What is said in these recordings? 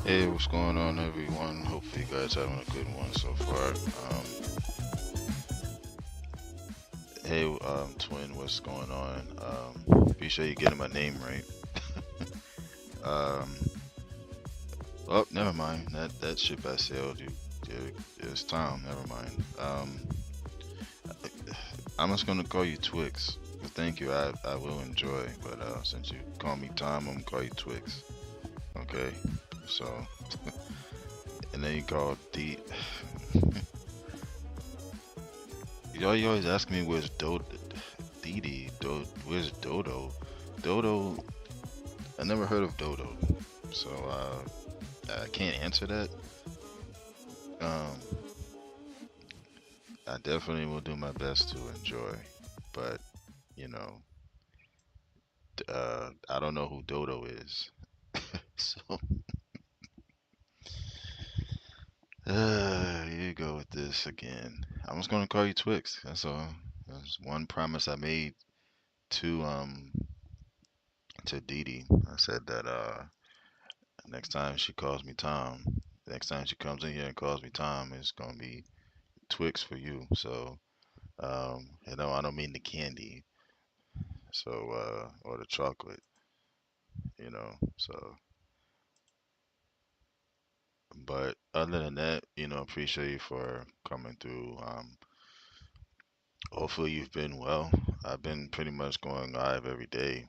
Hey, what's going on, everyone? Hopefully, you guys having a good one so far. Hey, Twin, what's going on? Be sure you getting my name right. Um, oh, never mind. That ship I sailed. It's Tom. Never mind. I'm just gonna call you Twix. But thank you. I will enjoy. But since you call me Tom, I'm gonna call you Twix. Okay. So, and then you call D. You always ask me where's Didi. Where's Dodo? Dodo. I never heard of Dodo, so I can't answer that. Um, I definitely will do my best to enjoy, but you know, I don't know who Dodo is. So here you go with this again. I'm just gonna call you Twix. That's all. That's one promise I made to to Didi. I said that next time she calls me Tom, next time she comes in here and calls me Tom, it's gonna be Twix for you. So I don't mean the candy. So or the chocolate, So but other than that, appreciate you for coming through. Hopefully you've been well. I've been pretty much going live every day.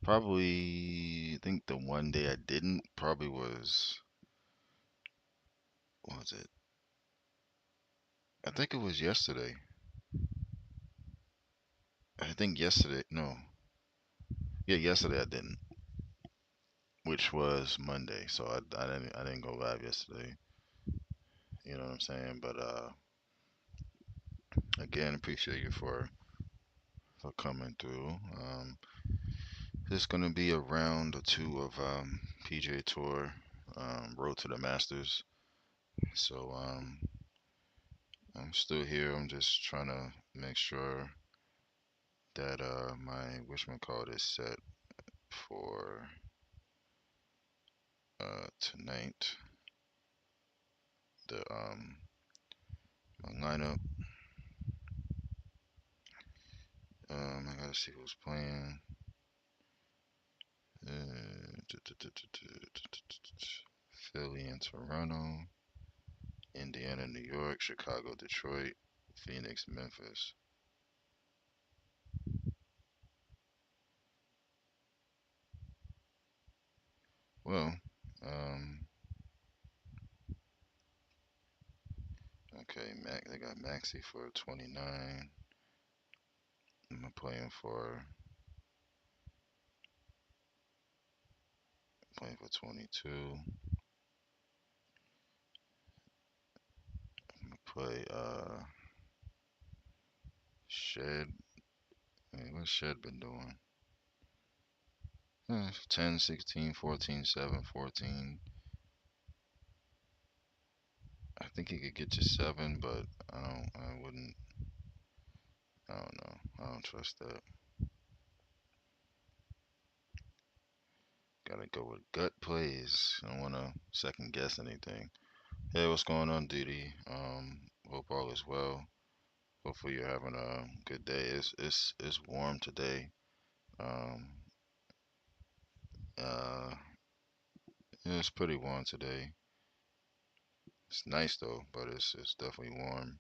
Probably I think the one day I didn't probably was what was it? I think it was yesterday. I think yesterday. No, yeah, yesterday I didn't, which was Monday. So I didn't go live yesterday. You know what I'm saying? But again, appreciate you for coming through. This is gonna be a round or two of PJ Tour, Road to the Masters. So I'm still here. I'm just trying to make sure that my whatchamacallit is set for tonight. The my lineup. I gotta see who's playing. Philly and Toronto, Indiana, New York, Chicago, Detroit, Phoenix, Memphis. Well, um, okay, they got Maxi for 29. I'm playing for 22. I'm gonna play Shed. Hey, what's Shed been doing? 10, 16, 14, 7, 14. I think he could get you 7, but I wouldn't, I don't know. I don't trust that. Gotta go with gut plays. I don't wanna second guess anything. Hey, what's going on, Didi? Hope all is well. Hopefully you're having a good day. It's warm today. Um, uh, yeah, it's pretty warm today. It's nice though, but it's definitely warm.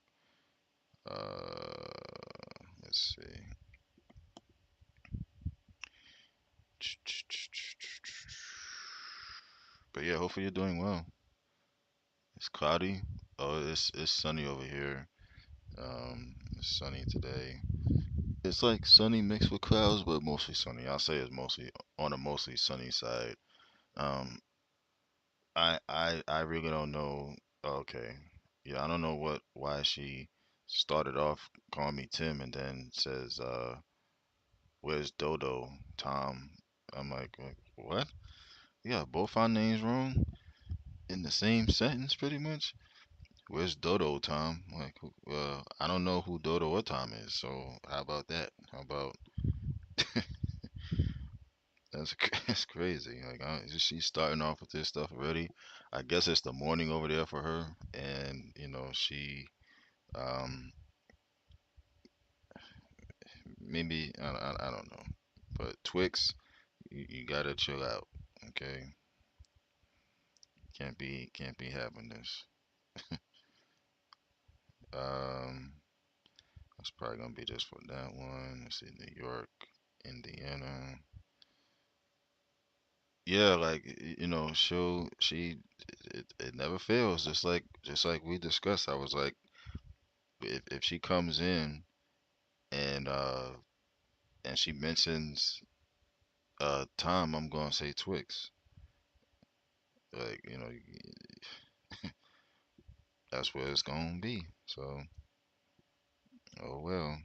Let's see. But yeah, hopefully you're doing well. It's cloudy. Oh, it's sunny over here. It's sunny today. It's like sunny mixed with clouds, but mostly sunny. I'll say it's mostly on a mostly sunny side. Um, I really don't know. Okay, yeah, I don't know why she started off calling me Tim and then says, "Where's Dodo, Tom?" I'm like, what? You got both our names wrong in the same sentence, pretty much. Where's Dodo, Tom? Like, I don't know who Dodo or Tom is. So how about that? How about That's that's crazy. Like she's starting off with this stuff already. I guess it's the morning over there for her, and she um maybe I don't know, but Twix, you gotta chill out. Okay, can't be having this. Um, that's probably gonna be just for that one. Let's see, New York, Indiana. Yeah, like it never fails. Just like we discussed. I was like, if she comes in and she mentions Tom, I'm gonna say Twix. Like that's where it's gonna be. So oh well,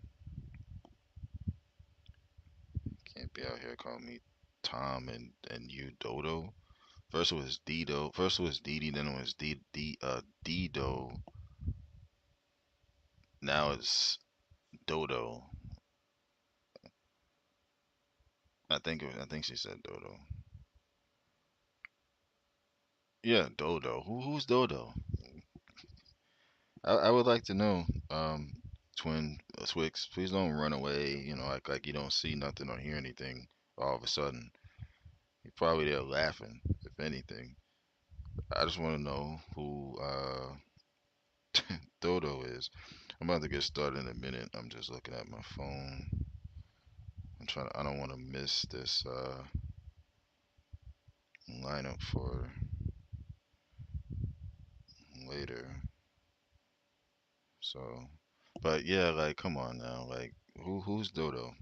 can't be out here calling me Tom and you Dodo. First it was Dido. First it was Didi. Then it was Dido. Now it's Dodo. I think she said Dodo. Yeah, Dodo. Who's Dodo? I would like to know. Twin Twix, please don't run away. Act like you don't see nothing or hear anything. All of a sudden, you're probably there laughing. If anything, I just want to know who Dodo is. I'm about to get started in a minute. I'm just looking at my phone. I'm trying. I don't want to miss this lineup for later. So, but yeah, like, come on now. Like, who's Dodo?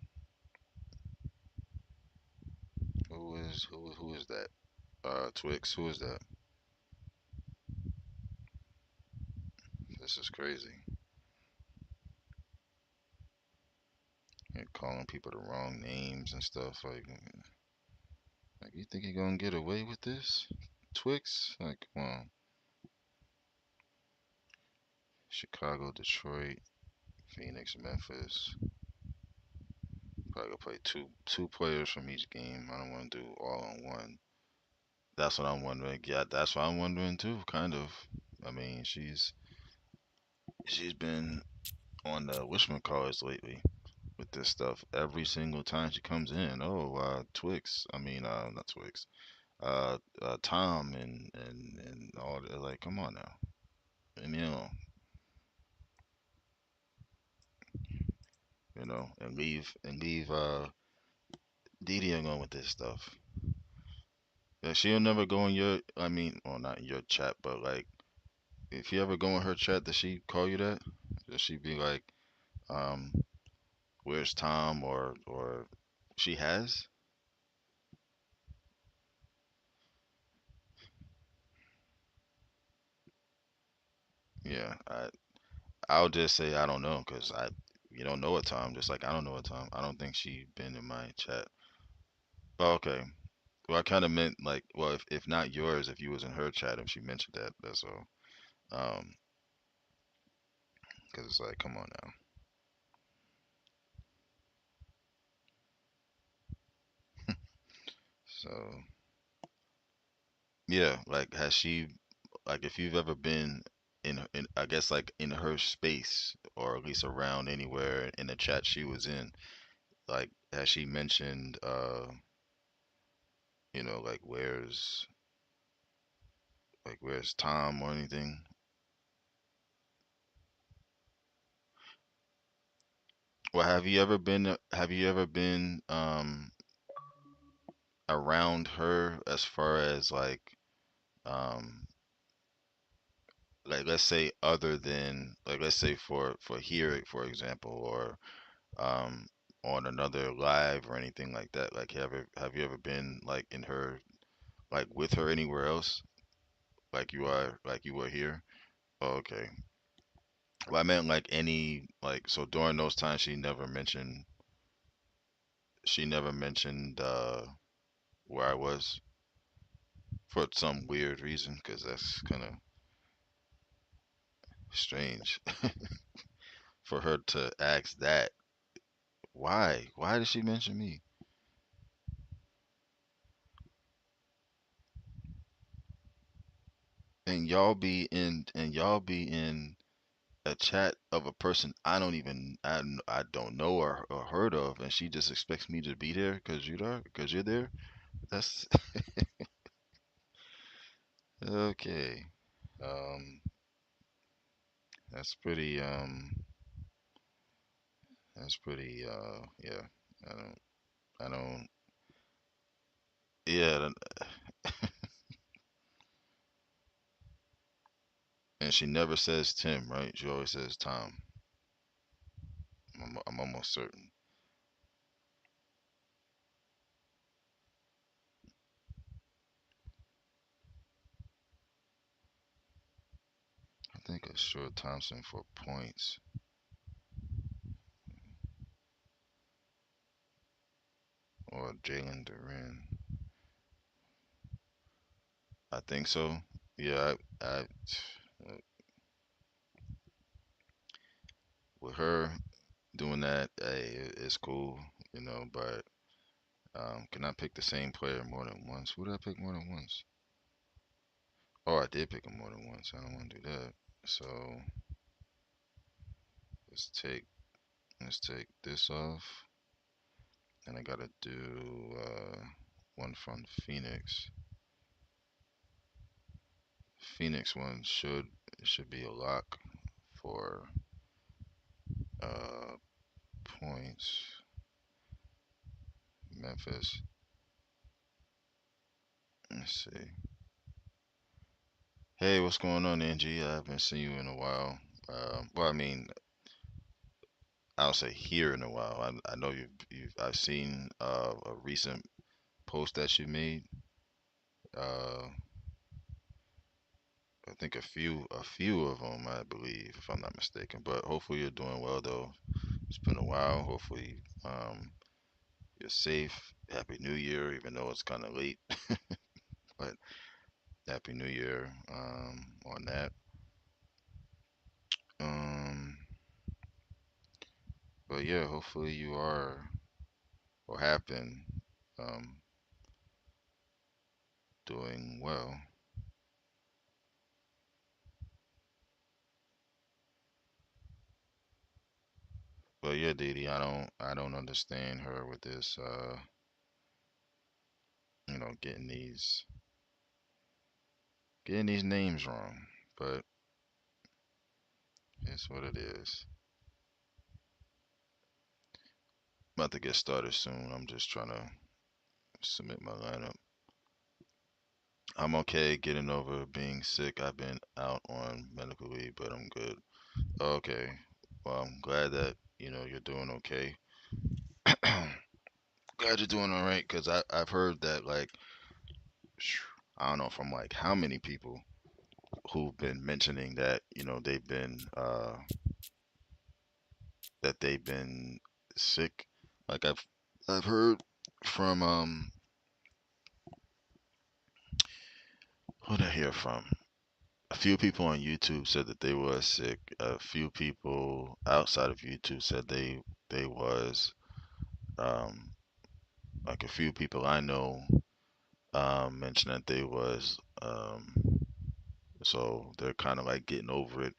Who is that? Twix. Who is that? This is crazy. You're calling people the wrong names and stuff. Like you think you're gonna get away with this, Twix? Like, come on. Chicago, Detroit, Phoenix, Memphis. Probably gonna play two players from each game. I don't want to do all on one. That's what I'm wondering. Yeah, that's what I'm wondering too. Kind of. I mean, she's been on the whatchamacallits lately with this stuff every single time she comes in. Oh, Twix. I mean, not Twix. Tom and all that. Like, come on now. And and leave Didi alone with this stuff. Yeah, she'll never go in your. I mean, well, not in your chat, but like, if you ever go in her chat, does she call you that? Does she be like, um, "Where's Tom?" or she has? Yeah, I'll just say I don't know because you don't know a Tom, just like I don't know a Tom. I don't think she been in my chat. Oh, okay. Well, I kind of meant like, well, if not yours, if you was in her chat, if she mentioned that, that's all. Um, because it's like, come on now. So yeah, like, has she, like, if you've ever been in I guess like in her space or at least around anywhere in the chat she was in, like, has she mentioned, like, where's Tom or anything? Well, have you ever been around her as far as um like, let's say, other than, like, let's say for here, for example, or um on another live or anything like that, like, have you ever been like in her, like, with her anywhere else, like you were here? Oh, okay. Well, I meant like any, like, so during those times she never mentioned where I was for some weird reason, because that's kind of strange for her to ask that. Why did she mention me? and y'all be in a chat of a person I don't know or heard of, and she just expects me to be there because you're there. That's okay. Um, that's pretty yeah. I don't I don't yeah. And she never says Tim, right? She always says Tom. I'm almost certain. I think it's sure Thompson for points or Jalen Duran. I think so. Yeah, with her doing that, hey, it's cool, But can I pick the same player more than once? Who did I pick more than once? Oh, I did pick him more than once. I don't want to do that. So let's take let's take this off, and I gotta do one from Phoenix. Phoenix one should be a lock for uh points. Memphis. Let's see. Hey, what's going on, Angie? I haven't seen you in a while. Well, I mean, I'll say here in a while. I know I've seen a recent post that you made. Uh, I think a few of them, I believe, if I'm not mistaken. But hopefully you're doing well, though. It's been a while. Hopefully, you're safe. Happy New Year, even though it's kind of late. But Happy New Year on that. Um, but yeah, hopefully you are or have been um, doing well. But yeah, Didi, I don't understand her with this getting these names wrong. But it's what it is. About to get started soon. I'm just trying to submit my lineup. I'm okay getting over being sick. I've been out on medical leave, but I'm good. Okay. Well, I'm glad that, you're doing okay. Glad you're doing all right because I've heard that, like, I don't know from like how many people who've been mentioning that, they've been sick. Like I've heard from who did I hear from? A few people on YouTube said that they were sick. A few people outside of YouTube said they was um like a few people I know mentioned that they was so they're kind of like getting over it.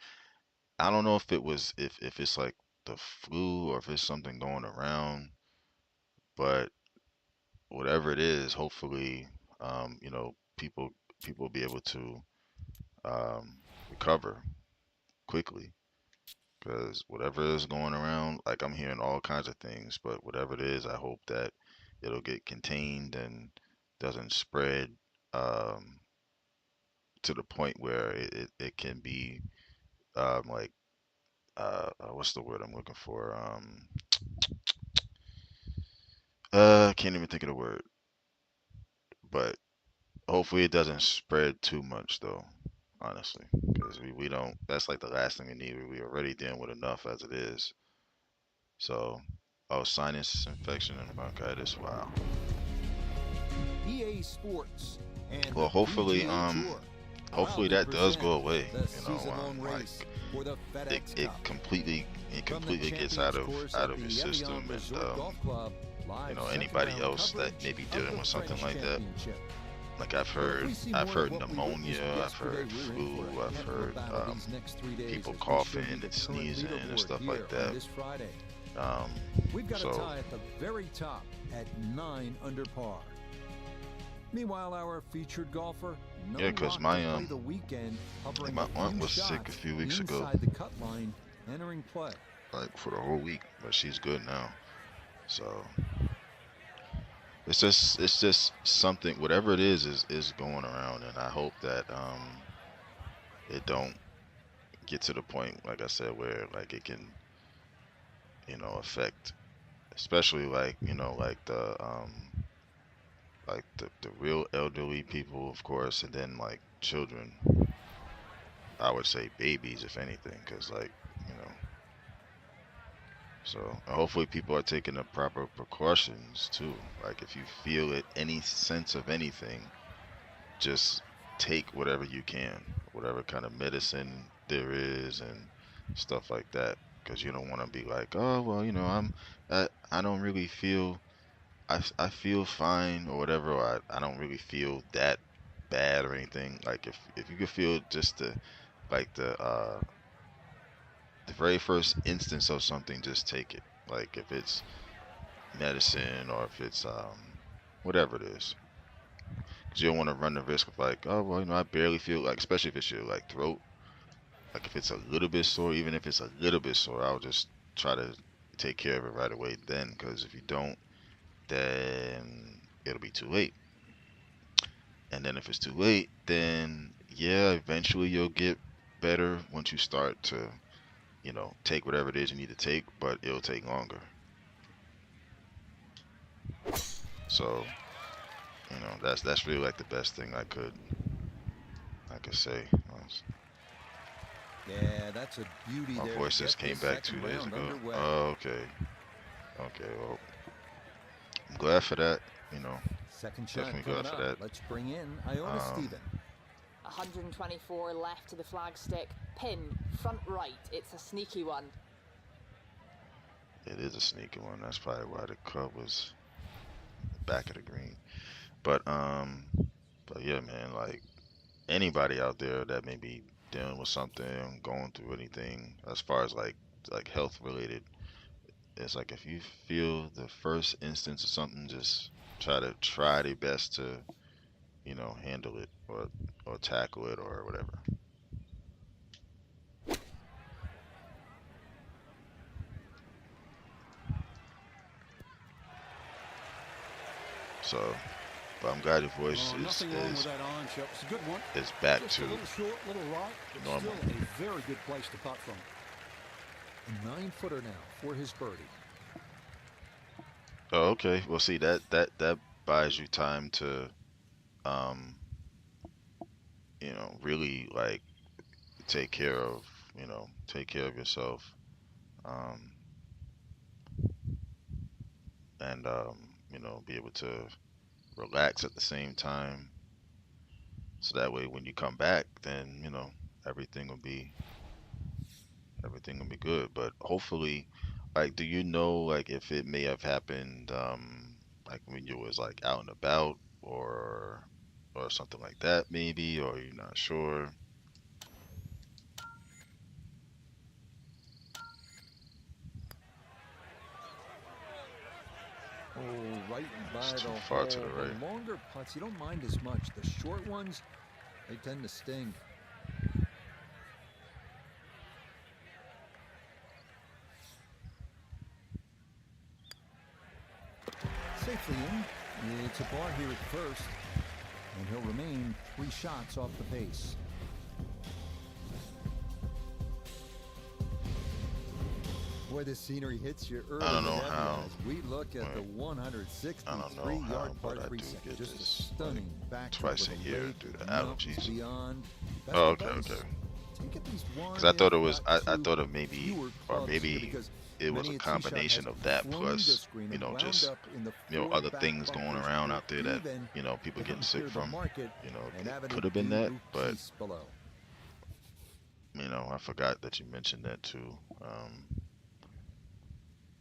I don't know if it's like the flu or if it's something going around, but whatever it is, hopefully, people will be able to recover quickly. Because whatever is going around, like I'm hearing all kinds of things, but whatever it is, I hope that it'll get contained and doesn't spread um, to the point where it can be like what's the word I'm looking for? I can't even think of the word, but hopefully it doesn't spread too much though, honestly, because we don't. That's like the last thing we need. We already dealing with enough as it is. So, oh, sinus infection and bronchitis. Wow. EA Sports and Well, the hopefully, PGA Tour hopefully proudly that does present go away. the You know, season-long like race for the it, FedEx it Cup completely it from the completely gets out Champions of Course out at of your the system, Evian and Resort Golf Club. Live anybody second-round else that coverage may be of dealing the with something French like that. Championship. Like Well, if we see I've more of heard what we witnessed pneumonia, I've yesterday, heard we're in for flu, a I've heck of a heard battle these next 3 days people as we show you coughing the and current sneezing and leaderboard stuff here like on that. this Friday. Um, We've got a so tie at the very top at 9 under par. Meanwhile, our featured golfer, no yeah, cause luck to play the weekend, hovering my a aunt few was sick a shots few weeks ago, inside the cut line, entering play. like for the whole week, but she's good now. So it's just something, whatever it is going around, and I hope that it don't get to the point, like I said, where like it can, affect, especially like like the real elderly people, of course, and then like children. I would say babies, if anything, because like you know. So hopefully people are taking the proper precautions too. Like if you feel it, any sense of anything, just take whatever you can, whatever kind of medicine there is and stuff like that. Because you don't want to be like, oh well, I don't really feel, I feel fine or whatever. Or I don't really feel that bad or anything. Like if you could feel just like the very first instance of something, just take it. Like if it's medicine or if it's whatever it is, because you don't want to run the risk of like, oh well, I barely feel like, especially if it's your like throat. Like if it's a little bit sore, even if it's a little bit sore, I'll just try to take care of it right away then. Because if you don't, then it'll be too late. And then if it's too late, then yeah, eventually you'll get better once you start to, take whatever it is you need to take, but it'll take longer. So, that's really like the best thing I could say. Yeah, that's a beauty My there to voice get just came this back second 2 days round ago. underway. Oh, okay. Okay, well, I'm glad for that. Second shot Definitely coming glad for up. that. Let's bring in Iona Um, Stephen. 124 left to the flagstick. Pin, front right. It's a sneaky one. it is a sneaky one. That's probably why the club was back of the green. But yeah, man, like anybody out there that may be dealing with something, going through anything as far as like health related, it's like if you feel the first instance of something, just try their best to, handle it or tackle it or whatever. So, but I'm glad your voice Oh, nothing wrong with that iron shot. It's a good one. is back Just to a little short, little right, but normal. still a very good place to putt from. A 9-footer now for his birdie. Oh, okay. Well, see that buys you time to, um, really like take care of, take care of yourself, um, and be able to relax at the same time. So that way, when you come back, then everything will be everything will be good. But hopefully, like, do you know like if it may have happened, like when you was like out and about or something like that, maybe, or you're not sure? Oh, right It's by too the far to the hole. right. The longer putts, you don't mind as much. The short ones, they tend to sting. Safely in. It's a par here at first, and he'll remain 3 shots off the pace. Boy, this scenery hits you early. I don't know and heavy how. as we look at the I don't know how, 163-yard par but I 3 do second. get Just a this stunning backdrop twice with a a year lake, due to mountains allergies. beyond. Best Oh, advice, okay. take at least Because one, I thought it if was, not I two, thought it maybe, fewer or clubs here, maybe because it was many a a tee shot has combination of that flown the plus, screen and wound just up in the 4 other back things going bunkers, around or out there that even people getting down sick near the from. market, an It Avenue could have been that, Q but piece below. I forgot that you mentioned that too,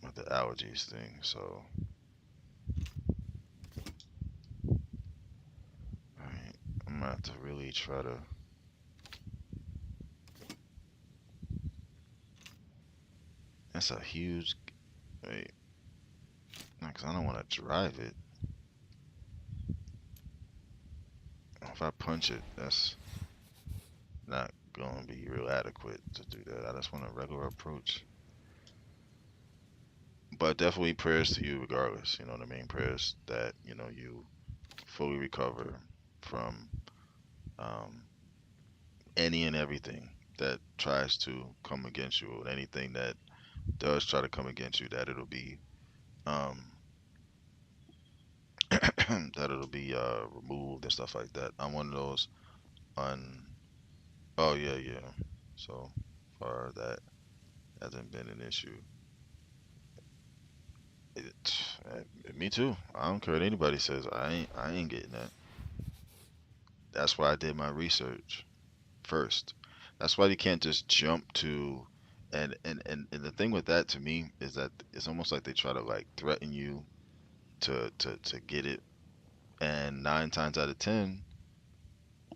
with the allergies thing. So, all gonna have to really try to. That's a huge. Wait. No, because I don't want to drive it. If I punch it, that's not going to be real adequate to do that. I just want a regular approach. But definitely prayers to you regardless. You know what I mean? Prayers that, you know, you fully recover from any and everything that tries to come against you, or anything that does try to come against you, that it'll be that it'll be removed and stuff like that. I'm one of those oh yeah. So far that hasn't been an issue. Me too. I don't care what anybody says. I ain't getting that. That's why I did my research first. That's why you can't just jump to and the thing with that to me is that it's almost like they try to like threaten you to get it, and 9 times out of 10,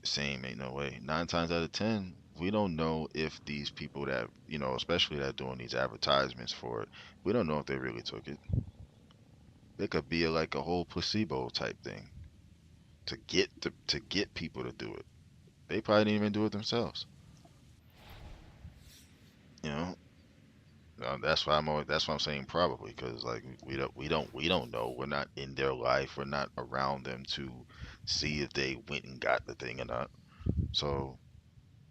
same, ain't no way. 9 times out of 10, we don't know if these people that, you know, especially that doing these advertisements for it, we don't know if they really took it. It could be like a whole placebo type thing to get people to do it. They probably didn't even do it themselves. You know, that's why I'm saying probably, because like we don't know. We're not in their life. We're not around them to see if they went and got the thing or not. So,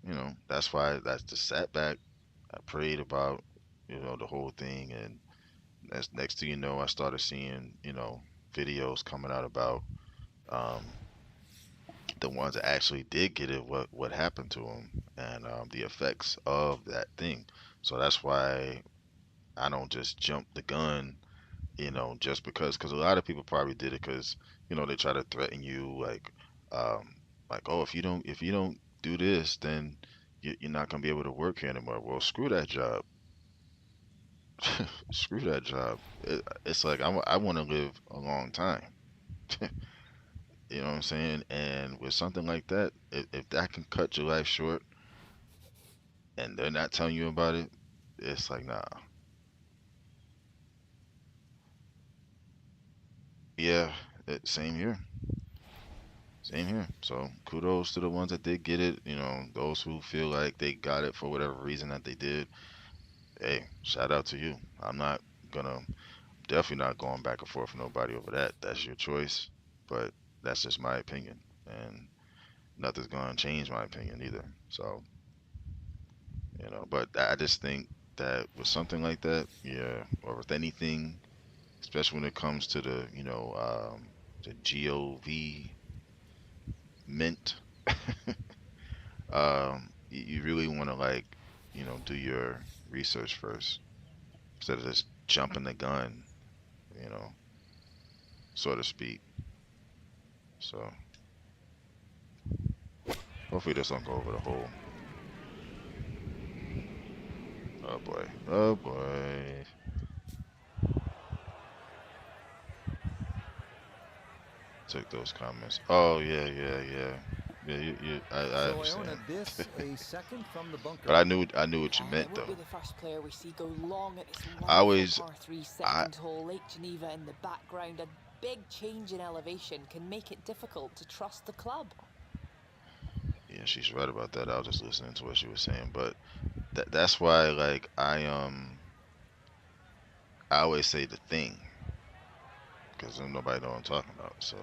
you know, that's why that's the setback. I prayed about, you know, the whole thing, and that's next thing you know, I started seeing, you know, videos coming out about the ones that actually did get it, what happened to them, and the effects of that thing. So that's why I don't just jump the gun, you know, just because a lot of people probably did it because, you know, they try to threaten you like, oh, if you don't do this, then you're not gonna be able to work here anymore. Well, screw that job. Screw that job. It's like I want to live a long time. You know what I'm saying? And with something like that, if that can cut your life short and they're not telling you about it, it's like, nah. Yeah, same here. Same here. So kudos to the ones that did get it. You know, those who feel like they got it for whatever reason that they did. Hey, shout out to you. I'm not gonna, definitely not going back and forth with nobody over that. That's your choice. But that's just my opinion. And nothing's gonna change my opinion either. So, you know, but I just think that with something like that, yeah, or with anything, especially when it comes to the, you know, the GOV mint, you really want to, like, you know, do your research first instead of just jumping the gun, you know, so to speak. So hopefully this don't go over the hole. Oh boy. Oh boy. Took those comments. Oh yeah. I So understand. Iona, this a second from the bunker. But I knew what you Yeah, meant it though. won't be the first player we see go long at this I wonderful always, par 3 I second hole. Lake Geneva in the background. A big change in elevation can make it difficult to trust the club. yeah, she's right about that. I was just listening to what she was saying, but that's why, like, I always say the thing because nobody know what I'm talking about. So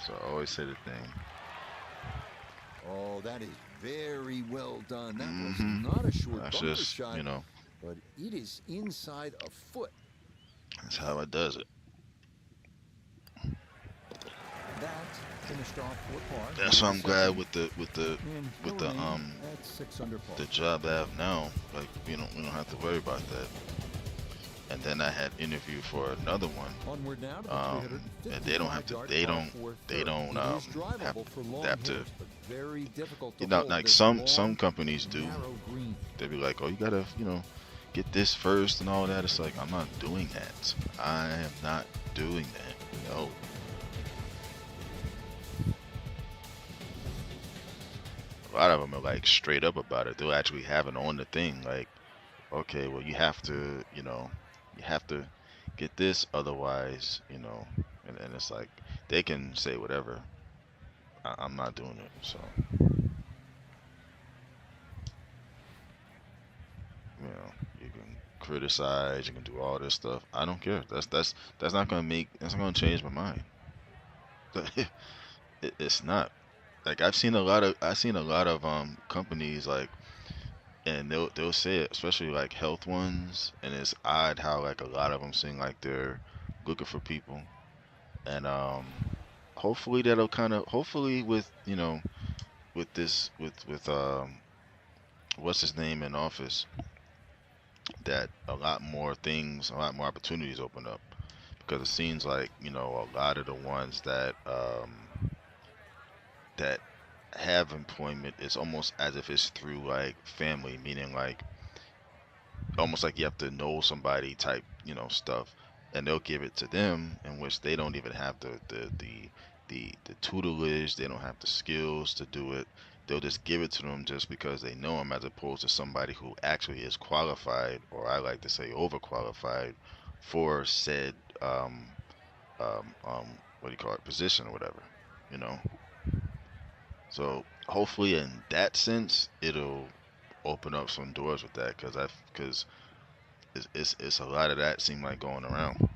I always say the thing. Oh, that is very well done. That was not a short That's bunker just, shot, you know, but it is inside a foot. that's how it does it. That finished off for par. That's why I'm glad with the And he'll remain at 6 under par. the job I have now. Like, we don't have to worry about that. and then I had interviewed for another one. Onward now to the And they don't have to. 355-yard They par don't. four They third. don't It is have drivable for long have to. hitters, but very difficult to You know, hold like this some long, companies do. narrow green. They be like, oh, you gotta, get this first and all that. It's like, I'm not doing that. I am not doing that. No. A lot of them are like straight up about it. They'll actually have it on the thing. Like, okay, well, you have to, you have to get this, otherwise, and it's like they can say whatever. I'm not doing it. So, you can criticize, you can do all this stuff. I don't care. That's not gonna change my mind. It's not. Like I've seen a lot of companies, like, and they'll say it, especially like health ones, and it's odd how like a lot of them seem like they're looking for people, and hopefully that'll kind of, hopefully with with this with what's his name in office, that a lot more opportunities open up, because it seems like a lot of the ones that have employment, it's almost as if it's through like family, meaning like almost like you have to know somebody type stuff, and they'll give it to them, in which they don't even have the tutelage, they don't have the skills to do it. They'll just give it to them just because they know them, as opposed to somebody who actually is qualified, or I like to say overqualified, for said what do you call it, position or whatever, you know. So hopefully in that sense it'll open up some doors with that, because it's a lot of that seem like going around.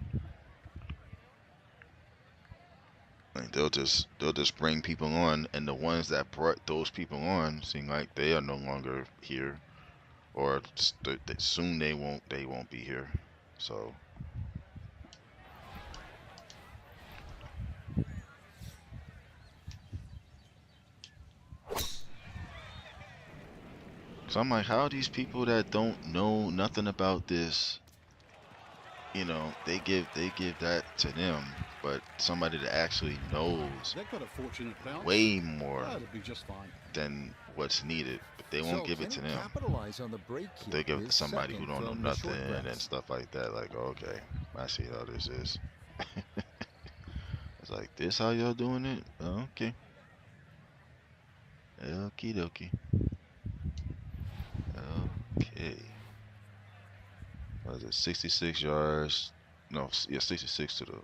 Like they'll just bring people on, and the ones that brought those people on seem like they are no longer here, or soon they won't be here. So I'm like, how are these people that don't know nothing about this, they give that to them, but somebody that actually knows They've got a fortunate bounce. way more That'll be just fine. than what's needed, but they won't give it to Can he them. capitalize on the break here? They give it to His somebody who second don't know from the nothing short and grass. stuff like that. Like, okay, I see how this is. It's like, this how y'all doing it? Okay. Okie dokie. Okay. What is it? 66 yards. No, yeah, 66 to the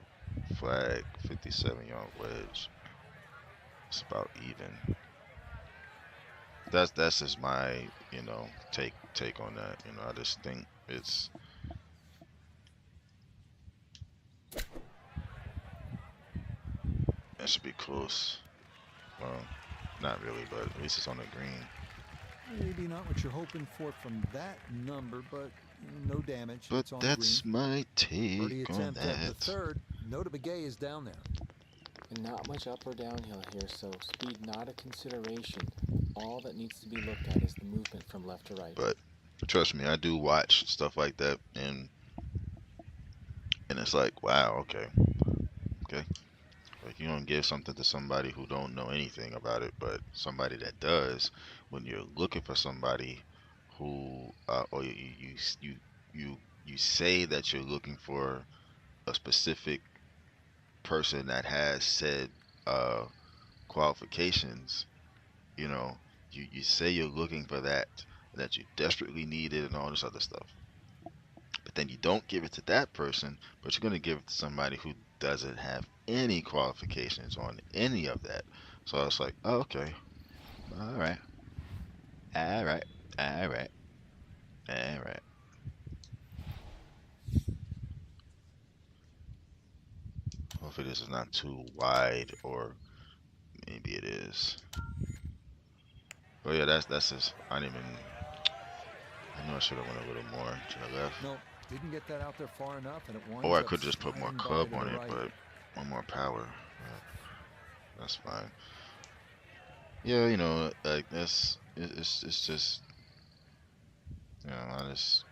flag. 57-yard wedge. It's about even. That's just my, take on that. I just think that should be close. Well, not really, but at least it's on the green. Maybe not what you're hoping for from that number, but no damage. But it's on that's green. my take Birdie on attempt at the that. third. Nota Begay is down there. And not much up or downhill here, so speed not a consideration. All that needs to be looked at is the movement from left to right. But trust me, I do watch stuff like that, and it's like, wow, okay. Like, you don't give something to somebody who don't know anything about it, but somebody that does, when you're looking for somebody who, or you say that you're looking for a specific person that has said qualifications, you say you're looking for that you desperately need it and all this other stuff. But then you don't give it to that person, but you're going to give it to somebody who doesn't have any qualifications on any of that. So it's like, oh, okay, all right. Hopefully this is not too wide, or maybe it is. But yeah, that's just, I knew I should have went a little more to the left. No, didn't get that out there far enough, and it winds Or I up could just put more sliding by club to on the it, right. but one more power. That's fine. Yeah, like it's just, I just.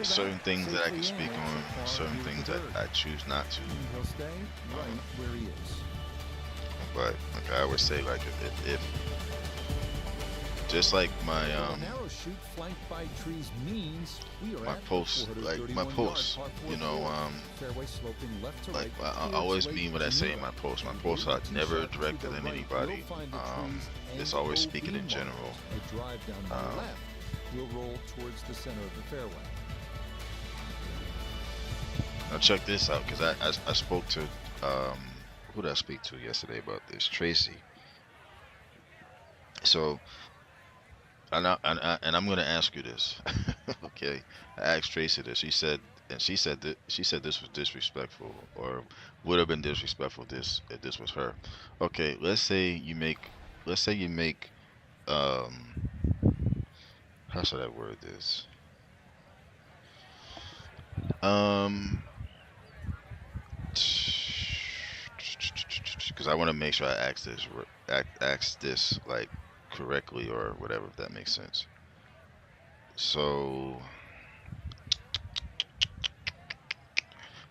So certain that things that I can safely speak ends on, a par certain here at things the that third. I choose not to. And he'll stay right where he is. But like I always say, like if just like my Well, a narrow chute flanked by trees means we are my at the posts, like my 431 posts, yard par four you know, course. Fairway sloping left to like right I towards always Lake mean what I say in Geneva. my posts. My And posts below are the tee never shot to directed the at right, anybody. you'll find the trees It's and always OB speaking in mark. general. A drive down the left will roll towards the center of the fairway. Now check this out, because I spoke to who did I speak to yesterday about this? Tracy. So and I'm gonna ask you this, okay? I asked Tracy this. She said this was disrespectful, or would have been disrespectful if this was her. Okay, let's say you make how should I word this? Um, because I want to make sure I ask this like correctly or whatever, if that makes sense. So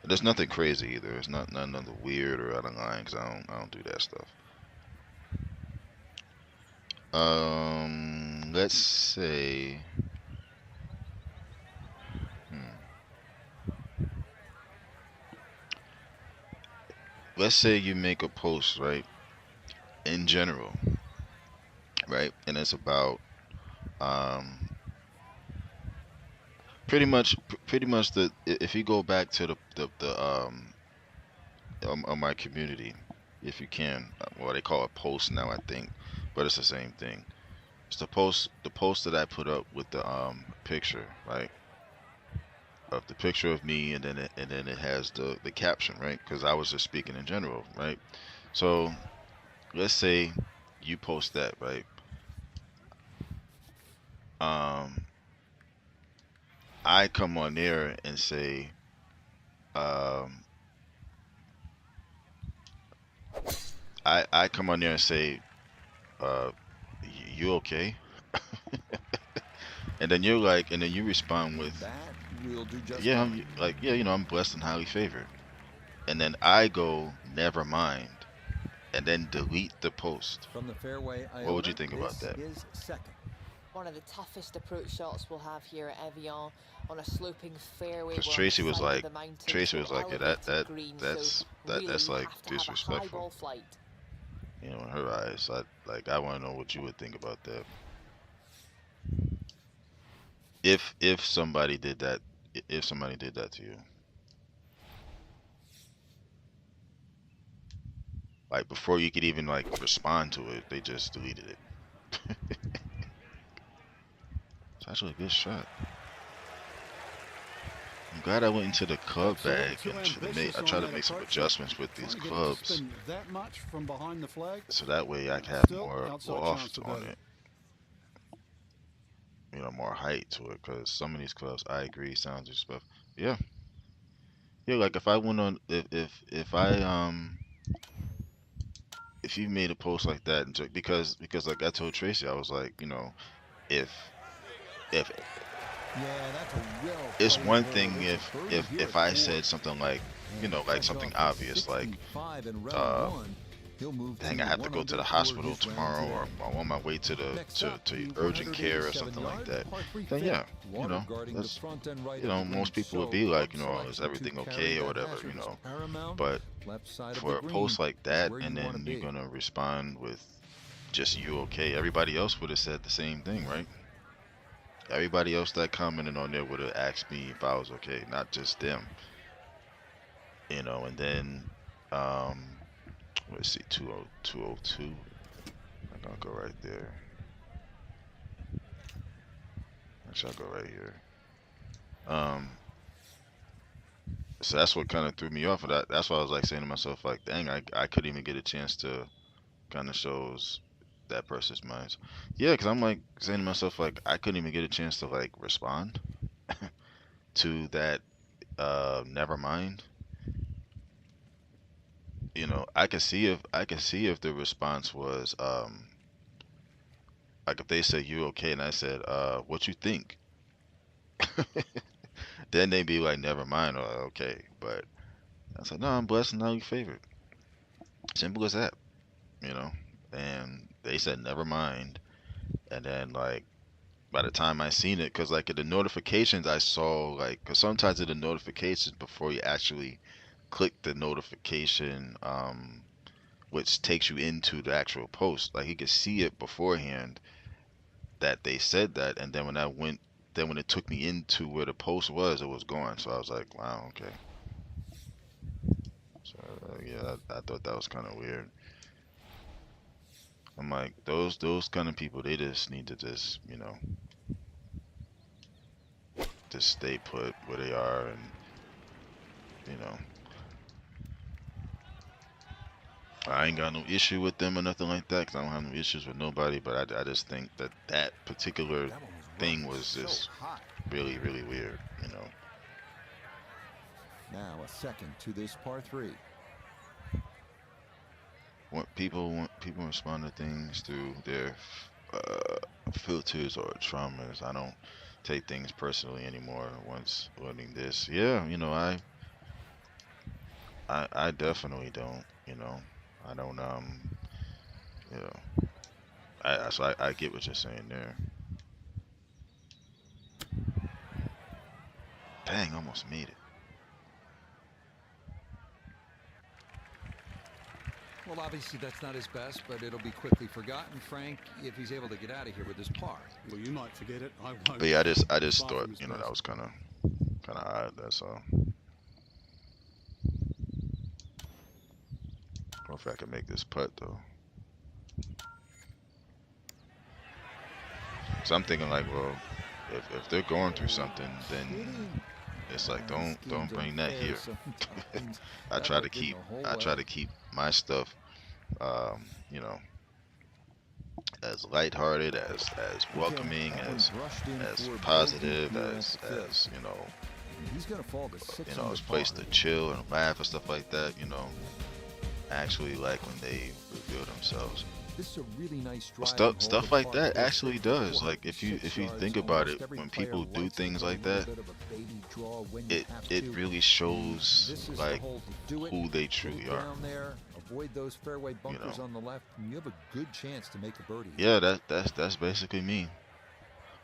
there's nothing crazy either. It's nothing weird or out of line, because I don't do that stuff. Let's say, let's say you make a post, right? In general, right? And it's about um pretty much if you go back to the of my community, if you can, well, they call it post now, I think, but it's the same thing. It's the post that I put up with the picture, right, of the picture of me, and then it has the caption, right, because I was just speaking in general, right. So let's say you post that, right. um I come on there and say, um I come on there and say, uh you okay? And then you're like, and then you respond with, That will do just yeah, fine. like, yeah, I'm blessed and highly favored. And then I go, never mind, and then delete the post. From the fairway, What would you Iota, think about this that? is second. One of the toughest approach shots we'll have here at Evian, on a sloping fairway. Because We're on the Tracy was side of like, the mountain, so yeah, elevated green, so really that's you like have to have a high disrespectful, ball flight. in her eyes. I want to know what you would think about that. If somebody did that, if somebody did that to you, like before you could even like respond to it, they just deleted it. It's actually a good shot. I'm glad I went into the club Perhaps a little bag too and ambitious I on tried to that make some approach shot. adjustments with Trying these to get it to clubs, spin that much from behind the flag. so that way I can have Still, more outside loft chance of on birdie. it, more height to it. Because some of these clubs, I agree, sounds disrespectful. Yeah, yeah. Like if I went on, if I if you made a post like that, and because like I told Tracy, I was like, if if Yeah, that's a well it's played one hole. thing It's a birdie here if at I four. said something like, And like fresh something off a obvious, like 65 in round uh one, he'll move dang, to I have to one go to under the for hospital his round tomorrow, or today. I'm on my way to Next up, the urgent care or 187 something like yard that, par three then fifth. yeah, Water guarding the that's, front and right of the green. most people would So, be like, club is selection to everything carry okay or that whatever, hazard is paramount. but Left side of for the a green post like is that, where and you want to then you're be. gonna respond with just you okay, everybody else would have said the same thing, right? Everybody else that commented on there would have asked me if I was okay, not just them, and then um let's see, 202. I'm gonna go right there. Actually, I'll go right here. So that's what kind of threw me off of that. That's why I was like saying to myself, like, dang, I couldn't even get a chance to kind of shows that person's minds. Yeah, because I'm like saying to myself, like, I couldn't even get a chance to like respond to that. Never mind. I could see if the response was like if they said you okay, and I said, what you think? Then they be like, never mind, or okay. But I was like, no, I'm blessed and now you favored. Simple as that, you know. And they said, never mind. And then like by the time I seen it, cause like in the notifications I saw like, cause sometimes in the notifications before you actually click the notification, which takes you into the actual post, like you could see it beforehand that they said that, and then when I went, then when it took me into where the post was, it was gone. So I was like, wow, okay. So yeah, I thought that was kind of weird. I'm like, those kind of people, they just need to just, you know, just stay put where they are, and you know, I ain't got no issue with them or nothing like that, cause I don't have no issues with nobody. But I just think that that particular That one thing running was so just hot. really, really weird, you know. Now a second to this par 3. Want people respond to things through their filters or traumas. I don't take things personally anymore once learning this. Yeah, you know, I definitely don't, you know. I don't you know. I get what you're saying there. Dang, almost made it. Well, obviously that's not his best, but it'll be quickly forgotten, Frank, if he's able to get out of here with his par. Well, you might forget it. I won't. But yeah, I just Far thought, from his you know, that best. was kind of odd. That's all. I don't know if I can make this putt though. So I'm thinking like, well, if they're going through something, then it's like don't bring that here. I try to keep my stuff, you know, as lighthearted, as welcoming, as positive, as you know, He's gonna fall to 6 you know, under as place par. to chill and laugh and stuff like that. You know, actually like when they reveal themselves. This is a really nice Well, driving hole stuff to like par that 4 actually 6 does. for Like if you 6 think yards. about it, Almost every when player people do likes to things take a like little that, bit of a baby draw when you have it to. really shows This is the like hole to do it. who they Get truly it are. down there, avoid those fairway bunkers know. on the left, and you have a good chance to make a birdie. Yeah, that's basically me.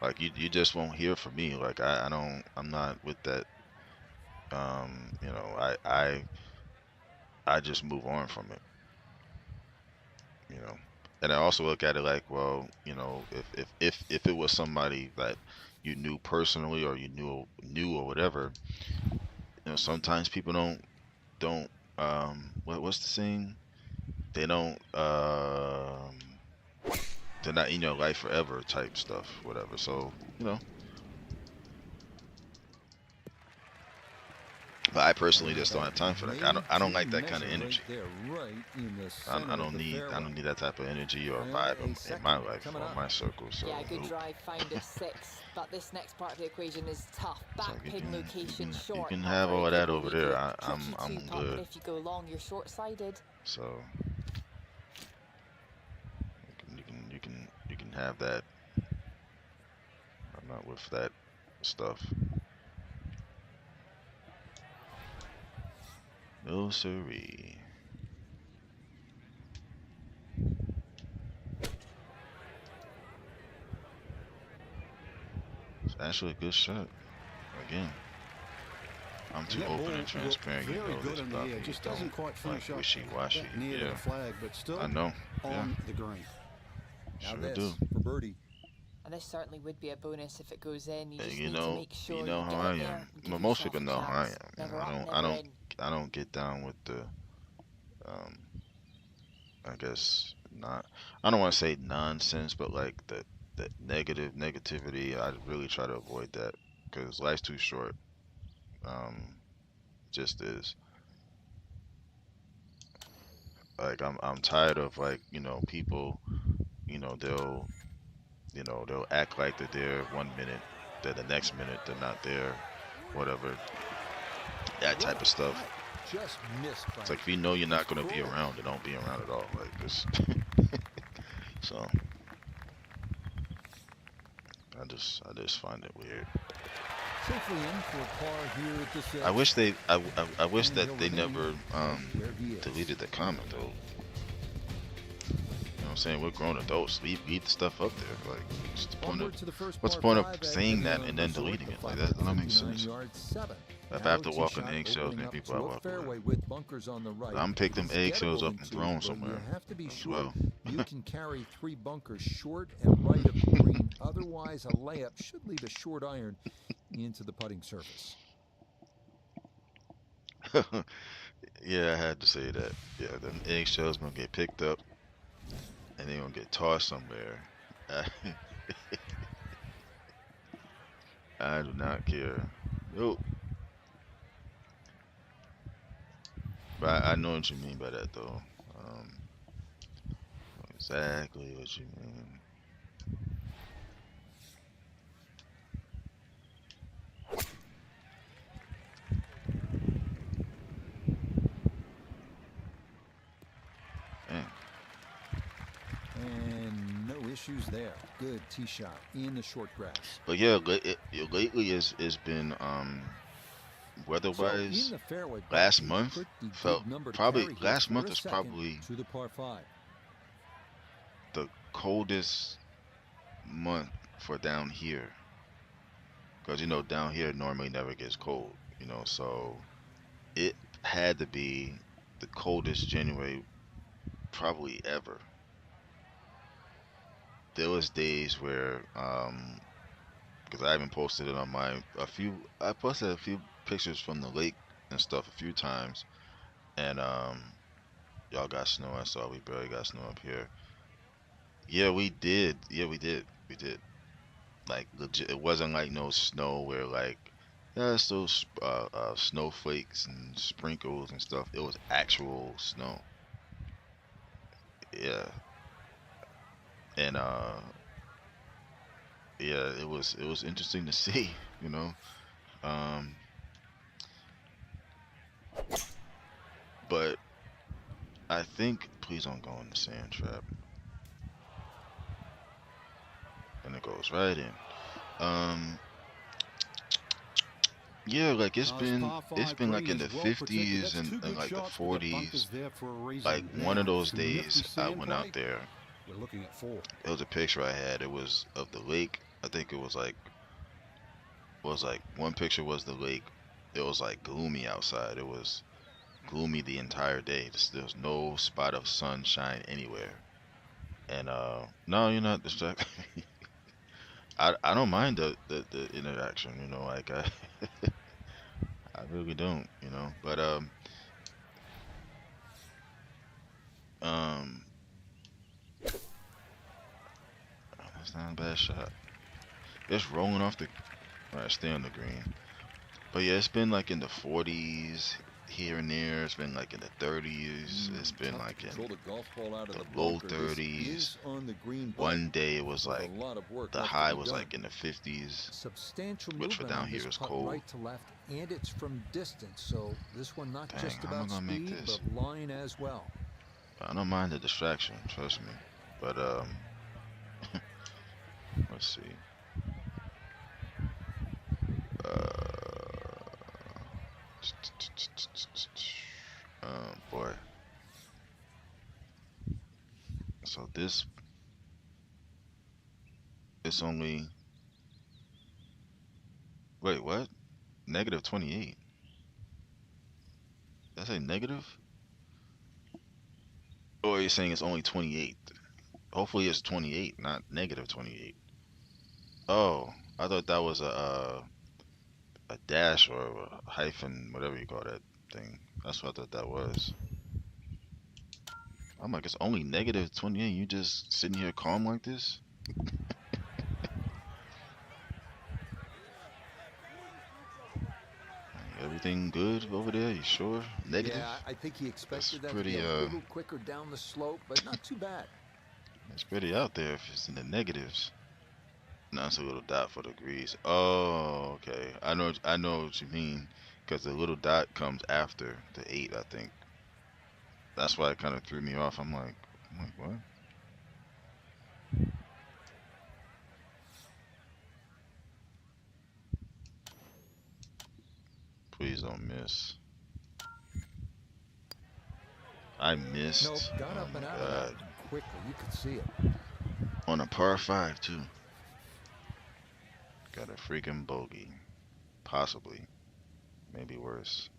Like you just won't hear from me. Like I'm not with that. You know, I just move on from it. You know, and I also look at it like, well, you know, if it was somebody that you knew personally or you knew or whatever, you know, sometimes people don't what's the saying? They don't they're not in your life forever type stuff, whatever. So, you know, but I personally just don't have time for that. I don't like that kind of energy. I I don't need that type of energy or vibe in my life or my circle. So Yeah, good nope. drive found at 6, but this next part of the equation is tough. It's Back like pin location you short. can not have very all of good that over bogey. there. Tricky I'm two putt, good. but if you go long, you're short-sided. So you can have that. I'm not with that stuff. No siree. It's actually a good shot. Again, I'm too That open ball and looked transparent. You very know good this in the about air. me. Just Don't doesn't quite finish like up wishy-washy. that near to Yeah, the flag, but still I know. Yeah, on the green. Now sure this do. for birdie. And this certainly would be a bonus if it goes in. You And just you need to know, make sure you know you how get I in there am. and give Well, most yourself people a know how I chance. am. You Never know, up, never in. I don't get down with the um I guess not, I don't want to say nonsense, but like the negativity. I really try to avoid that because life's too short. Um, just is. Like I'm tired of like, you know, people, you know, they'll act like they're there one minute, then the next minute they're not there, whatever, that type of stuff. Just missed. It's like if you know you're not gonna be around, then don't be around at all. Like this. So I just find it weird. Safely in for par here at the 6th. I wish And that he'll they remain never right where he is. deleted the comment though. You know what I'm saying? We're grown adults. Leave the stuff up there. Like, what's the point Onward of to the first what's the par point of 5 at saying that Evian and then Resort, deleting the it? Like that don't make 559 sense. yard 7. If I Narrow have to tee walk on shot eggshells, opening then up people to I a walk fairway with. with bunkers on the right. I'm pick them It's eggshells gettable up in and two, throw them but somewhere you have to be as sure well. you can carry 3 bunkers short and right of the green. Otherwise, a layup should leave a short iron into the putting surface. Yeah, I had to say that. Yeah, them eggshells gonna get picked up and they're gonna get tossed somewhere. I do not care. Nope. But I know what you mean by that though. Exactly what you mean. Man. And no issues there. Good tee shot in the short grass. But yeah, lately it's been So in weather-wise. the fairway, Last a month pretty felt good number to probably carry here last for month a was second probably to the par 5. the coldest month for down here. Because you know down here normally never gets cold, you know, so it had to be the coldest January probably ever. There was days where because I haven't posted it on I posted a few pictures from the lake and stuff a few times, and y'all got snow. I saw we barely got snow up here. Yeah, we did. Yeah, we did. Like legit, it wasn't like no snow where like yeah, it's those snowflakes and sprinkles and stuff. It was actual snow. Yeah, and yeah, it was interesting to see, you know. Um, but I think please don't go in the sand trap, and it goes right in. Um, yeah, like it's Nice been par it's 5 been like green in is the well protected. 50s That's 2 and good like the shots with the 40s. bunkers there for a reason. Like Now, one of those some nifty days I sand went out play. there. We're looking at 4. It was a picture I had. It was of the lake. I think it was like one picture was the lake. It was like gloomy outside. It was gloomy the entire day. There was no spot of sunshine anywhere. And no, you're not distracted. I don't mind the interaction, you know, like I really don't, you know. But um that's not a bad shot. It's rolling off the alright, stay on the green. But yeah, it's been like in the 40s here and there. It's been like in the 30s. It's been Tough like to in control the golf ball out of the the low bunker. This 30s. is on the green, but One day it was with like a lot of work the left to high be was done. like in the 50s, Substantial which for movement down on this here is putt cold. right to left, and it's from distance. So this one not Dang, just how am I about gonna make speed, this? but line as well. I don't mind the distraction, trust me. But let's see. Boy. So this, it's only, wait, what? Negative 28. Did I say negative? Or you're saying it's only 28? Hopefully it's 28, not negative 28. Oh, I thought that was a dash or a hyphen, whatever you call that thing. That's what I thought that was. I'm like, it's only negative 28. You just sitting here calm like this? Everything good over there? You sure? Negative? Yeah, I think he expected that to pretty be a little quicker down the slope, but not too bad. It's pretty out there if it's in the negatives. Now it's a little dot for the degrees. Oh, okay. I know what you mean. Because the little dot comes after the 8, I think. That's why it kind of threw me off. I'm like, what? Please don't miss. I Nope, missed. got Oh up my and out of that god. one quickly. You could see it. On a par 5 too. Got a freaking bogey. Possibly. Maybe worse.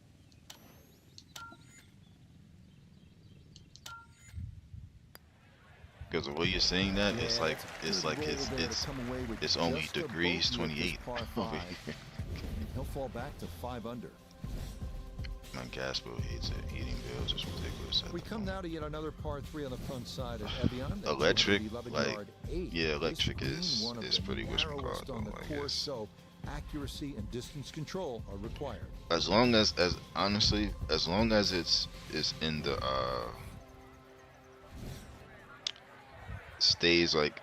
Because the way you're saying that, Yeah, it's like that's a good roll there to come away with it's only just a degrees bogey at this 28 par over 5. here. He'll fall back to 5 under. My gas bill hates it. Heating bills is ridiculous. We come now to yet another par 3 on the front side at Evian. That Electric, 211-yard eight. yeah, This electric green, is one of the pretty wishbone narrowest on the card, I course, guess. so accuracy and distance control are required. As long as honestly, as long as it's in the stays like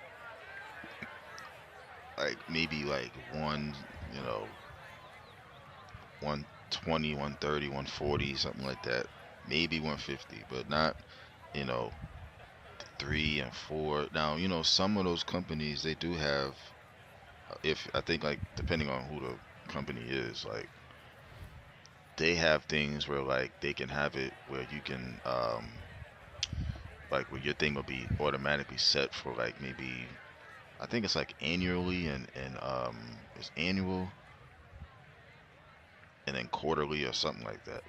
maybe like one, you know, 120, 130, 140, something like that. Maybe 150, but not, you know, 3 and 4. Now, you know, some of those companies, they do have, if I think like depending on who the company is, like they have things where like they can have it where you can like where your thing will be automatically set for like maybe, I think it's like annually and it's annual and then quarterly or something like that.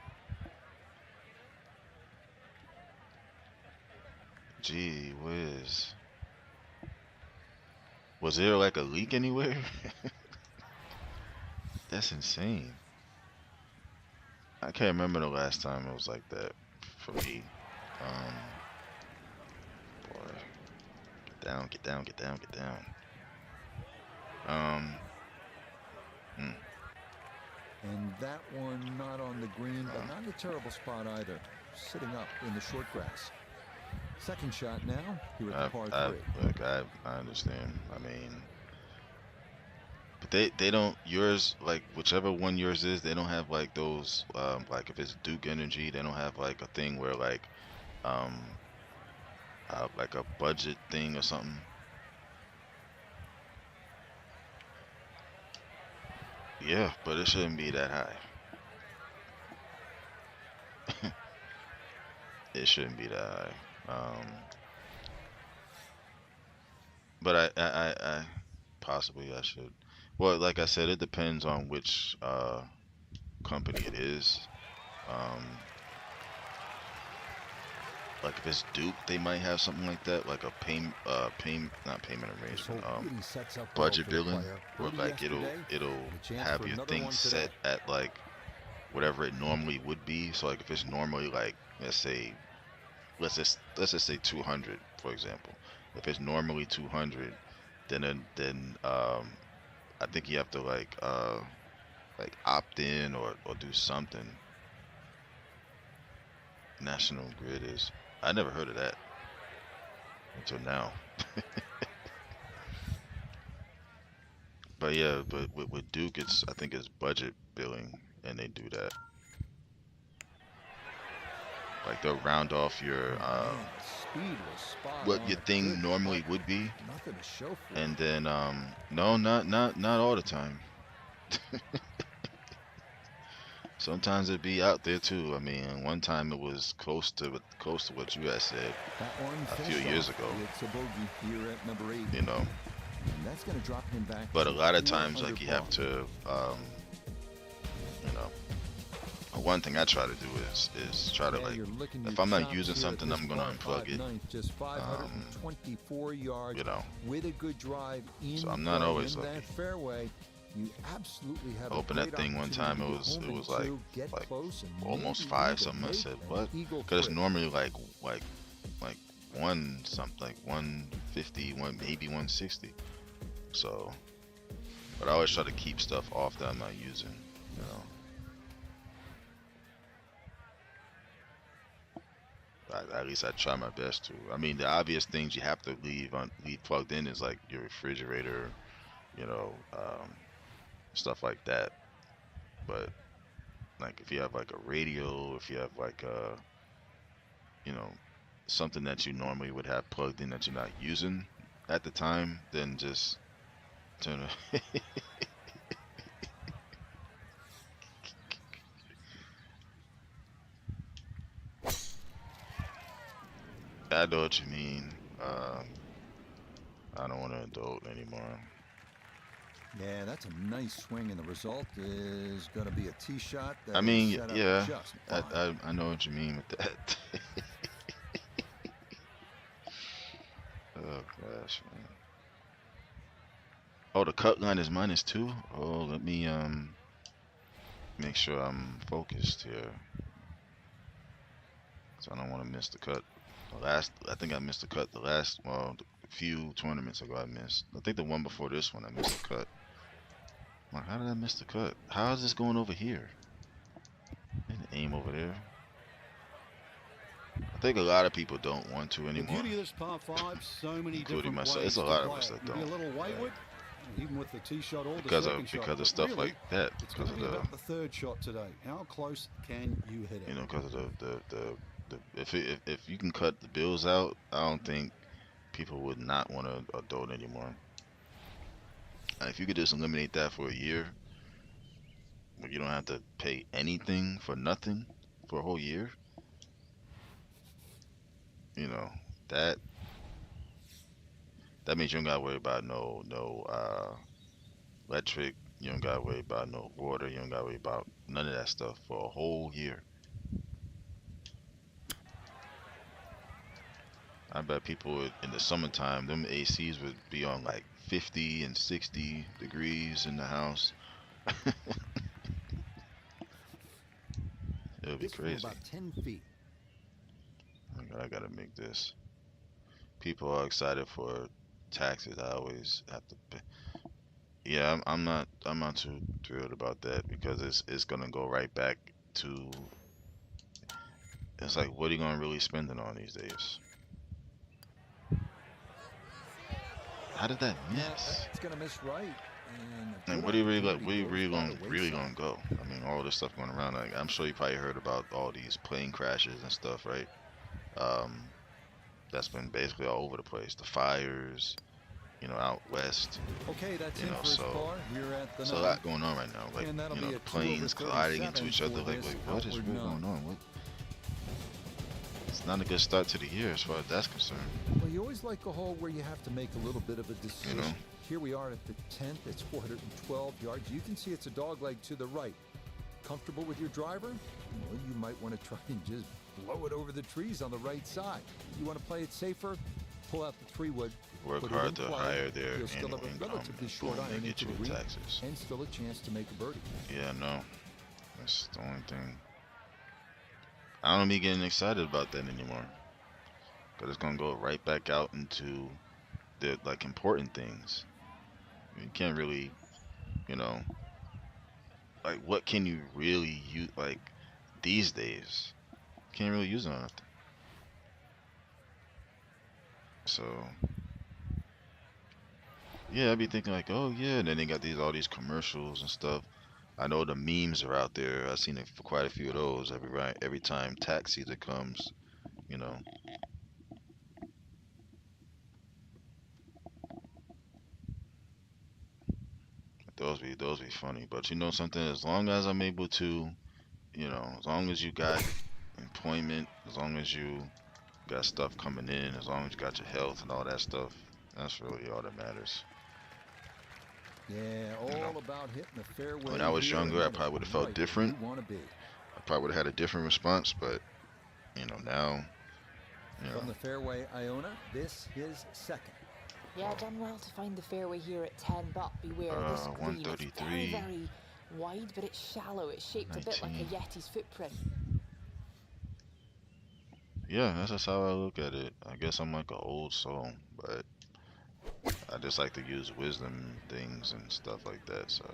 Gee whiz. Was there like a leak anywhere? That's insane. I can't remember the last time it was like that for me. Boy, get down, get down, get down, get down. And that one not on the green, but not in a terrible spot either. Sitting up in the short grass. Second shot now, here at the par 3. Look, I understand. I mean, but they don't, yours, like whichever one yours is, they don't have like those like if it's Duke Energy, they don't have like a thing where like a budget thing or something. Yeah, but it shouldn't be that high. It shouldn't be that high. But I possibly I should. Well, like I said, it depends on which company it is. Like if it's Duke, they might have something like that, like a not payment This hole arrangement, really sets up well budget for the billing, player. where Birdie like it'll yesterday, and a chance have for your another thing one today. set at like whatever it normally would be. So like if it's normally like let's just say 200 for example. If it's normally 200, then I think you have to like opt in or do something. National Grid is, I never heard of that until now. But yeah, but with Duke, I think it's budget billing, and they do that. Like they'll round off your Man, the speed was spot what on. your A thing good normally putt. would be, Nothing to show for and it. then no, not all the time. Sometimes it'd be out there too. I mean, one time it was close to what you had said That one a few finished years off. ago. It's a bogey here at number 8. You know. And that's going to drop him back. But a to lot of 4 times, under like you par. have to, you know, one thing I try to do is try to Yeah, like, you're licking if your I'm not chops using here at something, this I'm gonna par unplug 5 it. ninth, just 524 yards. You know, With a good drive in so I'm not play always in lucky. that fairway. You absolutely have Open a that great thing one time, opportunity it was to home in like two, get close, and almost maybe 5 even something. I make said an what? eagle Because it's for it. normally like one something, like 150, maybe 160. So, but I always try to keep stuff off that I'm not using. You know. At least I try my best to. I mean, the obvious things you have to leave plugged in is like your refrigerator, you know, stuff like that. But like if you have like a radio, if you have like you know, something that you normally would have plugged in that you're not using at the time, then just turn it. I know what you mean. I don't want to adult anymore. Yeah, that's a nice swing, and the result is going to be a tee shot that I is mean, set up yeah, just I, fine. I know what you mean with that. Oh gosh, man. Oh, the cut line is -2. Oh, let me make sure I'm focused here, so I don't want to miss the cut. I think I missed the cut the last, well, the few tournaments ago I missed. I think the one before this one I missed the cut. I'm like, how did I miss the cut? How is this going over here? I didn't aim over there. I think a lot of people don't want to The anymore, beauty of this par 5, so many including different myself. ways It's a to lot of play us it. that You can be a don't, little like, wayward, even with the tee shot or the because second shot. of But stuff really, like that, it's because going to of be the, about the third shot today. How close can you hit it? because of if you can cut the bills out, I don't think people would not want to adult anymore. If you could just eliminate that for a year, where you don't have to pay anything for nothing for a whole year, you know, that that means you don't gotta worry about no electric, you don't gotta worry about no water, you don't gotta worry about none of that stuff for a whole year. I bet people in the summertime, them ACs would be on like 50 and 60 degrees in the house. It would be This from crazy. about 10 feet. I gotta make this. People are excited for taxes. I always have to pay. Yeah, I'm not too thrilled about that because it's gonna go right back to. It's like, what are you gonna really spend it on these days? How did that No, miss? it's going to miss right. And a And good what are you really like? opportunity Where you goes by the really wayside. gonna go? I mean, all this stuff going around. Like, I'm sure you probably heard about all these plane crashes and stuff, right? Um, that's been basically all over the place. The fires, out west. Okay, that's in for his So par here at the it's a 9. lot going on right now. Like, And that'll be the a 2 over planes colliding into 37 each other. for Like, this what is outward really 9. going on? What? It's not a good start to the year as far as that's concerned. Well, you always like a hole where you have to make a little bit of a decision. Here we are at the 10th. It's 412 yards. You can see it's a dogleg to the right. Comfortable with your driver? Well, you might want to try and just blow it over the trees on the right side. You want to play it safer? Pull out the 3-wood. Work put it in hard to play. hire their You'll still annual have a income relatively and short boom, iron they get into you the with green taxes. and still a chance to make a birdie. Yeah, no. That's the only thing. I don't be getting excited about that anymore. Because it's going to go right back out into the, like, important things. You can't really, like, what can you really use, like, these days? Can't really use it on nothing. So, yeah, I'd be thinking like, oh yeah, and then they got all these commercials and stuff. I know the memes are out there. I've seen it for quite a few of those every time tax season comes, you know. Those be funny. But you know something, as long as I'm able to, as long as you got employment, as long as you got stuff coming in, as long as you got your health and all that stuff, that's really all that matters. Yeah, all about hitting the fairway. When I was younger, I probably would have felt different. You want to be. I probably would have had a different response, but now, From the fairway, Iona, this is second. Yeah, done well to find the fairway here at 10, but beware, this green is 133. very, very wide, but it's shallow. It's shaped a bit like a 19. Yeti's footprint. Yeah, that's just how I look at it. I guess I'm like an old soul, but I just like to use wisdom things and stuff like that, so.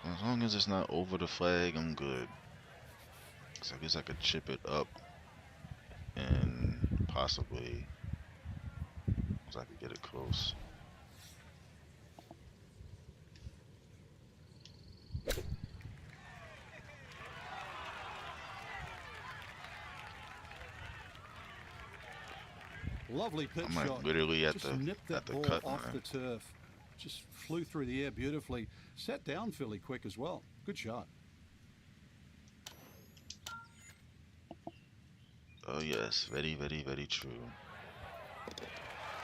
As long as it's not over the flag, I'm good. So I guess I could chip it up and possibly, so I could get it close. Lovely pitch I'm like shot. literally at Just the nipped that ball cut off line. the turf. just flew through the air beautifully. Sat down fairly quick as well. Good shot. Oh yes, very, very, very true.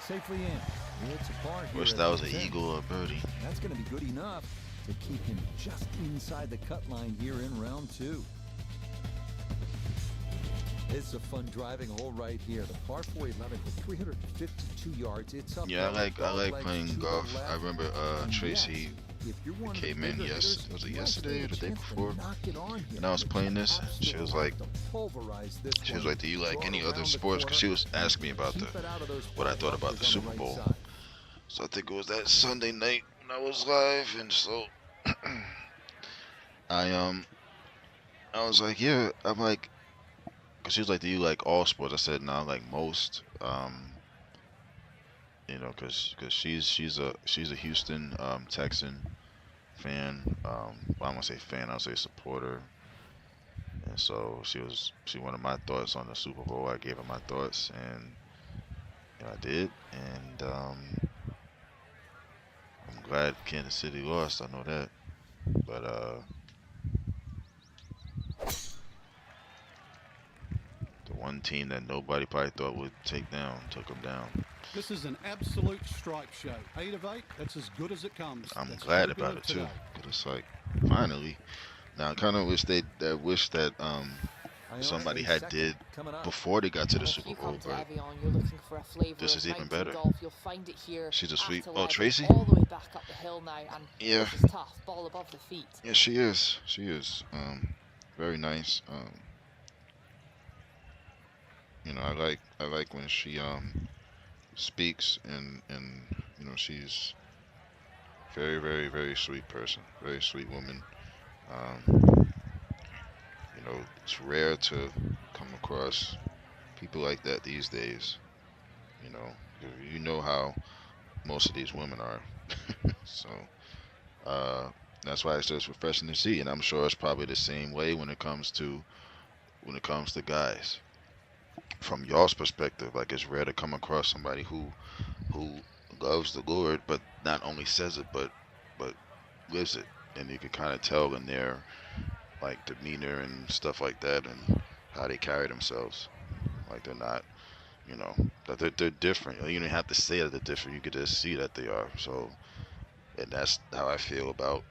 Safely in. It's a par here. Wish that was an eagle or a birdie. That's going to be good enough to keep him just inside the cut line here in round 2. It's a fun driving hole right here. The par 4 11 with 352 yards. It's up. Yeah, I like playing golf. I remember Tracy came in was it yesterday or the day before? And I was playing this. She was like, do you like any other sports? Because she was asking me about what I thought about the Super Bowl. So I think it was that Sunday night when I was live, and so I was like, yeah, I'm like, cause she was like, do you like all sports? I said, no, I like most. You know, cause she's a Houston Texan fan. Well, I won't say fan, I'll say supporter. And so she wanted my thoughts on the Super Bowl. I gave her my thoughts, and I did. And I'm glad Kansas City lost. I know that, but the one team that nobody probably thought would take down took them down. This is an absolute strike show. 8 of 8. That's as good as it comes. I'm That's glad all good about it too. today. But it's like finally. Now I kind of wish that somebody had did before they got to the Super Bowl, but this is even better. She's a sweet. Oh, Tracy? All the way back up the hill now, and Yeah. this is tough. Ball above the feet. Yeah, she is. She is. Very nice. You know, I like when she speaks, and you know, she's very, very, very sweet person. Very sweet woman. You know, it's rare to come across people like that these days. You know how most of these women are. So that's why it's just refreshing to see, and I'm sure it's probably the same way when it comes to guys. From y'all's perspective, like, it's rare to come across somebody who loves the Lord, but not only says it, but lives it, and you can kind of tell in their like demeanor and stuff like that, and how they carry themselves. Like, they're not, you know, that they're different. You don't have to say that they're different. You can just see that they are. So, and that's how I feel about,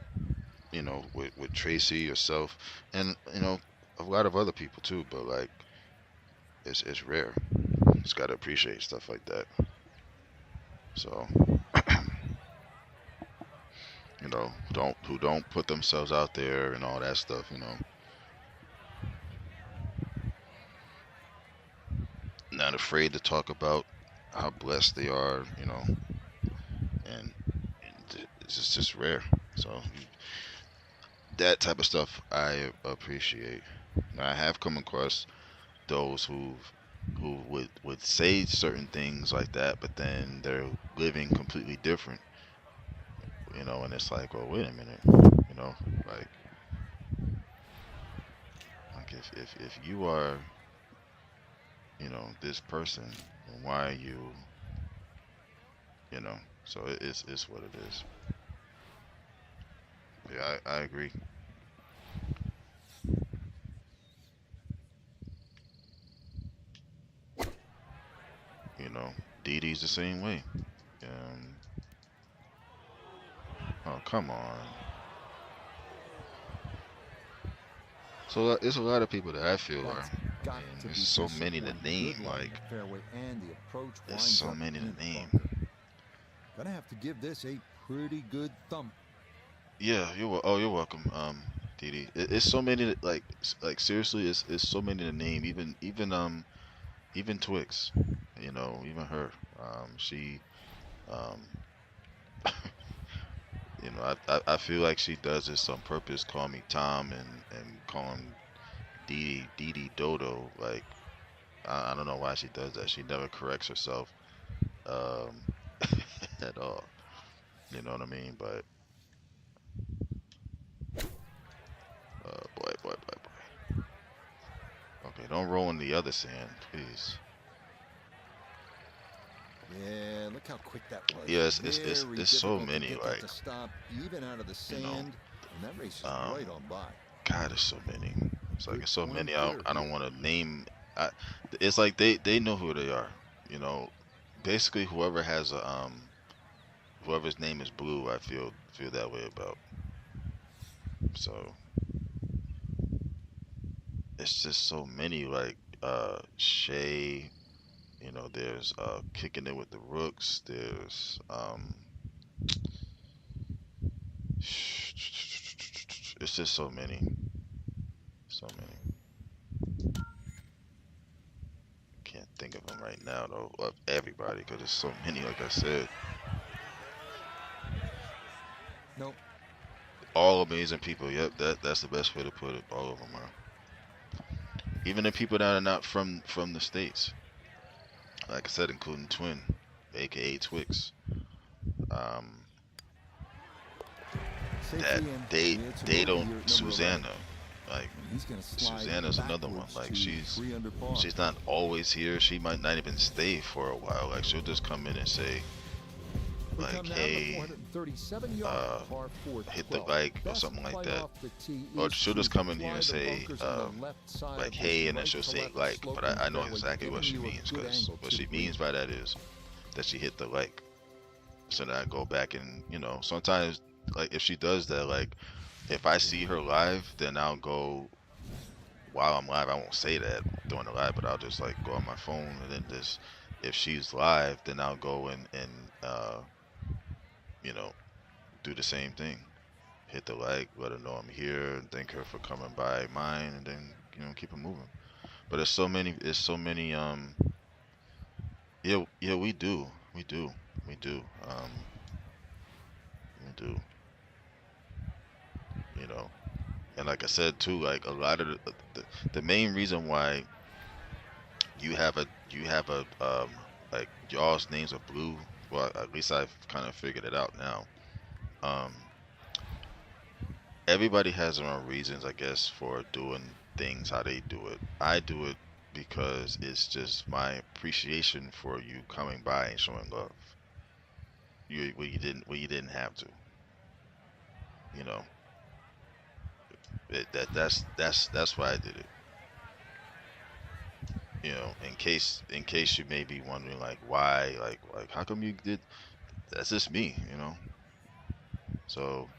you know, with Tracy, yourself, and, you know, a lot of other people too. But like, it's rare. Just gotta appreciate stuff like that. So, you know, who don't put themselves out there and all that stuff. You know, not afraid to talk about how blessed they are. You know, and it's just rare. So that type of stuff I appreciate. I have come across those who would say certain things like that, but then they're living completely different. You know, and it's like, well, wait a minute. You know, like if you are, you know, this person, then why are you, you know? So it's what it is. Yeah, I agree. You know, Dee Dee's the same way. Oh, come on. So there's a lot of people that I feel are. There's so many to name. Like, there's so many to name. Gonna have to give this a pretty good thump. Yeah, you're welcome, Dee Dee. It's so many that, like seriously, it's so many to name. Even Twix, you know, even her. She, you know, I feel like she does this on purpose. Call me Tom and call him Dee Dodo. Like, I don't know why she does that. She never corrects herself at all. You know what I mean? But boy. Okay, don't roll in the other sand, please. Yeah, look Look how quick that was. Yeah, Very it's so difficult to many, get that like, to stop, even out of the you know, sand. And that race is right on by. God, there's so many. It's like Good it's so one many. hitter I don't here. want to name. I, it's like they know who they are. You know, basically whoever's name is Blue, I feel that way about. So it's just so many, like Shay. You know, there's kicking it with the Rooks. There's it's just so many, so many. Can't think of them right now though, of everybody, because there's so many. Like I said, Nope. all amazing people. Yep, that's the best way to put it. All of them are. Even the people that are not from the states. Like I said, including Twin, aka Twix. Um, that Safely in. It's a they bogey don't here at number 11. Susanna. Like And he's going to slide Susanna's another one. backwards Like to she's 3 under par. not always here. She might not even stay for a while. Like she'll just come in and say, We like, come now to hey, 437 yards, par 4 hit the 12. like or Best something like play that. off the tee Or is she'll to just come in fly here and the say, bunkers on the left side like, of hey, this and then right she'll to say left like, but sloping I know fairway, exactly what giving she you a means, good because angle what to she the green. means by that is that she hit the like. So then I go back and, you know, sometimes like if she does that, like if I see her live, then I'll go while I'm live. I won't say that during the live, but I'll just like go on my phone and then just, if she's live, then I'll go and you know, do the same thing. Hit the like, let her know I'm here, and thank her for coming by mine, and then, you know, keep it moving. But it's so many yeah, we do we do um we do, you know. And like I said too, like a lot of the main reason why you have a like y'all's names are Blue, well, at least I've kind of figured it out now. um Everybody has their own reasons, I guess, for doing things how they do it. I do it because it's just my appreciation for you coming by and showing love. You you didn't have to, you know. That's why I did it. You know, in case you may be wondering like why, like how come you did. That's just me, you know. So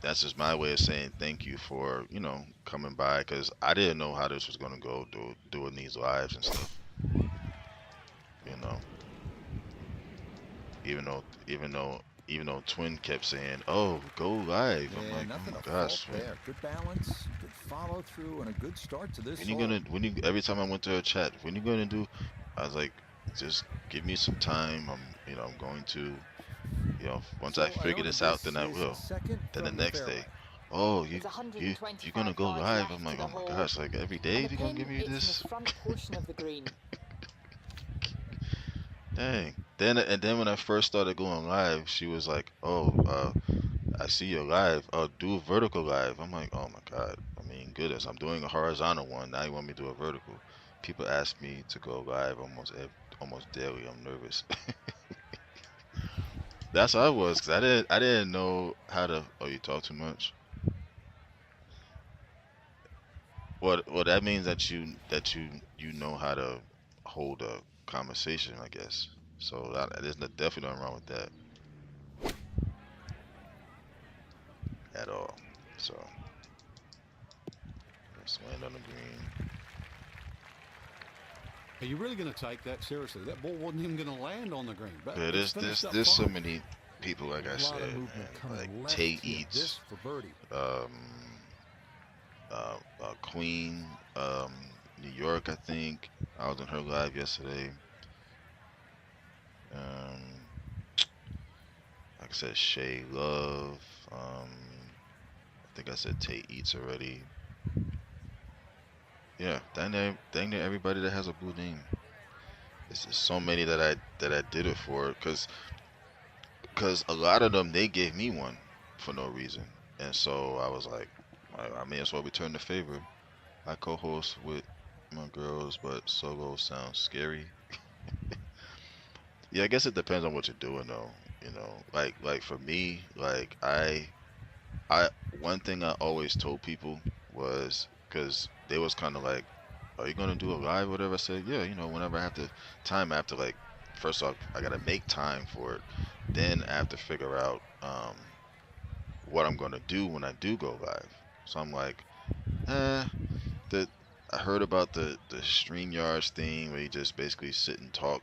that's just my way of saying thank you for, you know, coming by, because I didn't know how this was gonna go, doing these lives and stuff, you know. Even though Twin kept saying, oh, go live, I'm Yeah, like, oh nothing my to gosh, fault Twin. there. Good balance, good follow through, and a good start to this. When you every time I went to her chat, when you gonna do, I was like, just give me some time. I'm going to, once I figure Iona, this out, this then I is will. second Then the from the next fairway. day, oh, It's you're gonna 125 go yards live. I'm left like, to oh the my hole, gosh, like every day and the you're gonna pin, give me it's in this? the front portion of the green. Dang. Then when I first started going live, she was like, oh, I see you're live. Do a vertical live. I'm like, oh my god. I mean, goodness, I'm doing a horizontal one. Now you want me to do a vertical? People ask me to go live almost daily. I'm nervous. That's how I was, cause I didn't know how to. Oh, you talk too much. Well, that means that you know how to hold a conversation, I guess. So there's definitely nothing wrong with that at all. So let's land on the green. Are you really going to take that seriously? That ball wasn't even going to land on the green. But Yeah, it's finished up there's so fine. many people, like I A lot said, of movement man. coming Like left Tay to Eats, this for birdie. Queen, New York, I think. I was in her live yesterday. Like I said, Shay Love. I think I said Tay Eats already. Yeah, dang near everybody that has a blue name. It's just so many that I did it for, cause a lot of them they gave me one for no reason, and so I was like, I may as well return the favor. I co-host with my girls, but solo sounds scary. Yeah, I guess it depends on what you're doing though. You know, like for me, like I one thing I always told people was because they was kind of like, "Are you gonna do a live, or whatever?" I said, "Yeah, you know, whenever I have to time, I have to like, first off, I gotta make time for it. Then I have to figure out what I'm gonna do when I do go live." So I'm like, that I heard about the StreamYards thing where you just basically sit and talk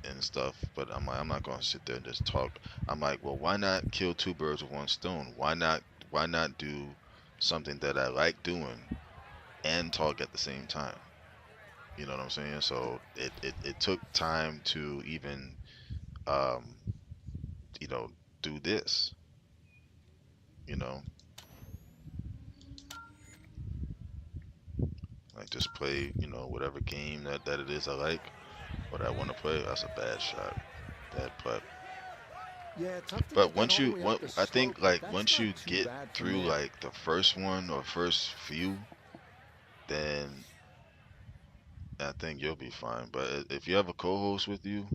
and stuff, but I'm like, I'm not gonna sit there and just talk. I'm like, well, why not kill two birds with one stone? Why not do something that I like doing and talk at the same time? You know what I'm saying? So it took time to even um, you know, do this, you know, like just play, you know, whatever game that it is I like or that I want to play. That's a bad shot, bad putt. Yeah, tough to But get that once all the you, way what up the I slope, think, but like that's once not you too get bad from through there. like the first one or first few, then I think you'll be fine. But if you have a co-host with you,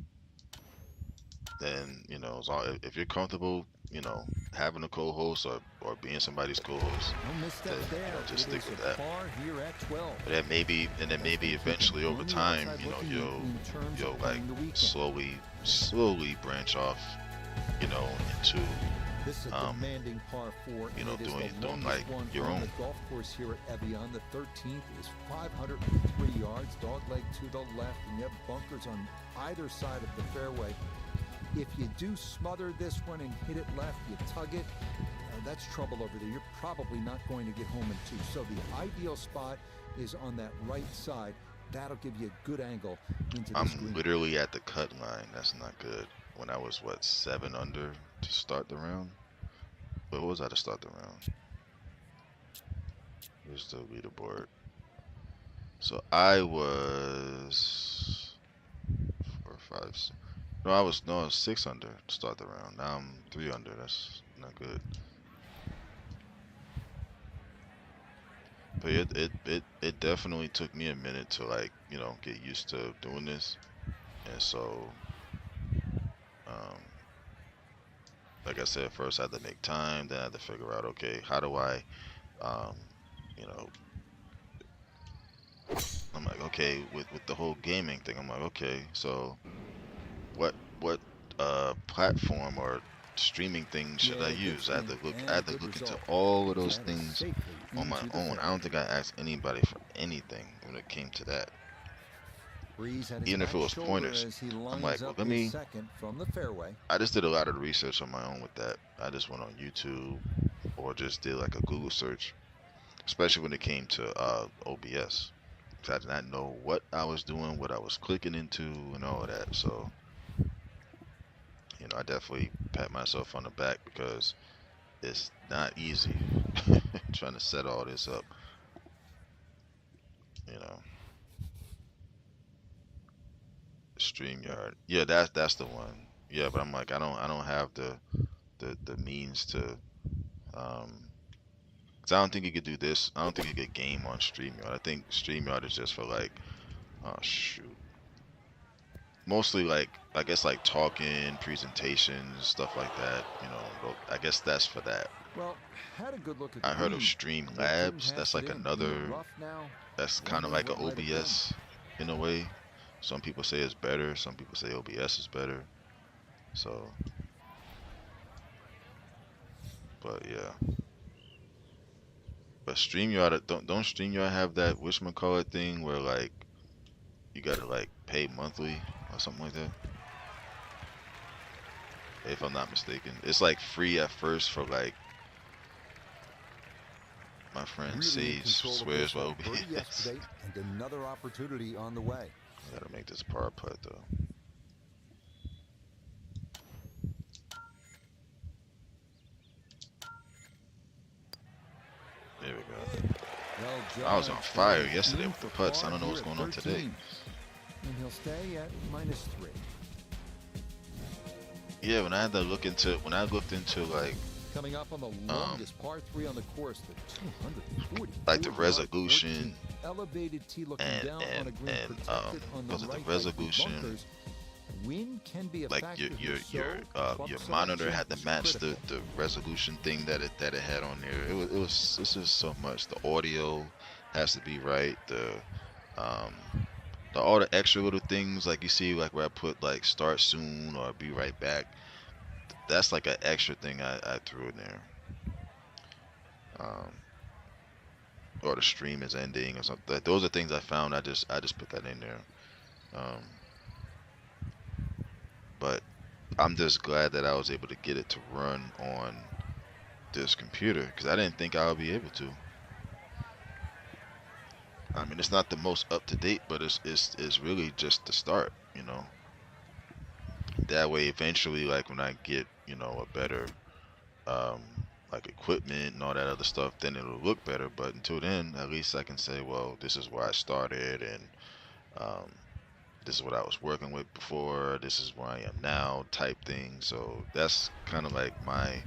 then you know, as long, if you're comfortable, you know, having a co-host or being somebody's co-host, No then missteps there. you know, just It stick is with a that. par here at 12. But then maybe Best to keep eventually him over on the time, outside you know, looking in terms you'll of like playing the weekend. slowly branch off, you know, into This is a demanding par 4, you and know, it is doing the longest like one your on own. the golf course here at Evian. The 13th is 503 yards, dogleg to the left, and you have bunkers on either side of the fairway. If you do smother this one and hit it left, you tug it, that's trouble over there. You're probably not going to get home in two. So the ideal spot is on that right side. That'll give you a good angle into this I'm green. literally at the cut line. That's not good. When I was what, 7 under to start the round? What was I to start the round? Here's the leaderboard. So I was 4, 5. No, I was 6 under to start the round. Now I'm 3 under. That's not good. But it definitely took me a minute to, like, you know, get used to doing this. And so like I said, first I had to make time, then I had to figure out, okay, how do I you know, I'm like, okay, with the whole gaming thing, I'm like, okay, so what platform or streaming thing should I use? I had to look into all of those things on my own. I don't think I asked anybody for anything when it came to that. Even if it was pointers, I'm like, well, from the fairway. I just did a lot of research on my own with that. I just went on YouTube or just did like a Google search, especially when it came to OBS. I did not know what I was doing, what I was clicking into, and all of that. So, you know, I definitely pat myself on the back because it's not easy trying to set all this up. You know, StreamYard. Yeah, that's the one. Yeah, but I'm like, I don't have the means to. 'Cause I don't think you could do this. I don't think you could game on StreamYard. I think StreamYard is just for like, oh shoot. Mostly like, I guess like talking, presentations, stuff like that. You know, I guess that's for that. Well, had a good look at I heard of Streamlabs. That's like another. Now. That's kind of like an OBS in a way. Some people say it's better. Some people say OBS is better. So, but yeah. But StreamYard, don't StreamYard have that whatchamacallit thing where like you gotta like pay monthly or something like that? If I'm not mistaken, it's like free at first for like. My friend really Sage swears by OBS. Yesterday, and another opportunity on the way. I gotta make this par putt though. There we go. Well, I was on fire yesterday with the putts. I don't know what's going on today. And he'll stay at -3. Yeah, when I looked into like coming up on the longest par 3 on the course, the 240 like the resolution elevated tee looking down on a green and protected on the was it the right resolution bunkers. Wind can be a like factor your here, your so monitor had to is match the critical. resolution thing that it had on there. It was this is so much. The audio has to be right. Um all the extra little things like you see like where I put like start soon or be right back. That's like an extra thing I threw in there. Um, or the stream is ending or something. Like, those are things I found. I just put that in there. Um, but I'm just glad that I was able to get it to run on this computer because I didn't think I would be able to. I mean, it's not the most up to date, but it's really just the start, you know. That way, eventually, like when I get a better um, like equipment and all that other stuff, then it'll look better. But until then, at least I can say, well, this is where I started, and um, this is what I was working with before. This is where I am now, type thing. So that's kind of like my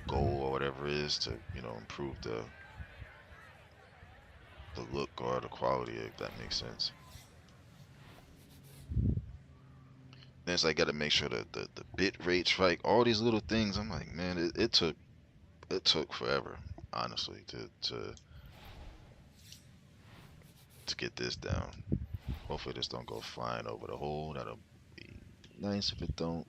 goal or whatever it is to improve the look or the quality, if that makes sense. Then it's like got to make sure that the bit rates right, all these little things. I'm like, man, it took forever, honestly, to get this down. Hopefully this don't go flying over the hole. That'll be nice if it don't.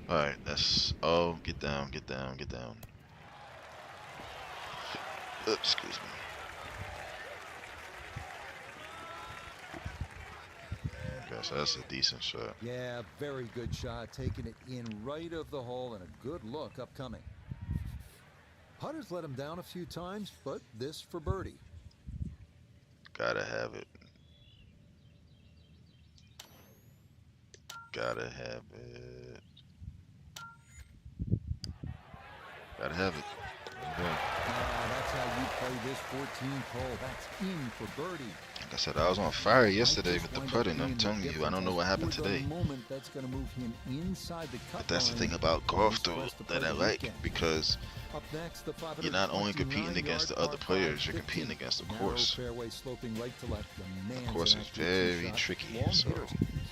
Alright, that's get down, get down, get down. Excuse me. Okay, so that's a decent shot. Yeah, very good shot, taking it in right of the hole, and a good look upcoming. Putters let him down a few times, but this for birdie. Gotta have it. Gotta have it. Gotta have it. Okay. That's how you play this 14th hole. That's in for birdie. Like I said, I was on fire yesterday with the putting. I'm telling you, I don't know what happened today. That's going to move him inside the cut But that's the line. thing about golf, though, that I like, because Up next, the you're not only competing against the other players, you're competing against the course. Fairway sloping right to left. The course is very tricky, so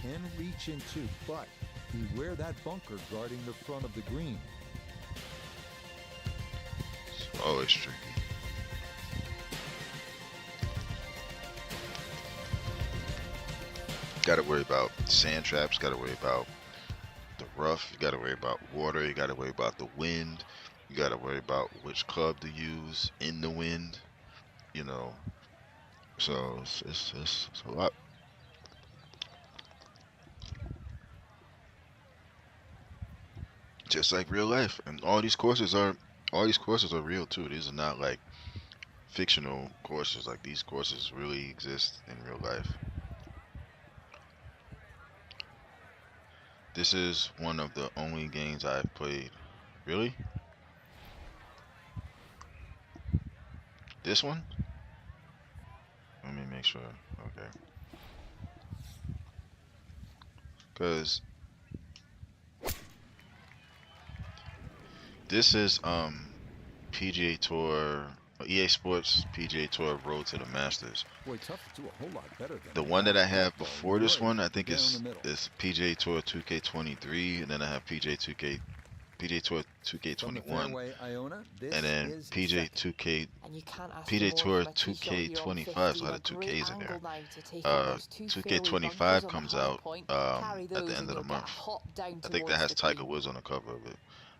can reach into, but beware that bunker guarding the front of the green. it's always tricky. Got to worry about sand traps, got to worry about the rough, you got to worry about water, you got to worry about the wind, you got to worry about which club to use in the wind, so it's a lot. Just like real life, and all these courses are real too. These are not like fictional courses. Like these courses really exist in real life. This is one of the only games I've played. Really? This one? Let me make sure. Okay. Because this is PGA Tour, EA Sports PGA Tour Road to the Masters. Boy, tough to do a whole lot better than The one that I have ball before this right one, I think down is the middle. PGA Tour 2K23, and then I have PGA Tour From the 2K21, fairway, Iona, this and then is PGA second. 2K And you can't ask PGA for Tour more from a tee shot here on 2K25, 15. so I had A great 2Ks in there. angle now to take out those two fairway bunkers 2K25 on comes the high out point. Carry at those the end and of the you'll get a month. hop down I think that towards has the Tiger green. Woods on the cover of it.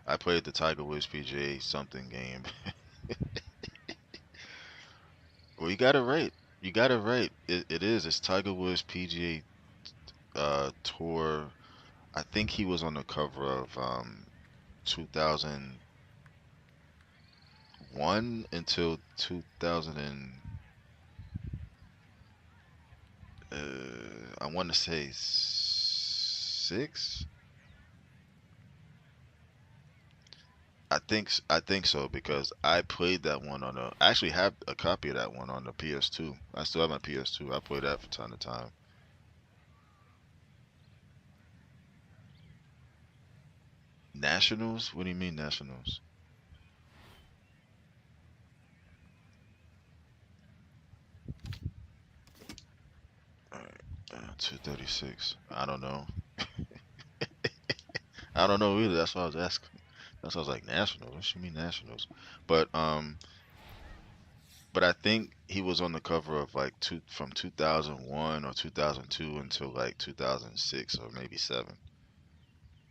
I played the Tiger Woods PGA something game. Well, you got it right. You got it right. It is. It's Tiger Woods PGA Tour. I think he was on the cover of 2001 until 2000 and I want to say 6. I think so because I played that one on a. I actually have a copy of that one on the PS2. I still have my PS2. I play that from time to time. Nationals? What do you mean nationals? 236. I don't know. I don't know either. That's why I was asking. That's why I was like nationals. What should mean nationals? But I think he was on the cover of like from 2001 or 2002 until like 2006 or maybe 7.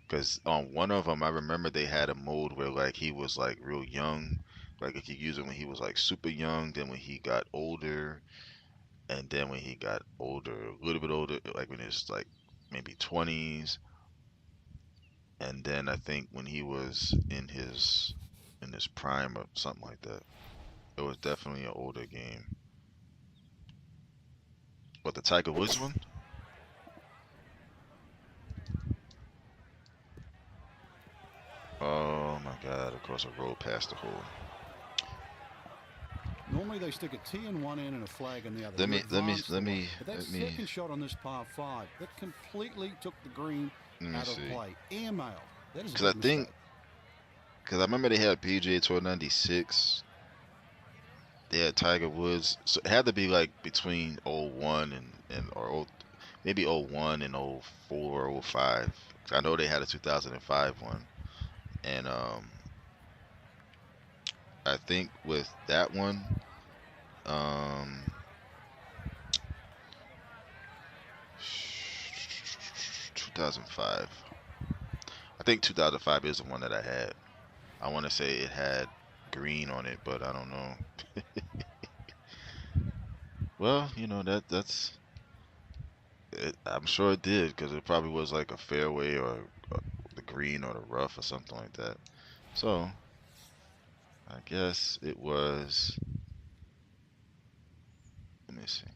Because on one of them, I remember they had a mode where like he was like real young, like you could use it when he was like super young, then when he got older, and then when he got older, a little bit older, like when it's like maybe 20s, and then I think when he was in his prime or something like that. It was definitely an older game. What, the Tiger Woods one? Oh my God! Of course, I rolled past the hole. Normally they stick a tee in one end and a flag in the other. Let me. But that second shot on this par 5 that completely took the green out of play. Airmail. That is because I remember they had PGA Tour 96. They had Tiger Woods, so it had to be like between 01 or maybe 01 and 04 or 05. I know they had a 2005 one, and I think with that one, 2005. I think 2005 is the one that I had. I want to say it had green on it, but I don't know. Well, you know that's it, I'm sure it did because it probably was like a fairway or the green or the rough or something like that. So I guess it was. Let me see.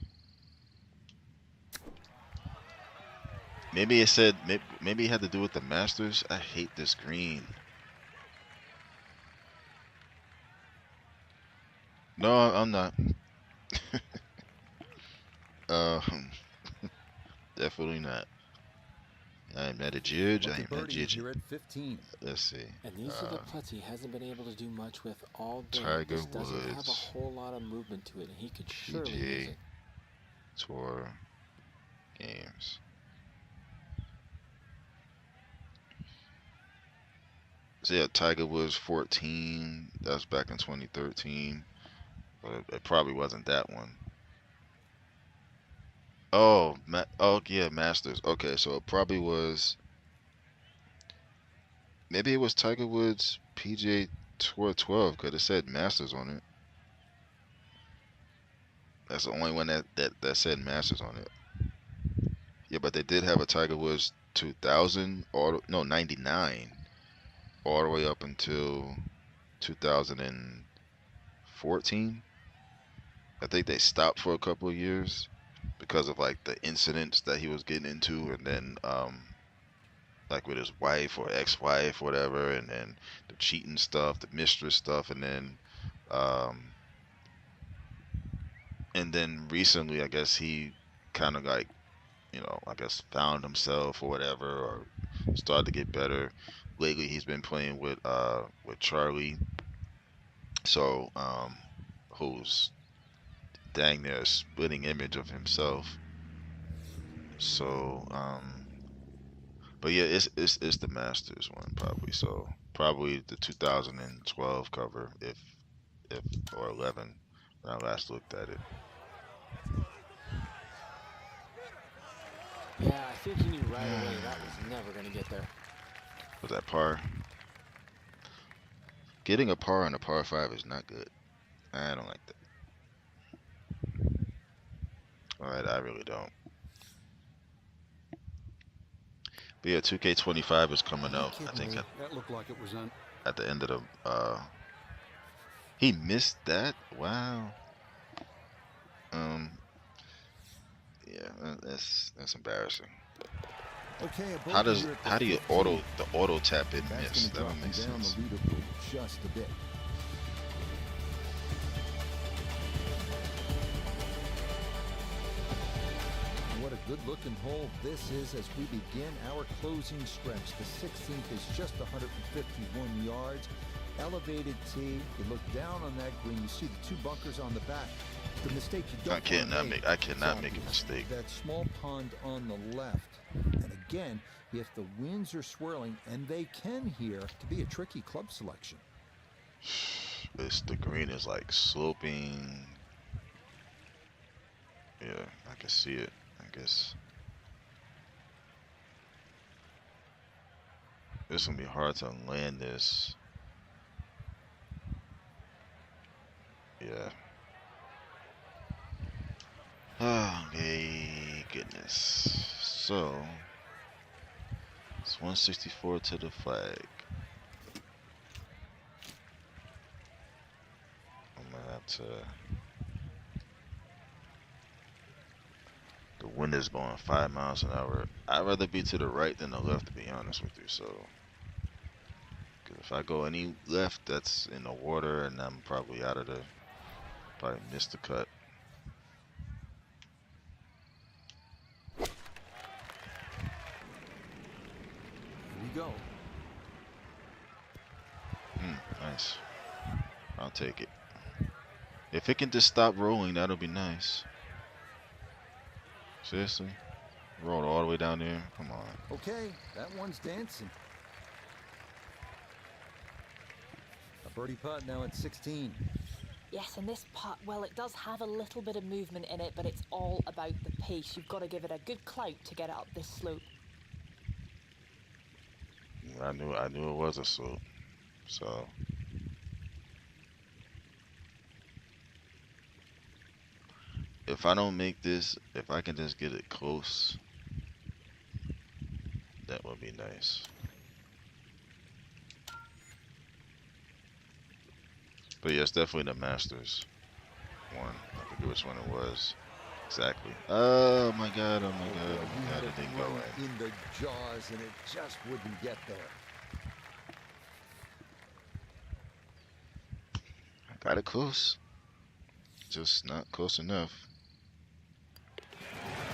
Maybe it said maybe it had to do with the Masters. I hate this green. No, I'm not. Definitely not. I am not a judge. I am not judging. Here at 15. Let's see. And these are the putts he hasn't been able to do much with all day. Tiger this doesn't have a Woods. whole lot of movement to it, and he could surely use PGA it. Tour games. So yeah, Tiger Woods 14. That was back in 2013. But it probably wasn't that one. Oh, yeah, Masters. Okay, so it probably was. Maybe it was Tiger Woods PGA Tour 12 because it said Masters on it. That's the only one that said Masters on it. Yeah, but they did have a Tiger Woods 2000 no 99 all the way up until 2014. I think they stopped for a couple of years because of like the incidents that he was getting into, and then like with his wife or ex-wife, whatever, and then the cheating stuff, the mistress stuff, and then recently, I guess he kind of like, I guess found himself or whatever, or started to get better. Lately, he's been playing with Charlie, so who's dang near a splitting image of himself. So but yeah, it's the Masters one probably. So probably the 2012 cover, if or 11 when I last looked at it. Yeah, I think he knew right away that was never going to get there. Was that par? Getting a par on a par 5 is not good. I don't like that. Alright, I really don't. But yeah, 2K25 is coming out. I think that looked like it was at the end of the he missed that? Wow. Yeah, that's embarrassing. Okay, how do you auto tap it miss? That would make sense. Just a bit. What a good-looking hole this is as we begin our closing stretch. The 16th is just 151 yards. elevated tee. You look down on that green. You see the 2 bunkers on the back. The mistake you don't I cannot make a mistake. That small pond on the left. And again, if the winds are swirling, and they can here, to be a tricky club selection. The green is like sloping. Yeah, I can see it. I guess it's gonna be hard to land this. Yeah. Okay, goodness. So it's 164 to the flag. I'm gonna have to. The wind is blowing 5 miles an hour. I'd rather be to the right than the left, to be honest with you. So, 'cause if I go any left, that's in the water, and I'm probably out of the. Probably missed the cut. Here we go. Nice. I'll take it. If it can just stop rolling, that'll be nice. Seriously? Rolled all the way down there? Come on. Okay, that one's dancing. A birdie putt now at 16. Yes, and this putt, well, it does have a little bit of movement in it, but it's all about the pace. You've got to give it a good clout to get it up this slope. I knew it was a slope. So if I don't make this, if I can just get it close, that would be nice. But yeah, it's definitely the Masters one. I forget which one it was exactly. Oh my god! Oh my god! Oh my god! It didn't go in the jaws, and it just wouldn't get there. I got it close, just not close enough.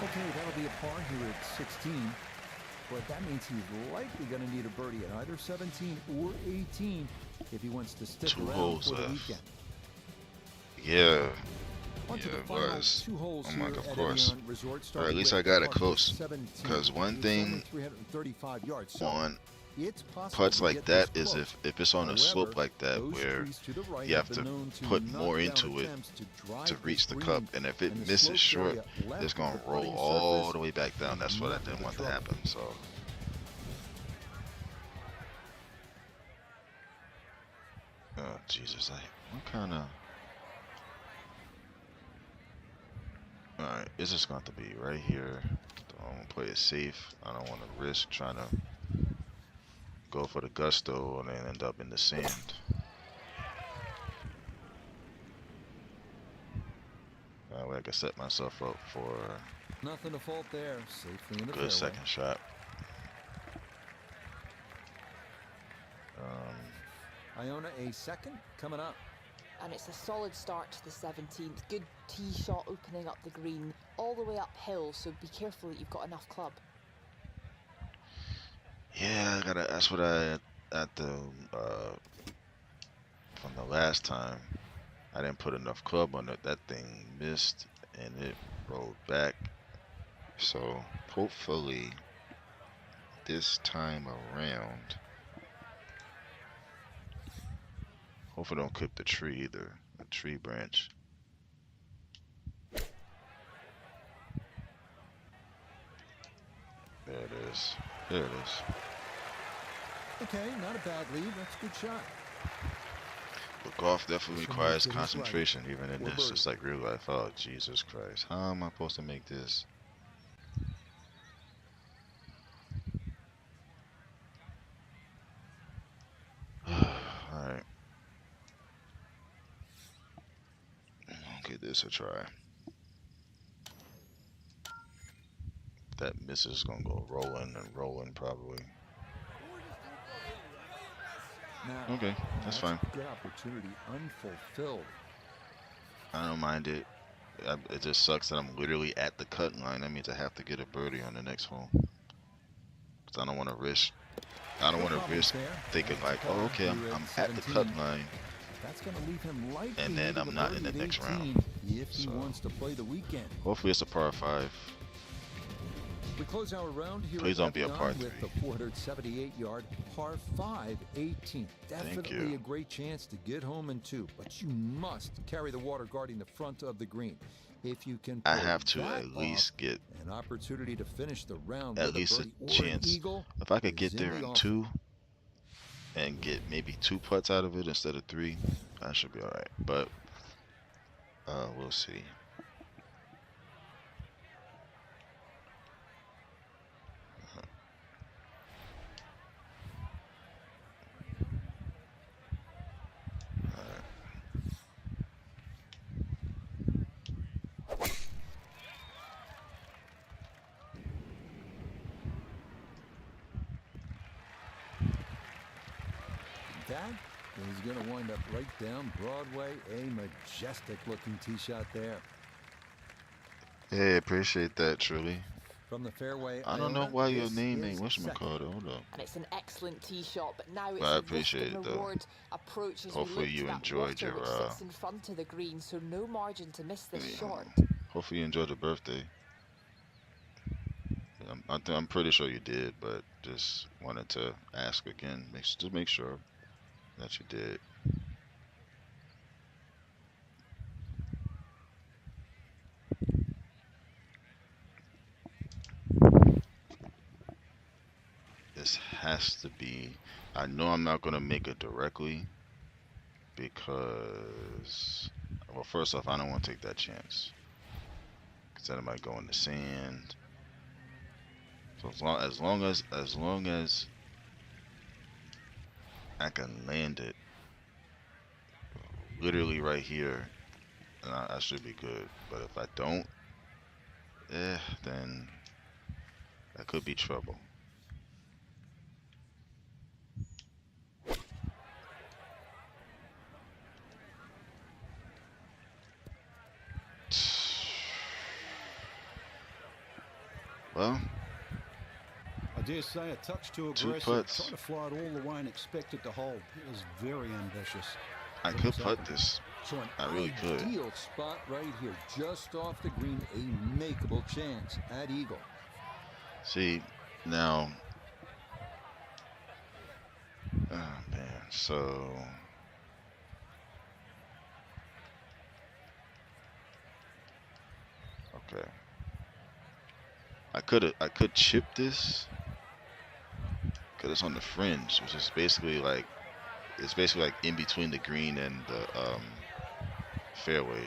Okay, that'll be a par here at 16. But that means he's likely going to need a birdie at either 17 or 18 if he wants to stick around for the weekend. Yeah. Yeah, it was. I'm like, of course. Or at least I got it close. Because one thing on putts like that is if it's on a slope like that where you have to put more into it to reach the cup, and if it misses short, it's going to roll all the way back down. That's what I didn't want to happen. So oh Jesus, what kind of. Alright, it's just going to be right here. I'm going to play it safe. I don't want to risk trying to go for the gusto and then end up in the sand. That way I can set myself up for nothing to fault there. Safely in the good fairway. Second shot. Iona, a second coming up. And it's a solid start to the 17th. Good tee shot opening up the green, all the way uphill, so be careful that you've got enough club. Yeah, that's what I at the from the last time. I didn't put enough club on it. That thing missed and it rolled back. So hopefully this time around, hopefully don't clip the tree either, a tree branch. There it is. There it is. Okay, not a bad lead. That's a good shot. But golf definitely requires concentration, even in this, just like real life. Oh, Jesus Christ. How am I supposed to make this? Alright. I'll give this a try. That miss is gonna go rolling and rolling probably. Now, okay, that's fine. Good opportunity unfulfilled. I don't mind it. It just sucks that I'm literally at the cut line. That means I have to get a birdie on the next hole. Because I don't want to risk I don't want to risk thinking like, oh, okay, I'm at the cut line, That's going to leave him likely and then I'm not in the next round. If he wants to play the weekend. Hopefully it's a par 5. We close our round here. Please don't be a par 3. With the 478-yard par 5 18. Definitely a great chance to get home in 2, but you must carry the water guarding the front of the green. If you can, I have to at least get an opportunity to finish the round at least a chance. If I could get there in 2 and get maybe 2 putts out of it instead of 3, I should be all right. But we'll see. That is going to wind up right down Broadway. A majestic looking tee shot there. Hey, appreciate that, truly. From the fairway, I don't know why your name ain't whatchamacallit. Hold up. And it's an excellent tee shot, but now it's I appreciate it though. Approach as Hopefully you enjoyed your sits in front of the green, so no margin to miss this shot. Hopefully you enjoyed the birthday. I'm pretty sure you did, but just wanted to ask again, just make sure that you did. This has to be, I know I'm not going to make it directly because, well, first off, I don't want to take that chance because then it might go in the sand. So as long as I can land it literally right here, I should be good. But if I don't, then that could be trouble. Well, I dare say a touch too aggressive. Trying to fly it all the way and expect it to hold. It was very ambitious. I could putt this. So I really could. Ideal spot right here, just off the green, a makeable chance at eagle. See, now, oh man, so okay. I could chip this because it's on the fringe, which is basically like, it's basically like in between the green and the fairway.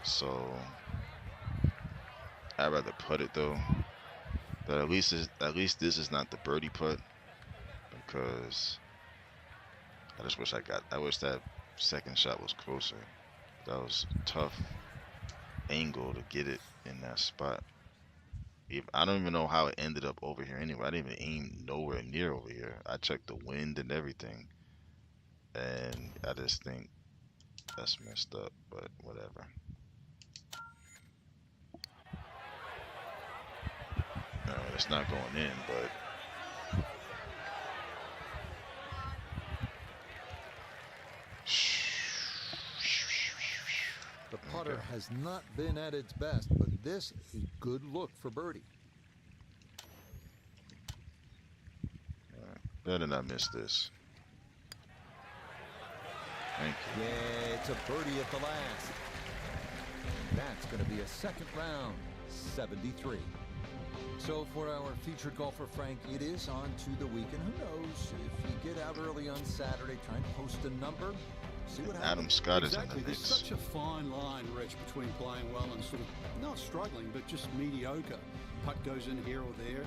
So I'd rather putt it though. But at least this is not the birdie putt, because I wish that second shot was closer. That was a tough angle to get it in that spot. I don't even know how it ended up over here anyway. I didn't even aim nowhere near over here. I checked the wind and everything, and I just think that's messed up, but whatever. No, it's not going in, but the putter has not been at its best, but this is a good look for birdie. Better not miss this. Thank you. Yeah, it's a birdie at the last. That's going to be a second round, 73. So for our featured golfer, Frank, it is on to the weekend. Who knows? If you get out early on Saturday, try and post a number. See what happens. Adam Scott is in the There's mix. such a fine line, Rich, between playing well and sort of not struggling, but just mediocre. Putt goes in here or there.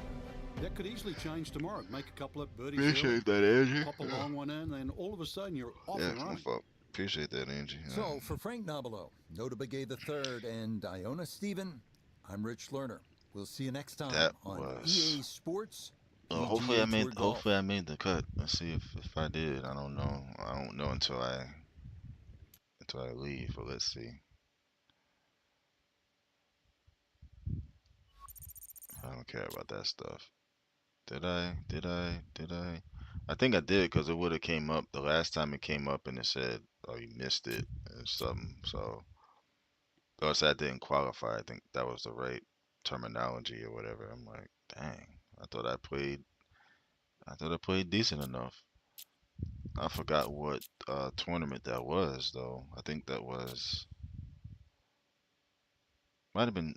That could easily change tomorrow. Make a couple of birdies. Appreciate that, Angie. Pop a long one in, then all of a sudden you're off and running. Appreciate that, Angie. So for Frank Nobilo, Nota Begay III, and Iona Stephen, I'm Rich Lerner. We'll see you next time on EA Sports. Hopefully I made the cut. Let's see if I did. I don't know. I don't know until I leave, but let's see. I don't care about that stuff. Did I? I think I did because it would have came up the last time it came up and it said, "Oh, you missed it" or something. So, or said I didn't qualify. I think that was the right terminology or whatever. I'm like, dang, I thought I played. I thought I played decent enough. I forgot what tournament that was though. I think that was might have been.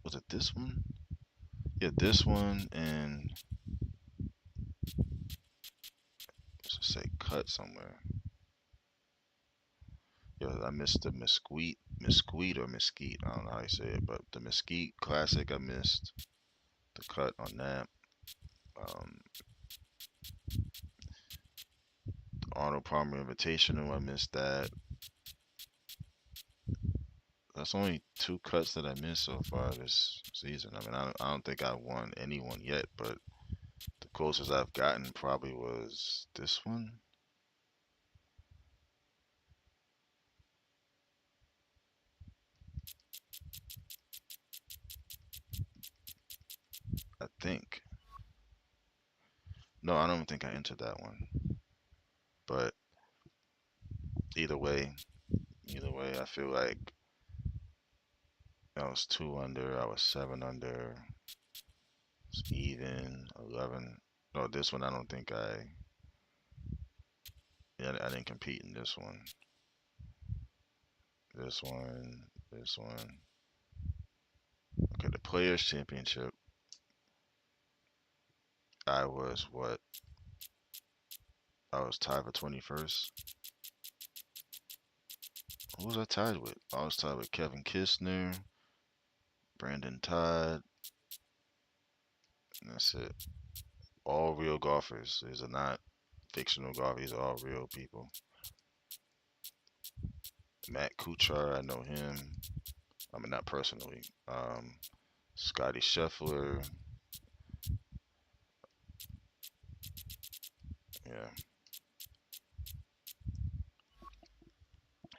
Was it this one? Yeah, this one and let's just say cut somewhere. Yeah, I missed the Mesquite or Mesquite. I don't know how you say it, but the Mesquite Classic I missed the cut on that. Um, the Arnold Palmer Invitational I missed that. That's only 2 cuts that I missed so far this season. I mean, I don't think I won anyone yet, but the closest I've gotten probably was this one. I think. No, I don't think I entered that one. But either way, I feel like I was 2 under, I was 7 under, it's even 11. No, this one I don't think yeah, I didn't compete in this one. This one, this one. Okay, the Players Championship. I was what? I was tied for 21st. Who was I tied with? I was tied with Kevin Kistner, Brandon Todd. And that's it. All real golfers. These are not fictional golfers. These are all real people. Matt Kuchar, I know him. I mean, not personally. Scotty Scheffler. Yeah.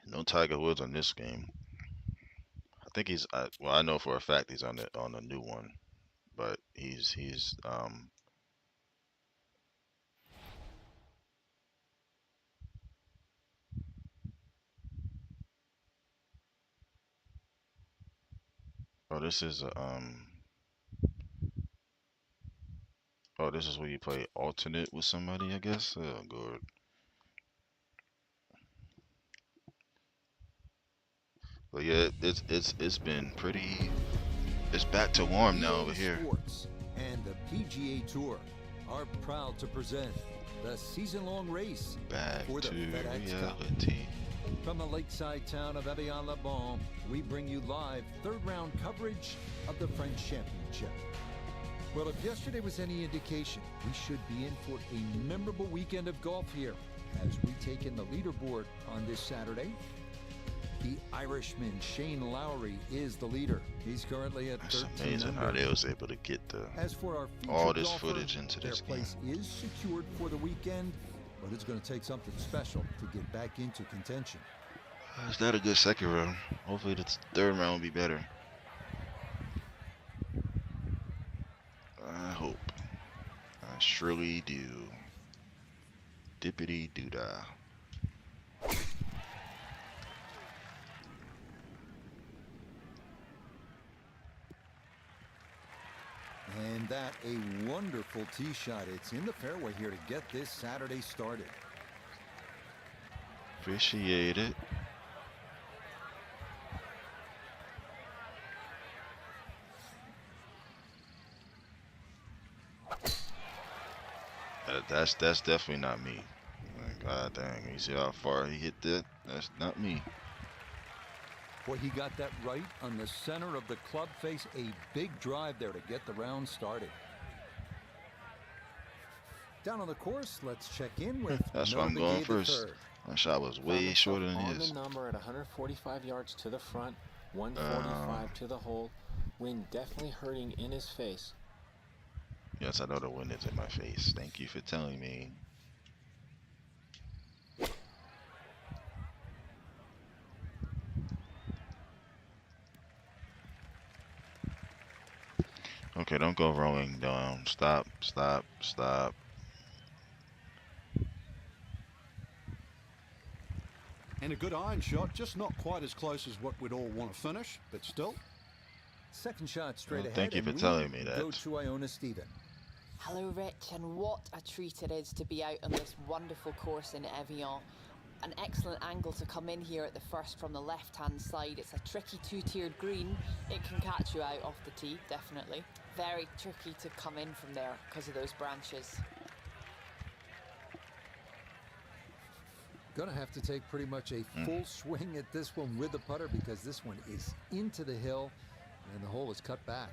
No Tiger Woods on this game. I think well, I know for a fact he's on the new one, but he's oh, this is oh, this is where you play alternate with somebody, I guess. Oh, good. But yeah, it's been pretty. It's back to warm now over here. Sports and the PGA Tour are proud to present the season-long race Back for the to FedEx Cup. reality. From the lakeside town of Evian-le-Bon, we bring you live third-round coverage of the French Championship. Well, if yesterday was any indication, we should be in for a memorable weekend of golf here as we take in the leaderboard on this Saturday. The Irishman Shane Lowry is the leader. He's currently at 13 It's amazing under. how they was able to get As for our all this golfer, footage into their this game. place is secured for the weekend, but it's going to take something special to get back into contention. Is that a good second round? Hopefully the third round will be better. I hope. I surely do. Dippity doo-dah. And that a wonderful tee shot. It's in the fairway here to get this Saturday started. Appreciate it. That's definitely not me. Like, God dang, you see how far he hit that? That's not me. Boy, he got that right on the center of the club face. A big drive there to get the round started. Down on the course, let's check in with That's why I'm Noah going Begay first. III. My shot was Found way himself shorter than on his. the number at 145 yards to the front, 145 to the hole. Wind definitely hurting in his face. Yes, I know the wind is in my face. Thank you for telling me. Okay, don't go rolling down. Stop, stop, stop. And a good iron shot, just not quite as close as what we'd all want to finish, but still. Second shot straight Well, ahead. thank you for and telling we me that. Go to Iona Stephen. Hello, Rich, and what a treat it is to be out on this wonderful course in Evian. An excellent angle to come in here at the first from the left-hand side. It's a tricky two-tiered green. It can catch you out off the tee, definitely. Very tricky to come in from there because of those branches. Gonna have to take pretty much a full swing at this one with the putter because this one is into the hill and the hole is cut back.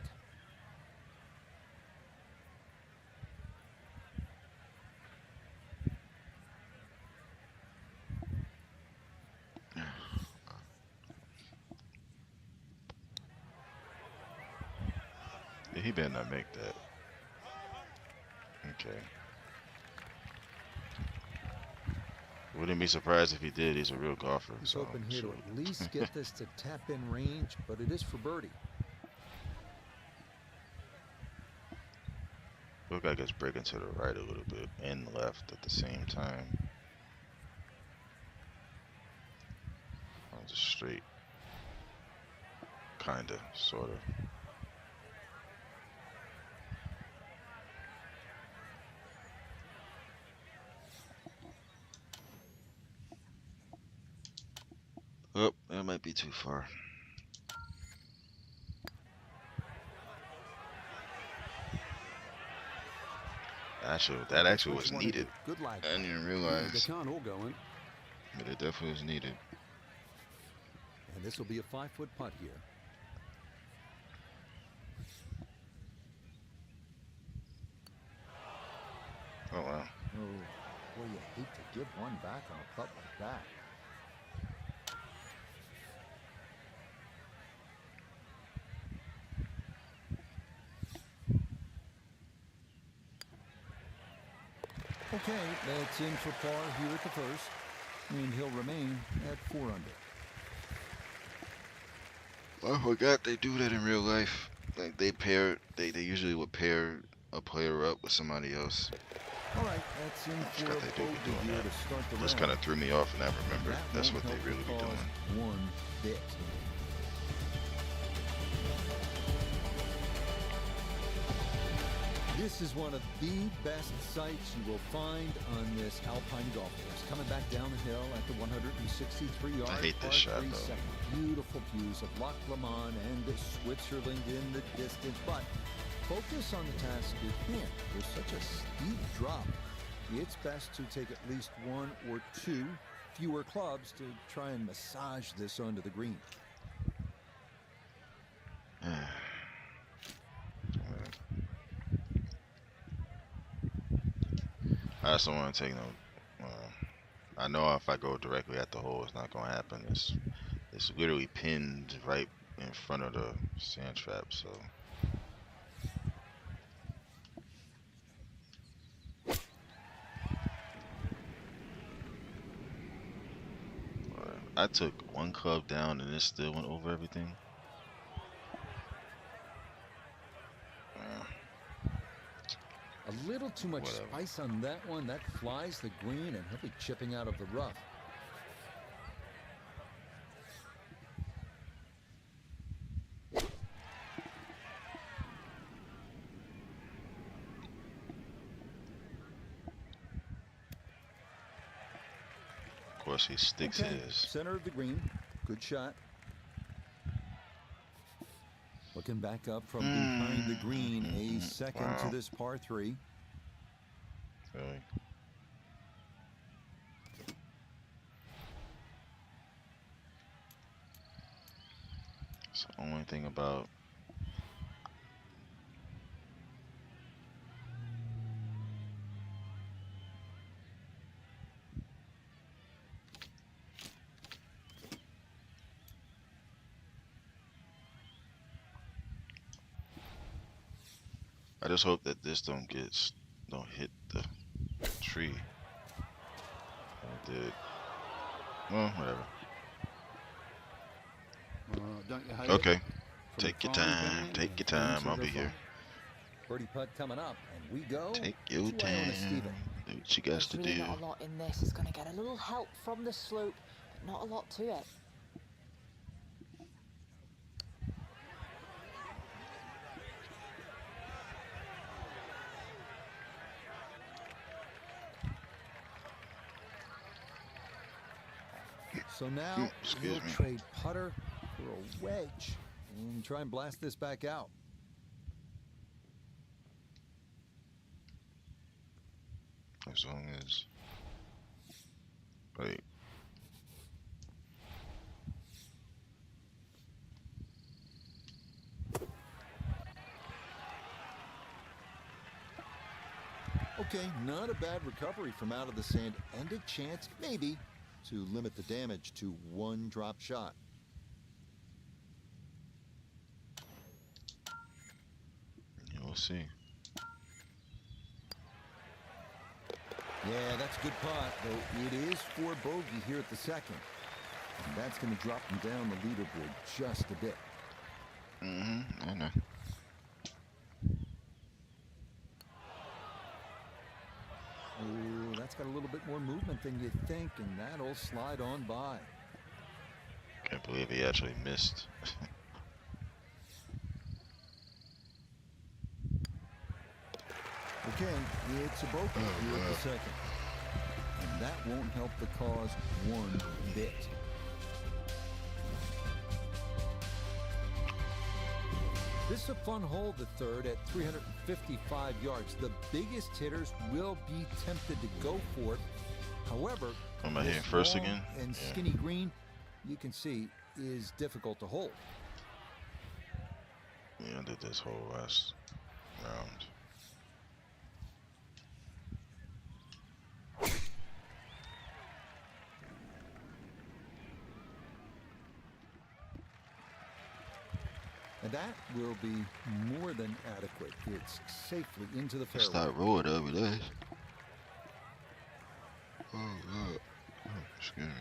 He better not make that. Okay. Wouldn't be surprised if he did. He's a real golfer. He's So hoping here to shoot. at least get this to tap in range, but it is for birdie. Look like it's breaking to the right a little bit and left at the same time. Oh, just straight. Kinda, sorta. Oh, that might be too far. Actually, that actually was needed. Good lag. I didn't even They realize, can't all go in. but it definitely was needed. And this will be a 5-foot putt here. Oh wow. Oh, boy, you hate to give one back on a putt like that. Okay, that's in for par here at the first, and he'll remain at 4 under. I forgot they do that in real life. Like they usually would pair a player up with somebody else. All right, that's in for a forgot they do be bogey doing here that. to start the Just round. kind of threw me off, and I remembered That that's won't what they help really the be cause doing. one bit. This is one of the best sights you will find on this Alpine golf course. Coming back down the hill at the 163-yard I hate this par shot, 3 though. second. Beautiful views of Loch Lomond and Switzerland in the distance, but focus on the task at hand. There's such a steep drop. It's best to take at least 1 or 2 fewer clubs to try and massage this onto the green. I just don't want to take no. I know if I go directly at the hole, it's not gonna happen. It's literally pinned right in front of the sand trap, so. I took 1 club down and it still went over everything. A little too much Whatever. spice on that one. That flies the green, and he'll be chipping out of the rough. Of course, he sticks Okay, his. center of the green. Good shot. Looking back up from behind the green, a second Wow. to this par 3. Really? It's the only thing about. I just hope that this don't hit the tree. It did. Well, whatever. Don't you hate Okay. it? From Take your the frying time. pan Take your time. into I'll the be here. Birdie putt coming up, and we go Take your to Iona time. Stephen. Do what you got There's to really do. not a lot in this. It's going to get a little help from the slope, but not a lot to it. So now Excuse he'll me. trade putter for a wedge and try and blast this back out. As long as, wait. Okay, not a bad recovery from out of the sand, and a chance, maybe, to limit the damage to one drop shot. Yeah, we'll see. Yeah, that's a good putt, though it is for bogey here at the second. And that's going to drop him down the leaderboard just a bit. I know. Oh, that's got a little bit more movement than you think, and that'll slide on by. Can't believe he actually missed. Okay, it's a bogey here at the second. And that won't help the cause one bit. This is a fun hole, the third, at 355 yards. The biggest hitters will be tempted to go for it. However, Am I this hitting first long again? and Yeah. skinny green, you can see, is difficult to hold. Yeah, I did this whole last round. And that will be more than adequate. It's safely into the I fairway. start rolling every day. Oh, God. Oh, excuse me.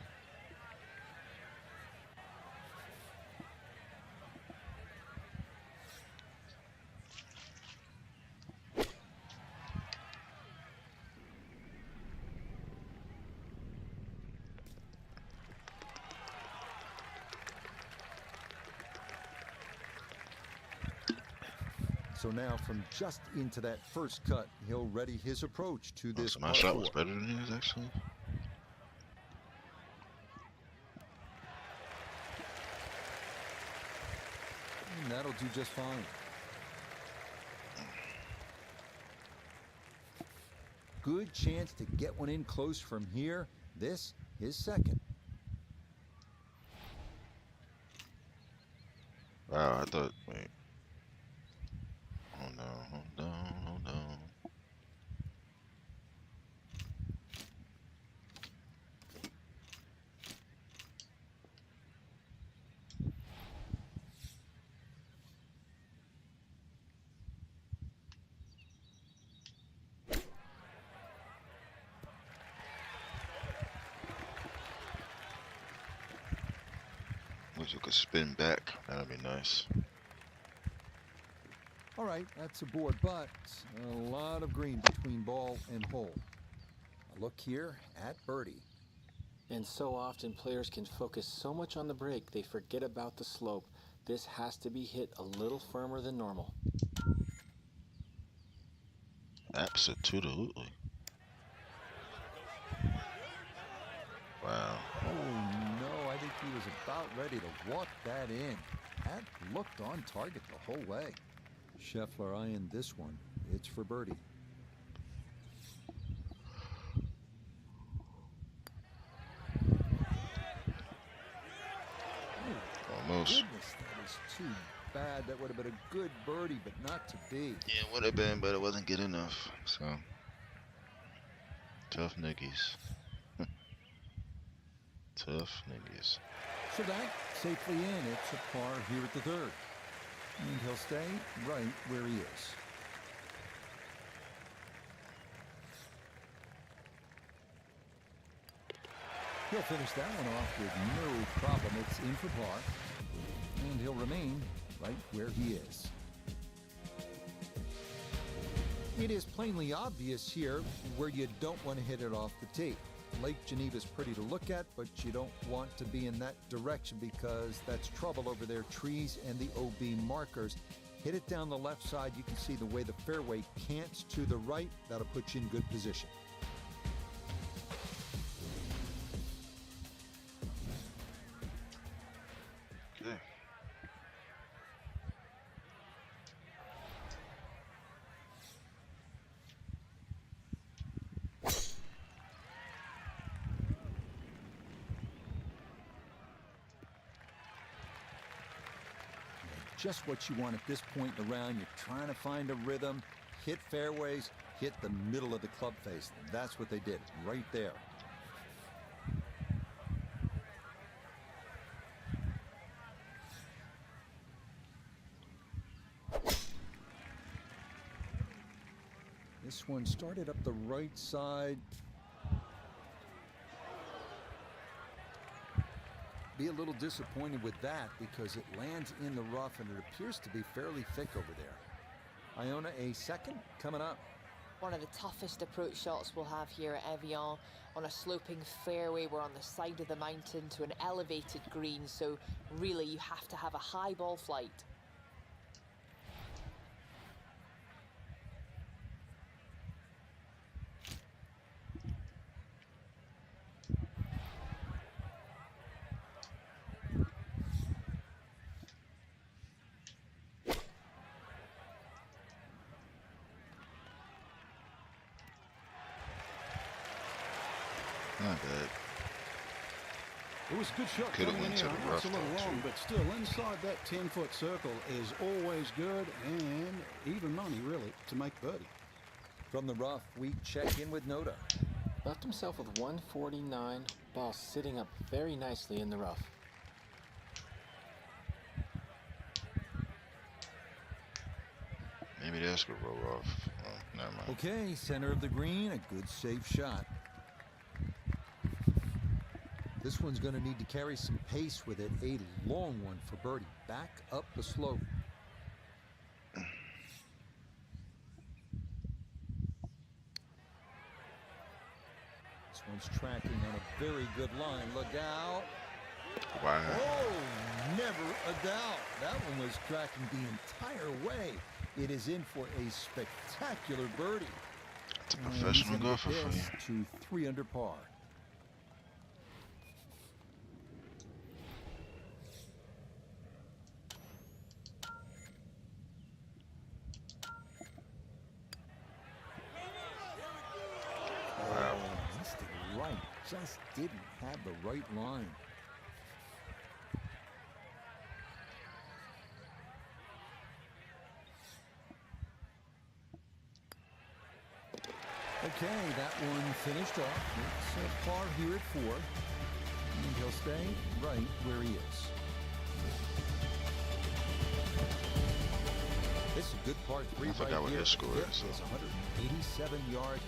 So now from just into that first cut, he'll ready his approach to Oh, this so my par shot was four. better than his, actually. And that'll do just fine. Good chance to get one in close from here. This, his second. Wow, I thought, wait. Hold on, hold on, hold on. Wish you could spin back. That'd be nice. All right, that's a board, but a lot of green between ball and hole. A look here at birdie. And so often players can focus so much on the break they forget about the slope. This has to be hit a little firmer than normal. Absolutely. Wow. Oh no, I think he was about ready to walk that in. That looked on target the whole way. Scheffler eyeing this one. It's for birdie. Almost. Goodness, that is too bad. That would have been a good birdie, but not to be. Yeah, it would have been, but it wasn't good enough. So, tough niggies. Tough niggies. So that safely in. It's a par here at the third. And he'll stay right where he is. He'll finish that one off with no problem. It's in for par. And he'll remain right where he is. It is plainly obvious here where you don't want to hit it off the tee. Lake Geneva's pretty to look at, but you don't want to be in that direction because that's trouble over there. Trees and the OB markers. Hit it down the left side. You can see the way the fairway cants to the right. That'll put you in good position. Okay. Just what you want at this point in the round. You're trying to find a rhythm, hit fairways, hit the middle of the club face. That's what they did right there. This one started up the right side. Be a little disappointed with that because it lands in the rough and it appears to be fairly thick over there. Iona, a second coming up. One of the toughest approach shots we'll have here at Evian. On a sloping fairway, we're on the side of the mountain to an elevated green, so really you have to have a high ball flight. Not bad. It was a good shot Could've coming in went to here. the I know it's a rough, little though, long, too. but still inside that 10-foot circle is always good and even money, really, to make birdie. From the rough, we check in with Noda. Left himself with 149, ball sitting up very nicely in the rough. Maybe that's gonna roll off. Oh, never mind. Okay, center of the green, a good safe shot. This one's going to need to carry some pace with it. A long one for birdie. Back up the slope. This one's tracking on a very good line. Look out. Wow. Oh, never a doubt. That one was tracking the entire way. It is in for a spectacular birdie. It's a And he's professional gonna golfer get for this you. to 3 under par. Wow. Missed it right. Just didn't have the right line. Okay, that one finished off. It's a par here at 4. And he'll stay right where he is. This is a good par 3 I forgot right what here. his score Fifth is, so. is 187 yards.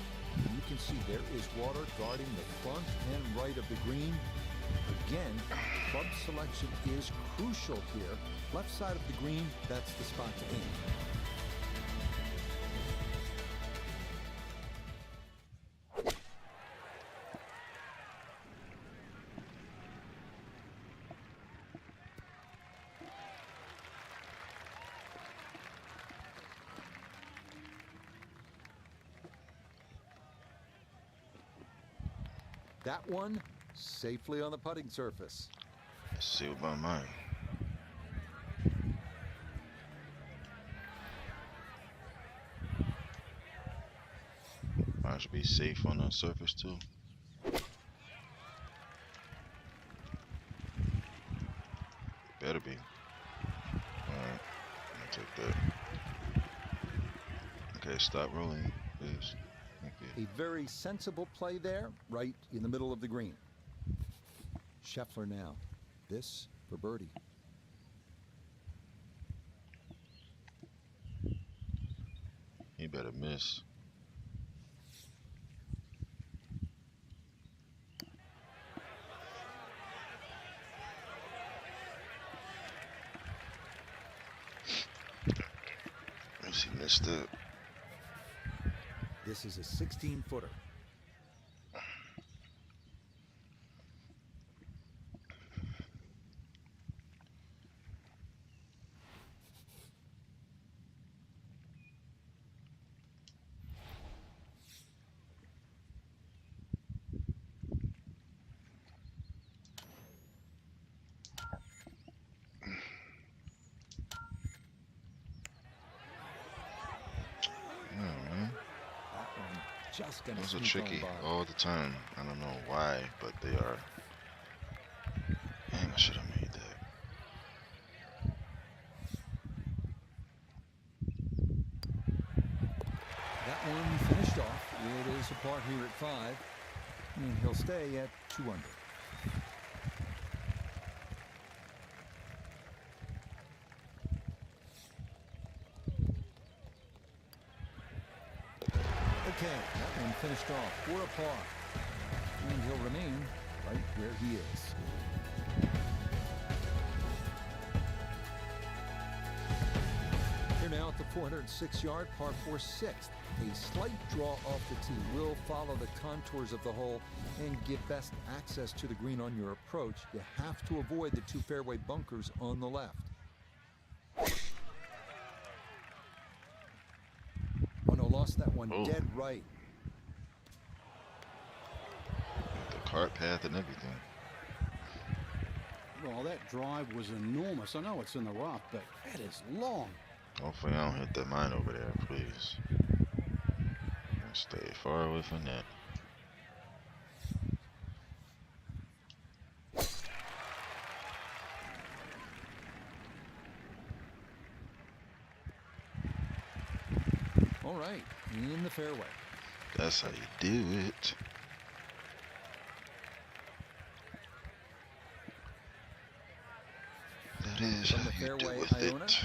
You can see there is water guarding the front and right of the green. Again, club selection is crucial here. Left side of the green, that's the spot to aim. That one safely on the putting surface. Let's see what my mind. I should be safe on that surface too. Better be. Alright, I'll take that. Okay, stop rolling, please. Thank you. A very sensible play there, right in the middle of the green. Scheffler now. This for birdie. He better miss. Yes, he missed it. This is a 16-footer. just going to Those are sneak tricky on by. all the time. I don't know why, but they are. Damn, I should have made that. That one finished off. It is a par here at 5, and he'll stay at 2 under. Okay, that one finished off for a par, and he'll remain right where he is. Here now at the 406-yard par 4 sixth. A slight draw off the tee will follow the contours of the hole and give best access to the green on your approach. You have to avoid the 2 fairway bunkers on the left. Oh no, lost that one dead right. The cart path and everything. Well, that drive was enormous. I know it's in the rough, but that is long. Hopefully I don't hit that mine over there, please. Stay far away from that. All right, in the fairway. That's how you do it. That is From the how you do fairway, with Iona, it.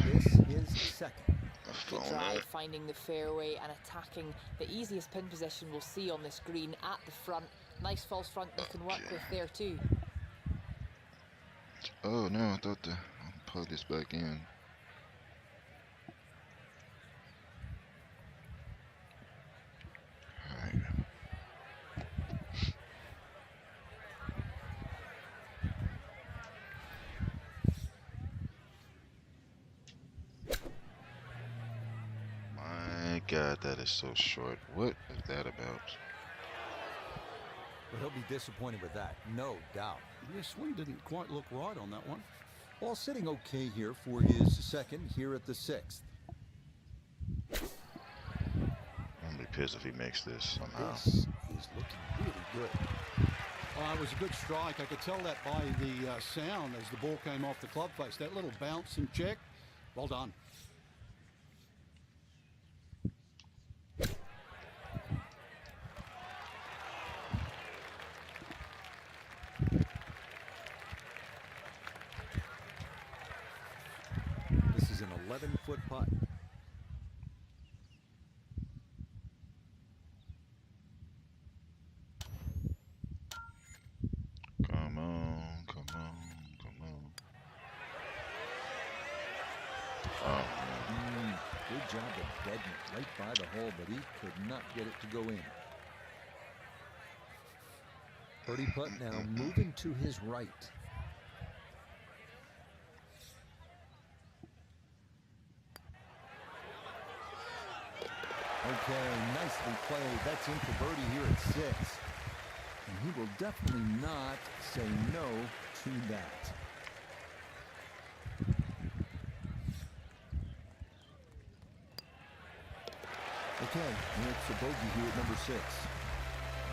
this is second. Good Phone drive, it. finding the fairway and attacking the easiest pin position we'll see on this green at the front. Nice false front you can work with there too. Oh no, I thought I'll plug this back in. Alright. My God, that is so short. What is that about? But he'll be disappointed with that, no doubt. Your swing didn't quite look right on that one. Ball sitting okay here for his second here at the 6th. I'm gonna be pissed if he makes this somehow. This is looking really good. Oh, it was a good strike. I could tell that by the sound as the ball came off the club face. That little bounce and check. Well done. This is an 11-foot putt. Come on, come on, come on. Oh, man. Good job of deading it right by the hole, but he could not get it to go in. Birdie putt now moving to his right. Okay, nicely played. That's in for birdie here at 6. And he will definitely not say no to that. Okay, it's a bogey here at number 6.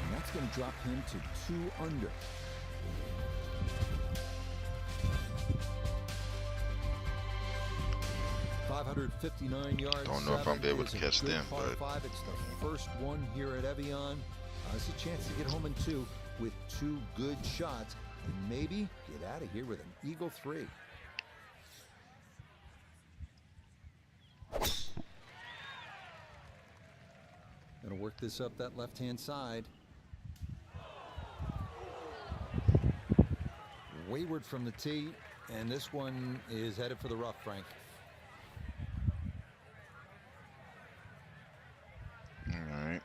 And that's going to drop him to 2 under. .559 yards. Don't know if I'm seven be able is to a catch good them, par but 5. It's the first one here at Evian. It's a chance to get home in 2 with 2 good shots and maybe get out of here with an eagle 3. Gonna work this up that left-hand side. Wayward from the tee, and this one is headed for the rough, Frank. all right.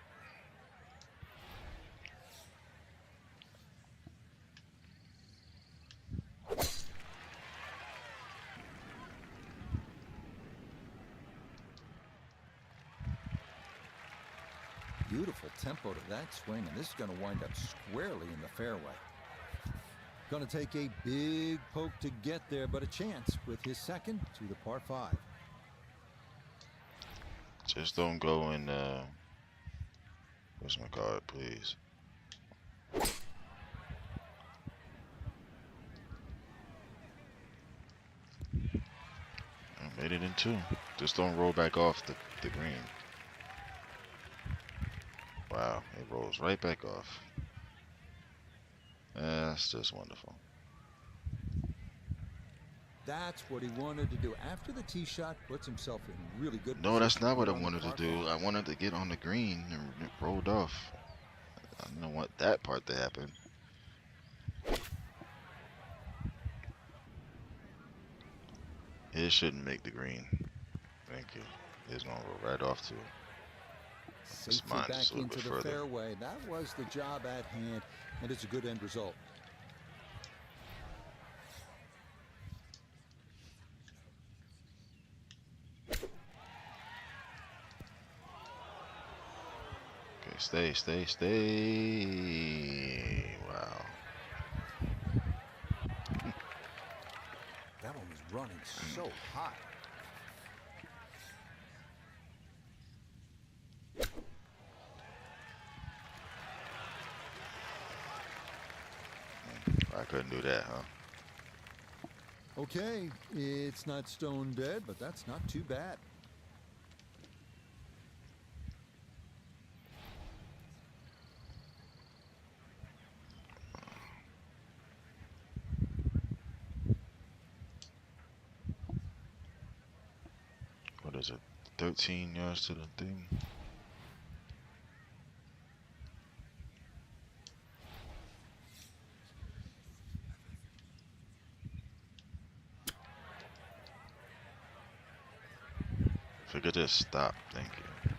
Beautiful tempo to that swing, and this is going to wind up squarely in the fairway. Going to take a big poke to get there, but a chance with his second to the par 5. Just don't go in Where's my card, please? I made it in two. Just don't roll back off the green. Wow, it rolls right back off. That's just wonderful. That's what he wanted to do. After the tee shot, puts himself in really good No, that's position not what I here on the wanted to par do. five. I wanted to get on the green and it rolled off. I didn't want that part to happen. It shouldn't make the green. Thank you. It's gonna roll right off to it. Let's Safely mine back just a little into bit the further. fairway. That was the job at hand, and it's a good end result. Okay, stay, stay, stay. Wow. That one was running so high. I couldn't do that, huh? Okay, it's not stone dead, but that's not too bad. What is it? 13 yards to the thing. If I could just stop, thank you.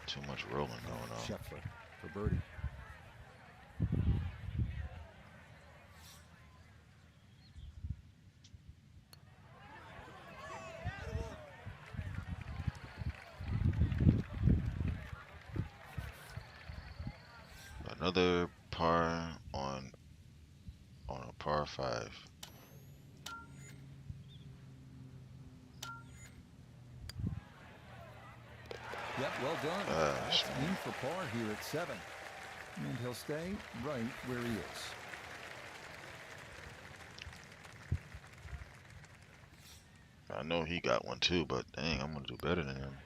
Too much rolling going on. Scheffler for birdie. Another par on a par 5. Yep, well done. Gosh, That's man. in for par here at 7. And he'll stay right where he is. I know he got one too, but dang, I'm gonna do better than him.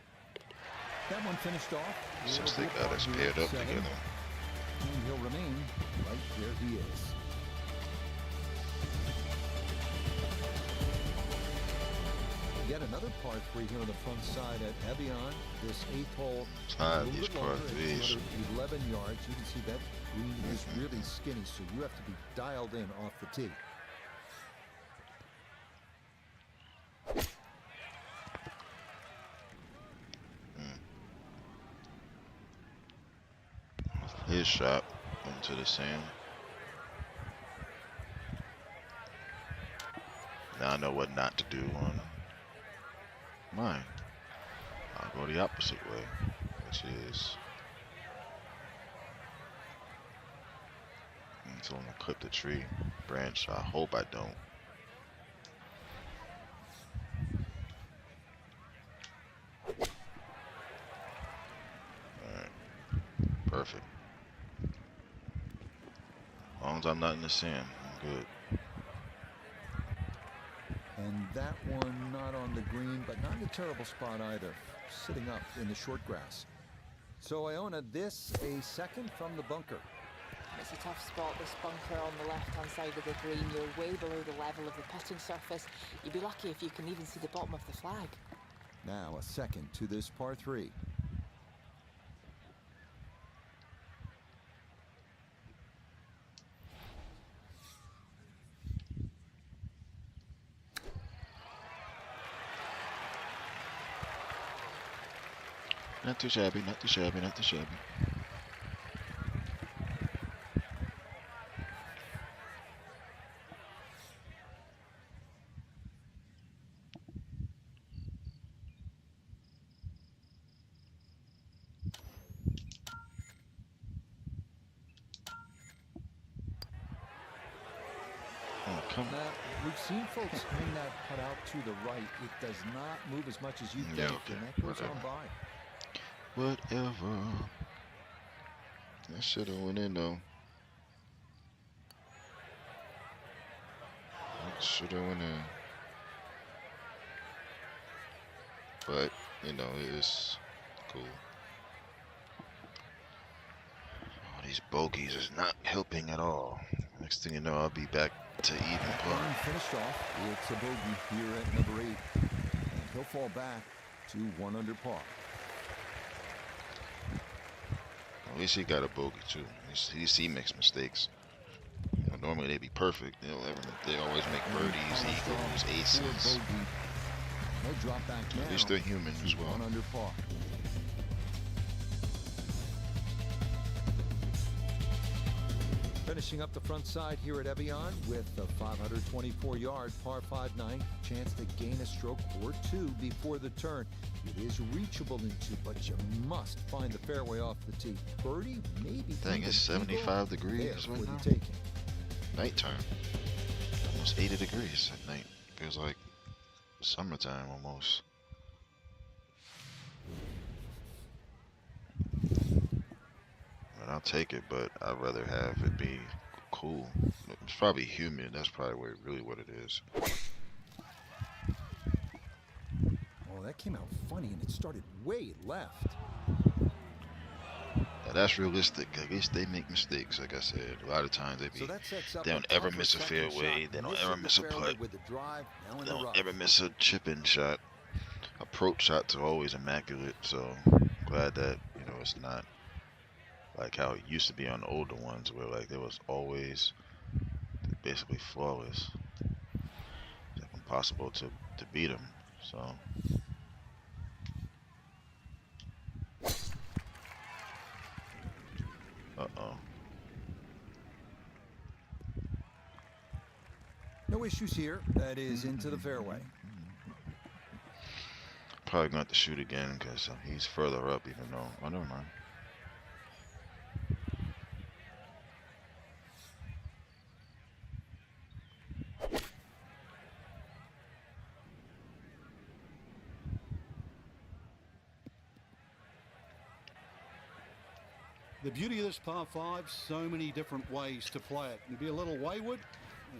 That one finished off. Since It'll they be a got par us here paired at up 7, together. and he'll remain right where he is. Yet another par 3 here on the front side at Evian. This 8th hole, Tired a little these bit par longer at 3s. 211 yards. You can see that green is really skinny, so you have to be dialed in off the tee. His shot into the sand. Now I know what not to do on mine. I'll go the opposite way, which is until I'm gonna clip the tree branch. I hope I don't. Alright. Perfect. As long as I'm not in the sand, I'm good. And that one not on the green, but not in a terrible spot either. Sitting up in the short grass. So Iona, this a second from the bunker. It's a tough spot, this bunker on the left-hand side of the green. You're way below the level of the putting surface. You'd be lucky if you can even see the bottom of the flag. Now a second to this par 3. Not too shabby, not too shabby, not too shabby. Oh, come on. Now, we've seen folks hang that putt out to the right. It does not move as much as you Yeah, think, okay, and that goes whatever. on by. Whatever. That should have went in though. That should have went in. But, you know, it's cool. Oh, these bogeys is not helping at all. Next thing you know, I'll be back to even par. Burn finished off. It's a bogey here at number 8. And he'll fall back to 1 under par. At least he got a bogey too. He makes mistakes. You know, normally they be perfect. They always make birdies, eagles, aces. No drop back now. At least they're human as well. 1 under par. Finishing up the front side here at Evian with a 524-yard par 5 9. Chance to gain a stroke or 2 before the turn. It is reachable into, but you must find the fairway off the tee. Birdie, maybe. Dang, it's 75 degrees right now. Nighttime. Almost 80 degrees at night. Feels like summertime almost. And I'll take it, but I'd rather have it be cool. It's probably humid. That's probably really what it is. Oh, that came out funny, and it started way left. Now that's realistic. I guess they make mistakes, like I said. A lot of times they don't ever miss a fairway. They don't ever miss a putt. They don't ever miss a chip-in shot. Approach shots are always immaculate. So glad that, you know, it's not like how it used to be on the older ones, where like there was always basically flawless. It's like impossible to beat them. So. Uh-oh. No issues here. That is into the fairway. Probably going to have to shoot again because he's further up, even though. Oh, never mind. The beauty of this par 5, so many different ways to play it. It'd be a little wayward,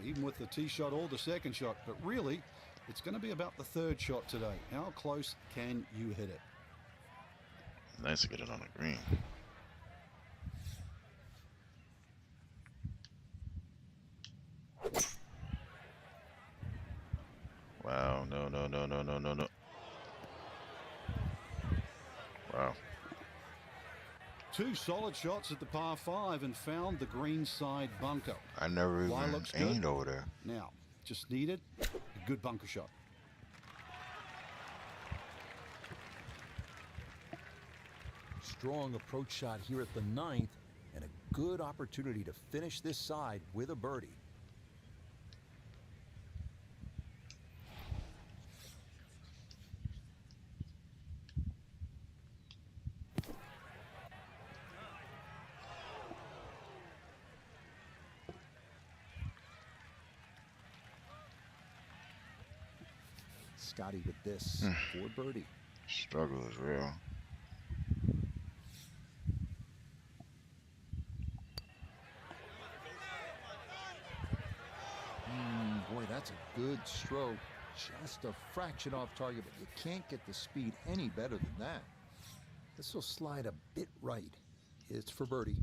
even with the tee shot or the second shot, but really, it's going to be about the third shot today. How close can you hit it? Nice to get it on the green. Wow, no. Wow. 2 solid shots at the par 5 and found the green side bunker. I never even aimed over there. Now, just needed a good bunker shot. Strong approach shot here at the 9th, and a good opportunity to finish this side with a birdie. Scotty with this for birdie. Struggle is real. Boy, that's a good stroke. Just a fraction off target, but you can't get the speed any better than that. This will slide a bit right. It's for birdie.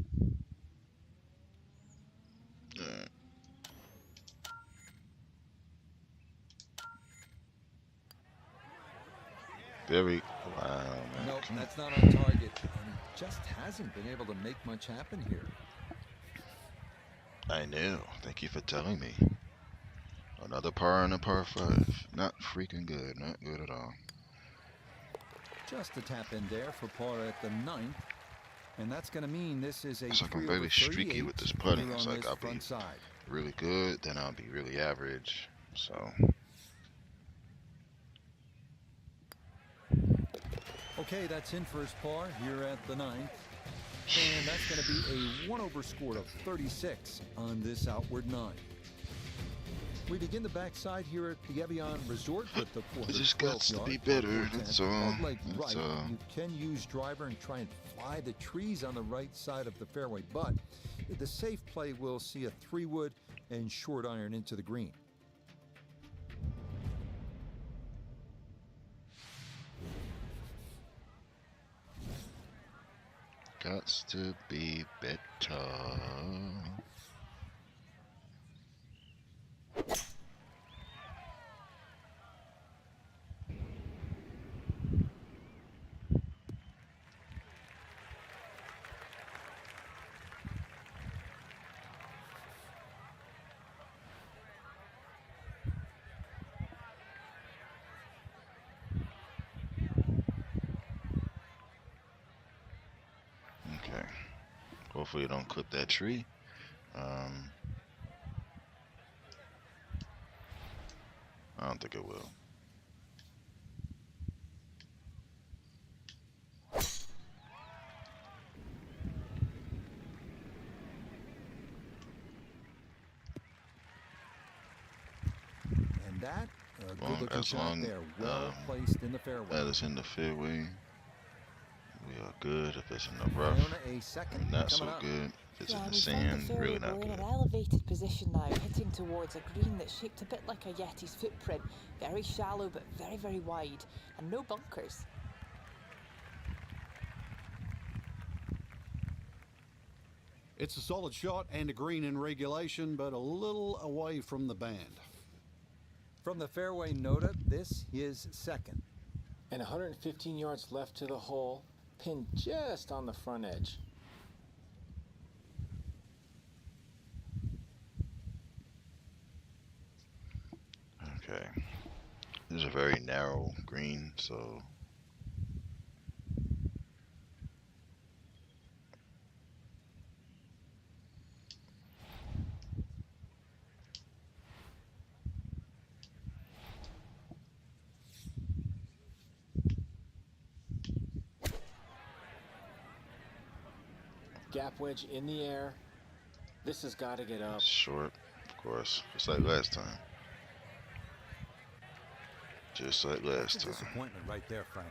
Very, wow, man. Nope, that's not on target. And he just hasn't been able to make much happen here. I knew. Thank you for telling me. Another par on a par 5. Not freaking good. Not good at all. Just a tap in there for par at the 9th. And that's going to mean this is a It's like I'm very streaky with this putting. It's like I'll be really good, then I'll be really average. So. Okay, that's in first par here at the 9th. And that's going to be a 1 over score of 36 on this outward 9. We begin the backside here at the Evian Resort with the It just 412 got to yard be par better. 410. That's all. Dog leg That's right. all. You can use driver and try and fly the trees on the right side of the fairway, but the safe play will see a 3-wood and short iron into the green. Gots to be better. Okay. Hopefully it don't clip that tree. I don't think it will. And that, a Long- good-looking as shot long, there. Well placed in the fairway. That is in the fairway. We are good. If it's in the rough, Iona, a second not so coming up. good. If it's in the we found sand, fairway. really not We're in good. an elevated position now, hitting towards a green that's shaped a bit like a Yeti's footprint. Very shallow, but very, very wide. And no bunkers. It's a solid shot and a green in regulation, but a little away from the band. From the fairway, Nota, this is second. And 115 yards left to the hole, pinned just on the front edge. Okay. This is a very narrow green, so Gap wedge in the air. This has got to get up. short, of course, just like last time. Just like last time. Disappointment right there, Frank.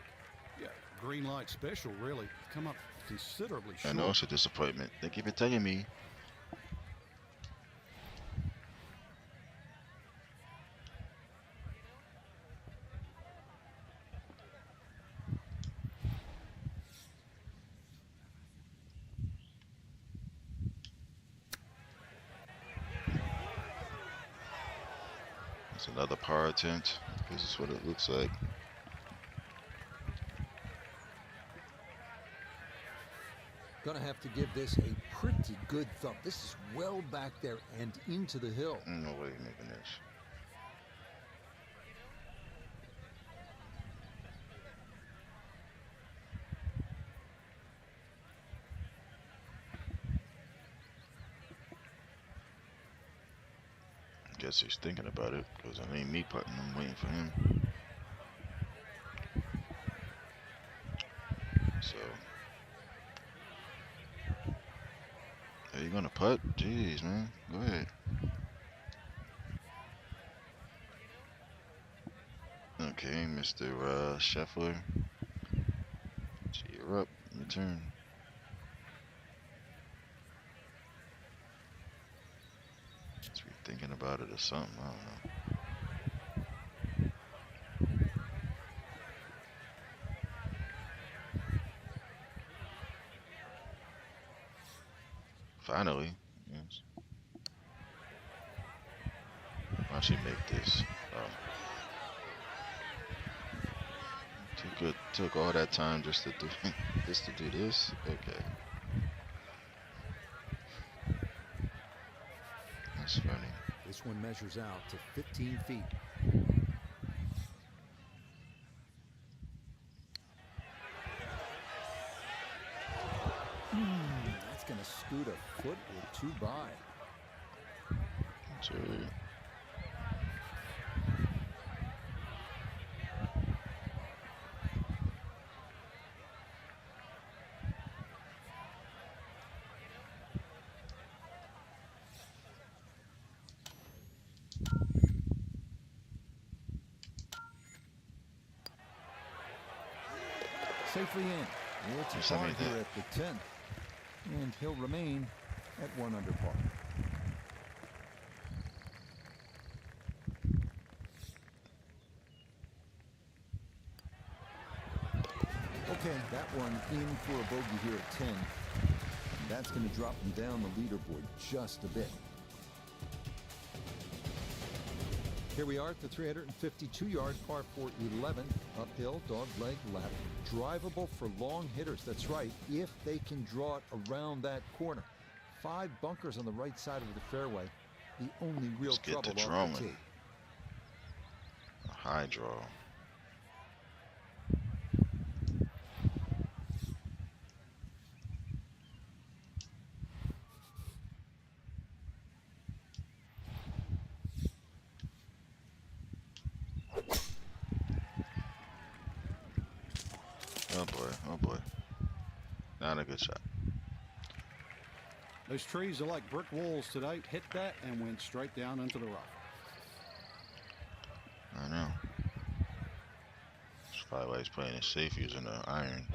Yeah, green light special, really. Come up considerably I short. know it's a disappointment. They keep telling me. It's another par attempt. This is what it looks like. Gonna have to give this a pretty good thump. This is well back there and into the hill. No way you're making this. Guess he's thinking about it, because I ain't me putting. I'm waiting for him. So, are you gonna putt? Jeez, man, go ahead. Okay, Mr. Scheffler, cheer up, your turn. Just be thinking about it or something. I don't know. Finally, yes. Why'd she make this? Took all that time just to do this. Okay, that's funny. This one measures out to 15 feet. That's gonna scoot a foot or two by. So, Safely in. It's Yes, a I par made here that. at the 10th. And he'll remain at 1 under par. Okay, that one in for a bogey here at 10. And that's going to drop him down the leaderboard just a bit. Here we are at the 352-yard par 4 11. Uphill, dogleg left. Drivable for long hitters. That's right, if they can draw it around that corner. 5 bunkers on the right side of the fairway. The only real Let's get trouble the off drawing. the tee. A high draw. Oh boy, oh boy. Not a good shot. Those trees are like brick walls today. Hit that and went straight down into the rough. I know. That's probably why he's playing it safe using the iron.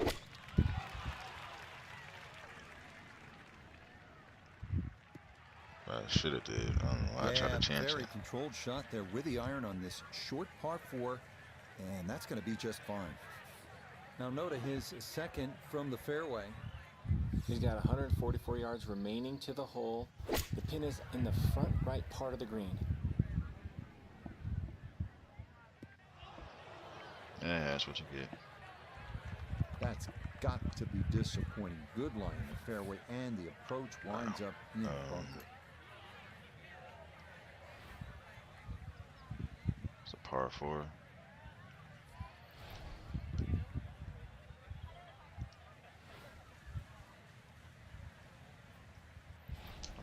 I should have did. I don't know why I tried to chance very it. controlled shot there with the iron on this short par 4, and that's going to be just fine. Now Nota his second from the fairway. He's got 144 yards remaining to the hole. The pin is in the front right part of the green. Yeah, that's what you get. That's got to be disappointing. Good line in the fairway, and the approach winds up in the bunker. It's a par 4.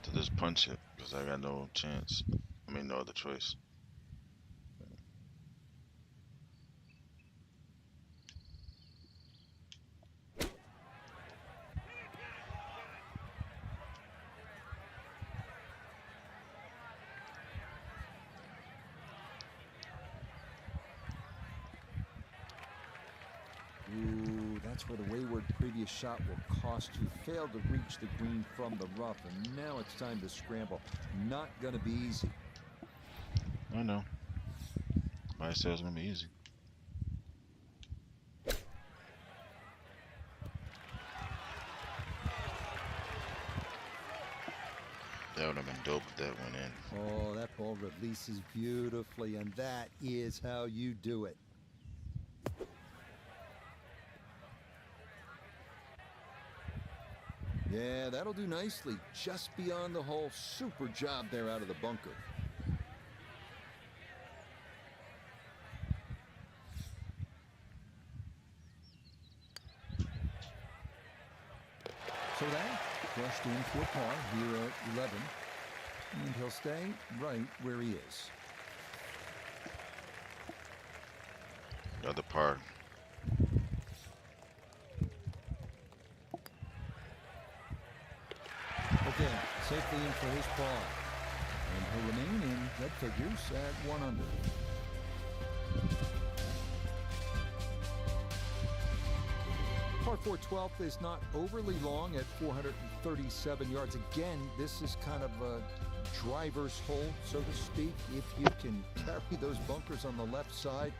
To just punch it because I got no chance. I mean, no other choice. Ooh, that's where the wayward previous shot will cost you. Failed to reach the green from the rough, and now it's time to scramble. Not going to be easy. I know. Might say it's gonna be easy. That would have been dope if that went in. Oh, that ball releases beautifully, and that is how you do it. Yeah, that'll do nicely. Just beyond the hole. Super job there out of the bunker. So that crushed into a par here at 11. And he'll stay right where he is. Another par. Okay, safely in for his par. And he'll remain in red figures at 1 under. Par 4 12th is not overly long at 437 yards. Again, this is kind of a driver's hole, so to speak. If you can carry those bunkers on the left side,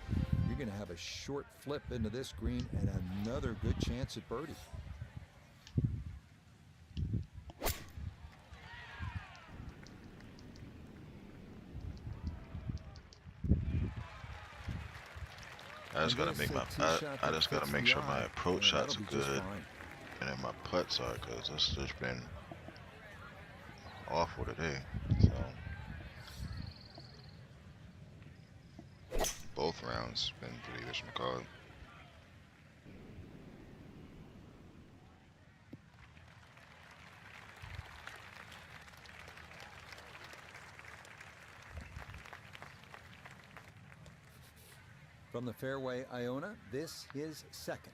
you're going to have a short flip into this green and another good chance at birdie. I just gotta make my. I just gotta make sure my approach shots are good, and then my putts are, cause it's just been awful today. So both rounds been pretty whatchamacallit. From the fairway, Iona, this his second.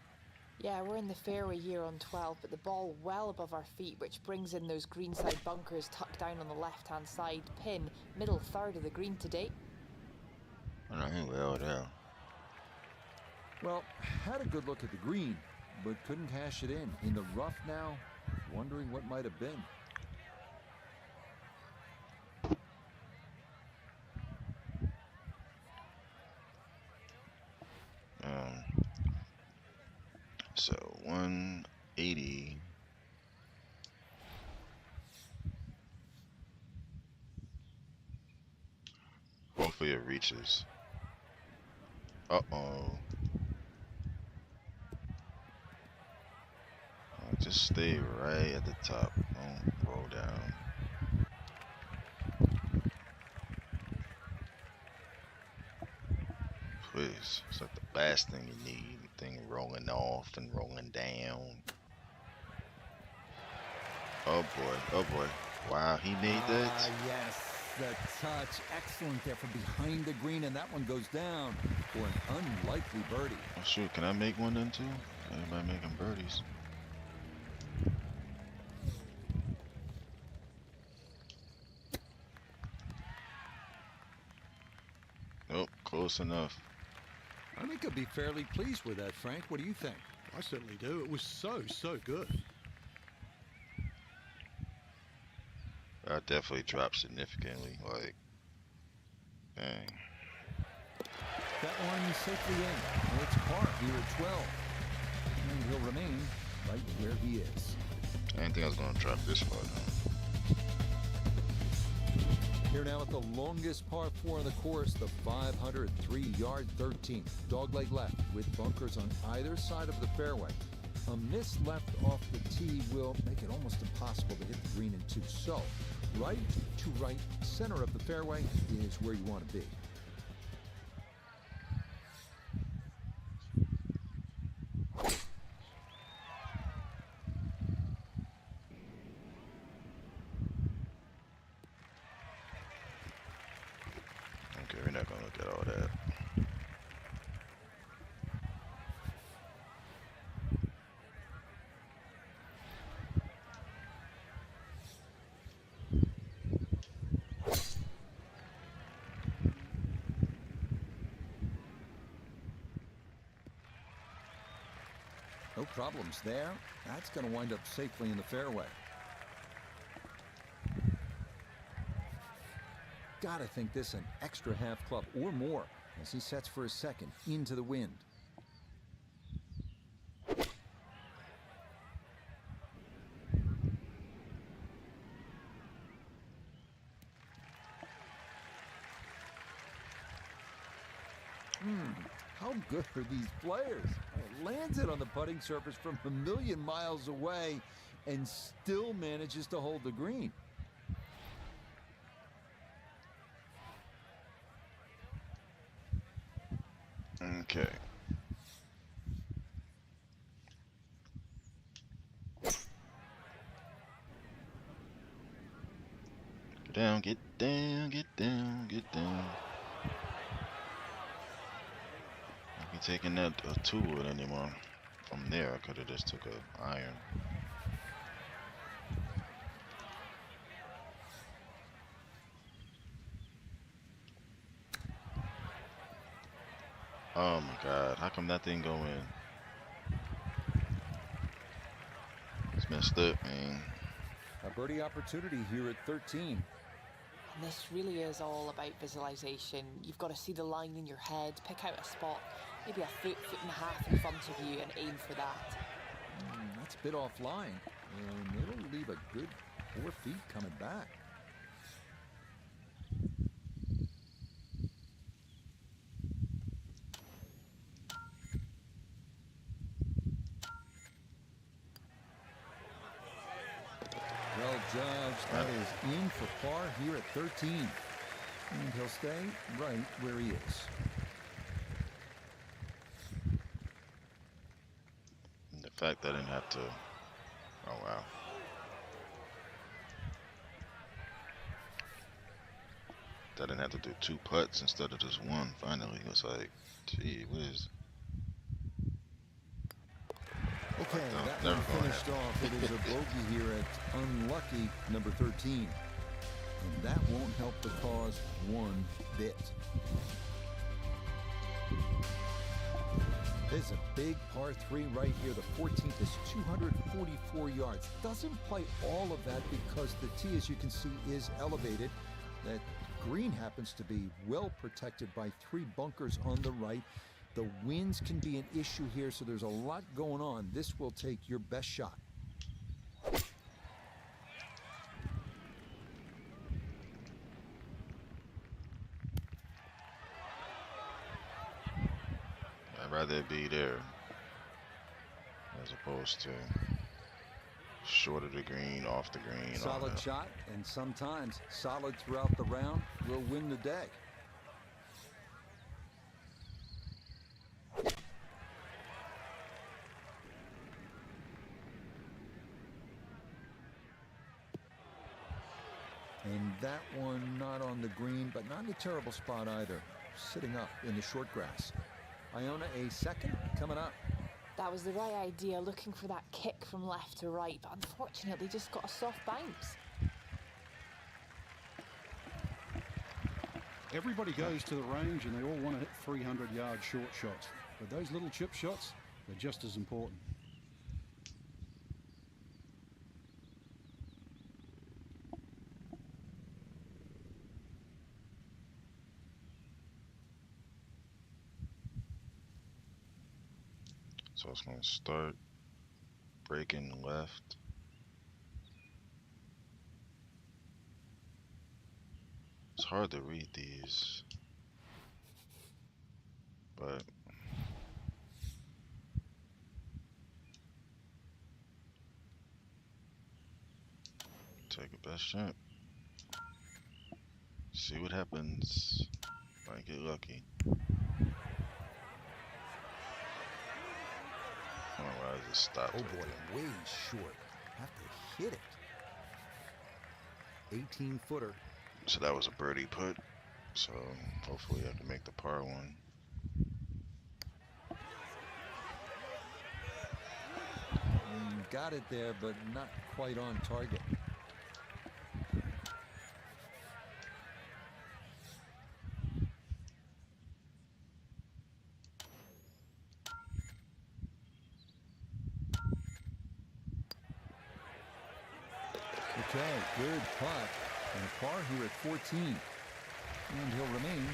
Yeah, we're in the fairway here on 12, but the ball well above our feet, which brings in those greenside bunkers tucked down on the left-hand side. Pin, middle third of the green today. I think well down. Well, had a good look at the green. but couldn't cash it in. In the rough now, wondering what might have been. So 180. Hopefully it reaches. Uh-oh. Just stay right at the top. Don't roll down. Please. It's like the last thing you need. Thing rolling off and rolling down. Oh boy. Oh boy. Wow, he made that. Yes. The touch. Excellent there from behind the green, and that one goes down for an unlikely birdie. Oh shoot, can I make one then too? Everybody making birdies. Nope, close enough. I think I'd be fairly pleased with that, Frank. What do you think? I certainly do. It was so good. I definitely dropped significantly. Like, dang. That one safely in. It's par here at 12. And he'll remain right where he is. I didn't think I was going to drop this far now. Here now at the longest par 4 on the course, the 503-yard 13th. Dogleg left with bunkers on either side of the fairway. A miss left off the tee will make it almost impossible to hit the green in two. So, right to right, center of the fairway is where you want to be. Okay, we're not going to look at all that. No problems there. That's going to wind up safely in the fairway. Gotta think this an extra half club or more as he sets for his second into the wind. How good are these players? Lands it on the putting surface from a million miles away and still manages to hold the green. Okay. Get down, get down, get down, get down. I ain't taking that two wood anymore. From there, I could have just took a iron. Oh my God, how come that didn't go in? It's messed up, man. A birdie opportunity here at 13. And this really is all about visualization. You've got to see the line in your head, pick out a spot, maybe a foot, foot and a half in front of you, and aim for that. That's a bit offline, and it'll leave a good 4 feet coming back. Well judged. That is in for par here at 13. And he'll stay right where he is. And the fact that I didn't have to. Oh wow. That I didn't have to do 2 putts instead of just 1. Finally, it was like, gee, what is? Okay, that never one gonna finished off. It is a bogey here at unlucky number 13. And that won't help the cause one bit. This is a big par 3 right here. The 14th is 244 yards. Doesn't play all of that because the tee, as you can see, is elevated. That green happens to be well protected by 3 bunkers on the right. The winds can be an issue here, so there's a lot going on. This will take your best shot. I'd rather it be there as opposed to short of the green, off the green. Solid shot, and sometimes solid throughout the round will win the day. And that one not on the green, but not in a terrible spot either. Sitting up in the short grass. Iona, a second coming up. That was the right idea, looking for that kick from left to right, but unfortunately just got a soft bounce. Everybody goes to the range and they all want to hit 300-yard short shots. But those little chip shots, they're just as important. So it's going to start breaking left. It's hard to read these, but take a best shot. See what happens. Might get lucky. Oh, why does it stop? Oh right boy, there? way short. Have to hit it. 18-footer. So that was a birdie putt. So hopefully I can make the par one. Got it there, but not quite on target. Okay, good putt. And a par here at 14. And he'll remain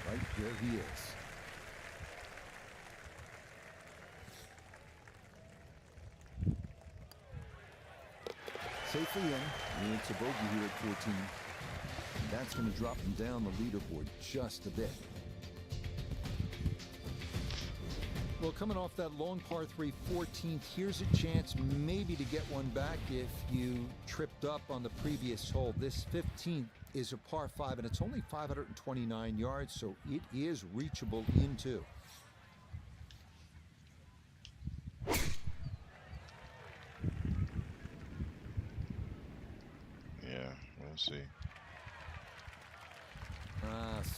right where he is. Safely in. It's a bogey here at 14. And that's going to drop him down the leaderboard just a bit. Well, coming off that long par 3 14th, here's a chance maybe to get one back if you tripped up on the previous hole. This 15th is a par 5, and it's only 529 yards, so it is reachable into. Yeah, we'll see.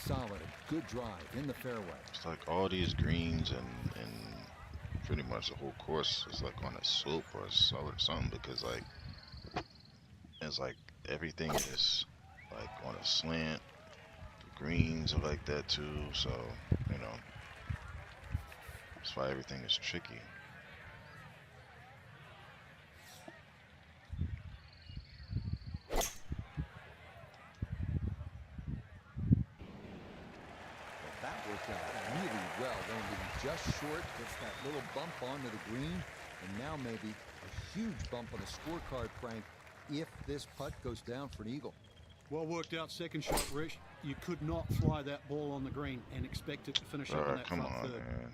Solid. Good drive in the fairway. It's like all these greens and pretty much the whole course is like on a slope or a solid or something, because like it's like everything is like on a slant. The greens are like that too, so you know that's why everything is tricky. That worked out really well. Landing just short, gets that little bump onto the green, and now maybe a huge bump on the scorecard, Frank, if this putt goes down for an eagle. Well worked out second shot, Rich. You could not fly that ball on the green and expect it to finish up on that Come front on, third. man.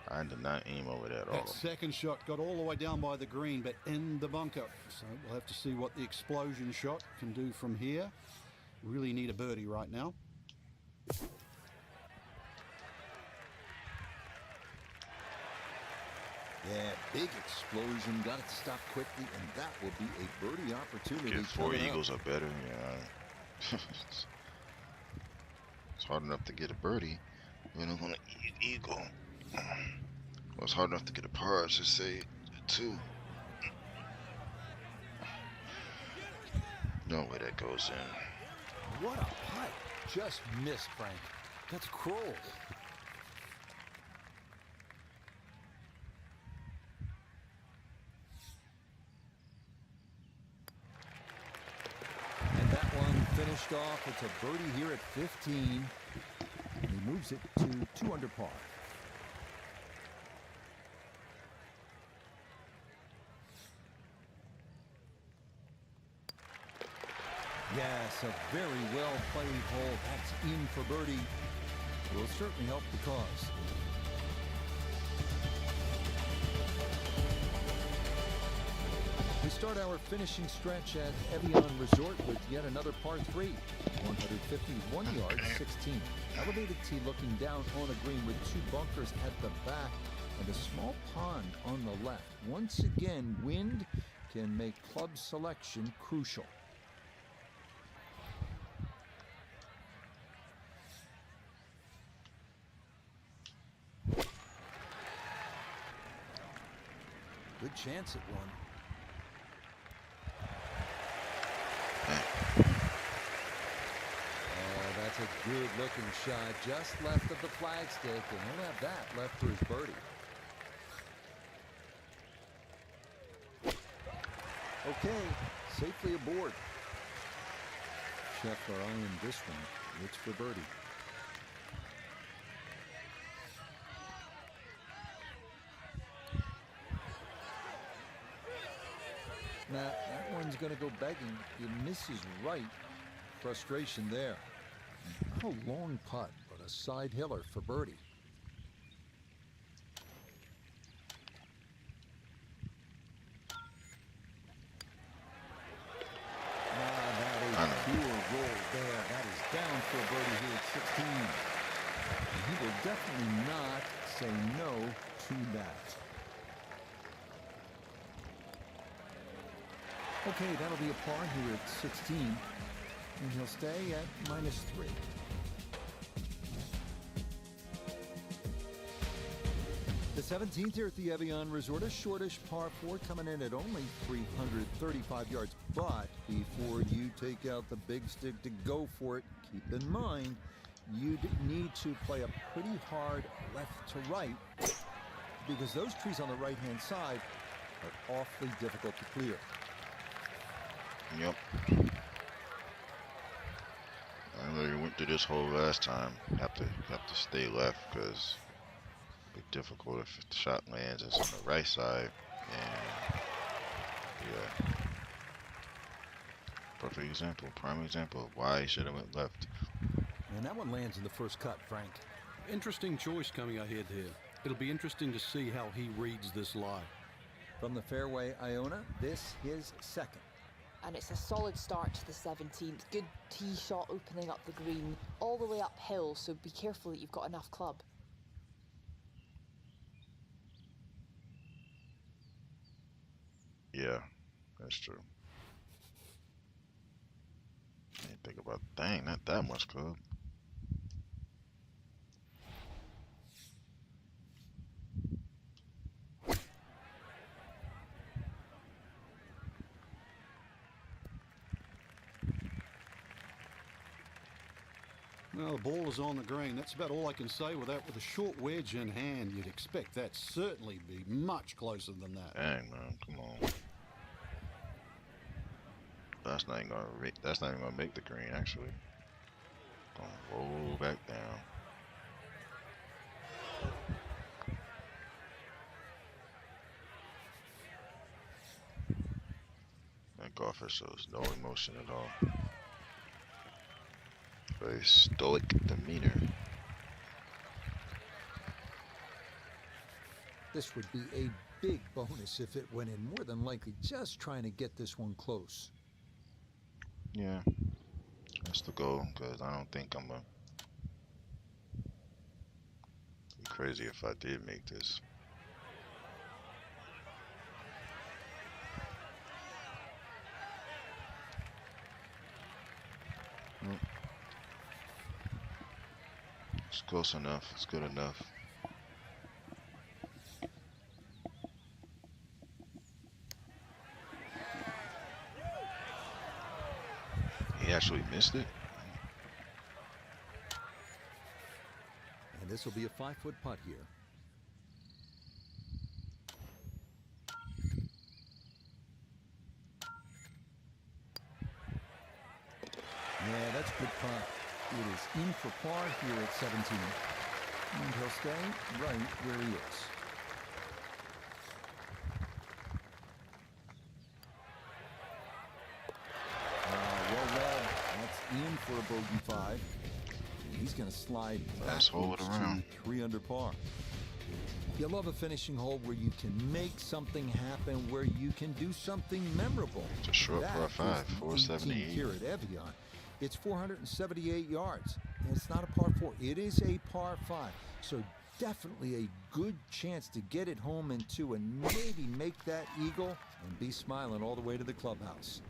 I did not aim over that at all. That second shot got all the way down by the green, but in the bunker. So we'll have to see what the explosion shot can do from here. Really need a birdie right now. Yeah, big explosion. Got it to stop quickly, and that will be a birdie opportunity. Get 4 coming up. eagles are better, yeah. It's hard enough to get a birdie. We're not gonna eat eagle. Well, it's hard enough to get a par, I should say, too. No way that goes in. What a putt. Just missed, Frank. That's cruel. finished off. It's a birdie here at 15. And he moves it to 2 under par. Yes, a very well played hole. That's in for birdie. Will certainly help the cause. We start our finishing stretch at Evian Resort with yet another par 3. 151 yards, 16. Elevated tee looking down on a green with 2 bunkers at the back and a small pond on the left. Once again, wind can make club selection crucial. Good chance at one. Oh, that's a good looking shot just left of the flagstick, and he'll have that left for his birdie. Okay, safely aboard. Scheffler eyeing this one. It's for birdie. Now, that one's going to go begging. He misses right. Frustration there. Not a long putt, but a side hiller for birdie. That is pure roll there. That is down for a birdie here at 16. And he will definitely not say no to that. Okay, that'll be a par here at 16, and he'll stay at -3. The 17th here at the Evian Resort, a shortish par 4 coming in at only 335 yards. But before you take out the big stick to go for it, keep in mind you'd need to play a pretty hard left to right because those trees on the right-hand side are awfully difficult to clear. Yep. I already went through this hole last time. Have to stay left because it'll be difficult if the shot lands us on the right side. And yeah, perfect example, prime example of why he should have went left. And that one lands in the first cut, Frank. Interesting choice coming ahead here. It'll be interesting to see how he reads this lie. From the fairway, Iona, this his second. And it's a solid start to the 17th. Good tee shot opening up the green, all the way uphill, so be careful that you've got enough club. Yeah, that's true. I didn't think about, dang, not that much club. Well, the ball is on the green. That's about all I can say with that. With a short wedge in hand, you'd expect that certainly be much closer than that. Dang, man, come on. That's not even gonna make the green, actually. Gonna roll back down. That golfer shows no emotion at all. Very stoic demeanor. This would be a big bonus if it went in. More than likely just trying to get this one close. Yeah, that's the goal, because I don't think I'm gonna be crazy if I did make this. It's close enough. It's good enough. He actually missed it. And this will be a 5-foot putt here. Yeah, that's good putt. It is in for par here at 17. And he'll stay right where he is. Well read. That's in for a bogey 5. He's going to slide Nice hole backwards around. to 3 under par. You love a finishing hole where you can make something happen, where you can do something memorable. It's a short That par is 5, the 478. 18 here at Evian. It's 478 yards. And it's not a par 4. It is a par 5. So definitely a good chance to get it home in 2 and maybe make that eagle and be smiling all the way to the clubhouse.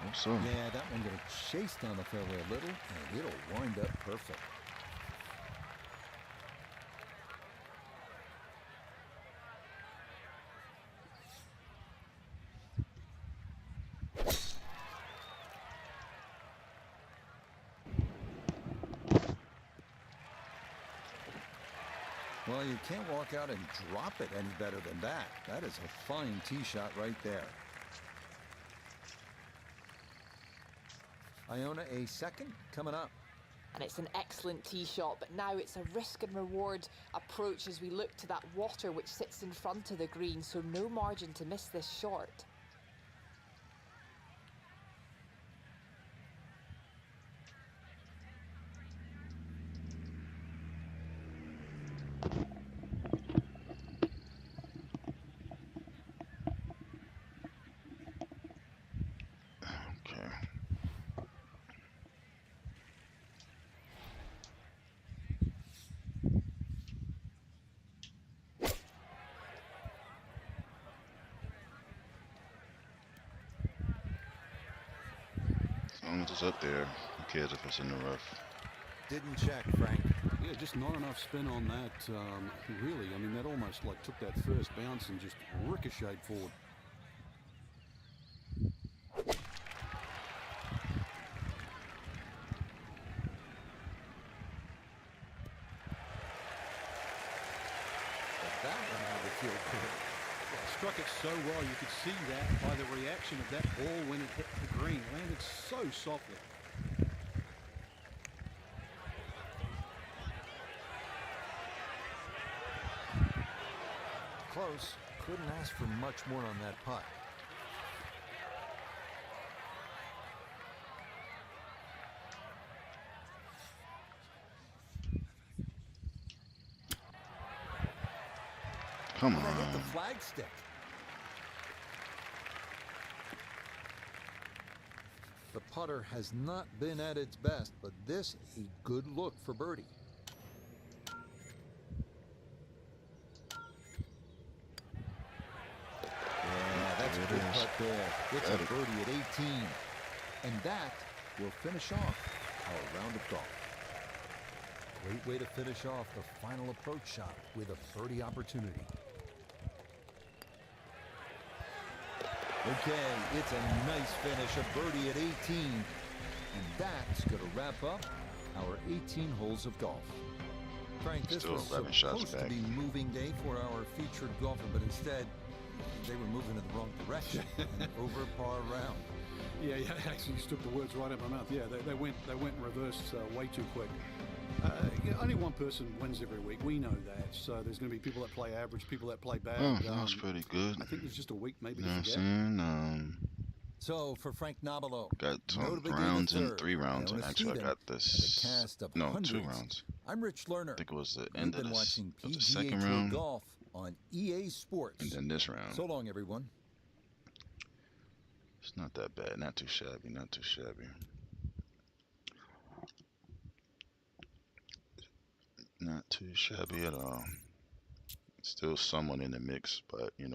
Also, Yeah, that one going to chase down the fairway a little, and it'll wind up perfect. Well, you can't walk out and drop it any better than that. That is a fine tee shot right there. Iona, a second coming up. And it's an excellent tee shot, but now it's a risk and reward approach as we look to that water which sits in front of the green, so no margin to miss this short. okay. As long as it's up there, who cares if it's in the rough? Didn't check, Frank. Yeah, just not enough spin on that. Really, I mean, that almost like took that first bounce and just ricocheted forward. But that one had to feel good. Struck it so well, you could see that by the reaction of that ball when it hit the green. Landed so softly. Close. Couldn't ask for much more on that putt. Come And they hit the on. flagstick. The putter has not been at its best, but this a good look for birdie. Yeah, that's a There it good is. putt there. It's Got a it. birdie at 18. And that will finish off our round of golf. Great way to finish off the final approach shot with a birdie opportunity. Okay, it's a nice finish, a birdie at 18. And that's going to wrap up our 18 holes of golf. Frank, this Still was 11 shots supposed to back. be moving day for our featured golfer, but instead, they were moving in the wrong direction. An over par round. Yeah, actually you took the words right out of my mouth. Yeah, they went in reverse way too quick. Only one person wins every week. We know that. So there's going to be people that play average, people that play bad. Oh, that was pretty good. I think there's just a week maybe You know to what I'm forget. saying? So for Frank Nobilo, Got some Notable rounds game and third. 3 rounds, and Iona actually I Stephen got and a this. cast of No, 2 hundreds. rounds. I'm Rich Lerner. I think it was the You've end of been this, watching of the PGA second Tour round, Golf on EA Sports. and then this round. So long, everyone. It's not that bad. Not too shabby. Not too shabby. Not too shabby at all. Still someone in the mix, but in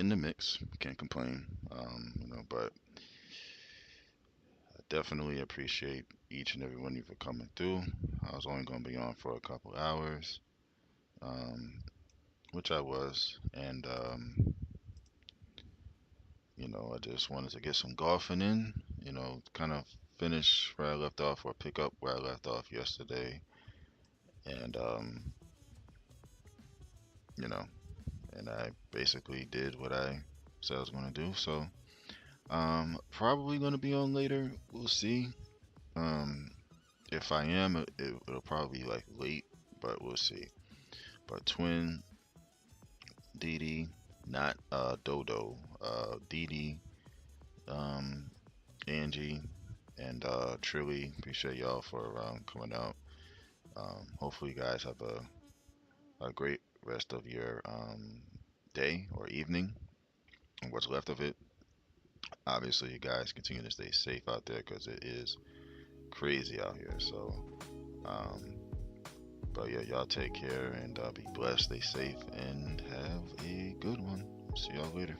the mix. Can't complain. But I definitely appreciate each and every one of you for coming through. I was only going to be on for a couple hours, which I was, and I just wanted to get some golfing in. Kind of finish where I left off or pick up where I left off yesterday, and and I basically did what I said I was gonna do. So probably gonna be on later. We'll see. Um, if I am, it'll probably be like late, but we'll see. But Twin, Dee, not Dodo, Dee, Angie, and Trilly. Appreciate y'all for coming out. Hopefully, you guys have a great rest of your day or evening, and what's left of it. Obviously, you guys continue to stay safe out there because it is crazy out here. So, um, but yeah, y'all take care and be blessed, stay safe, and have a good one. See y'all later.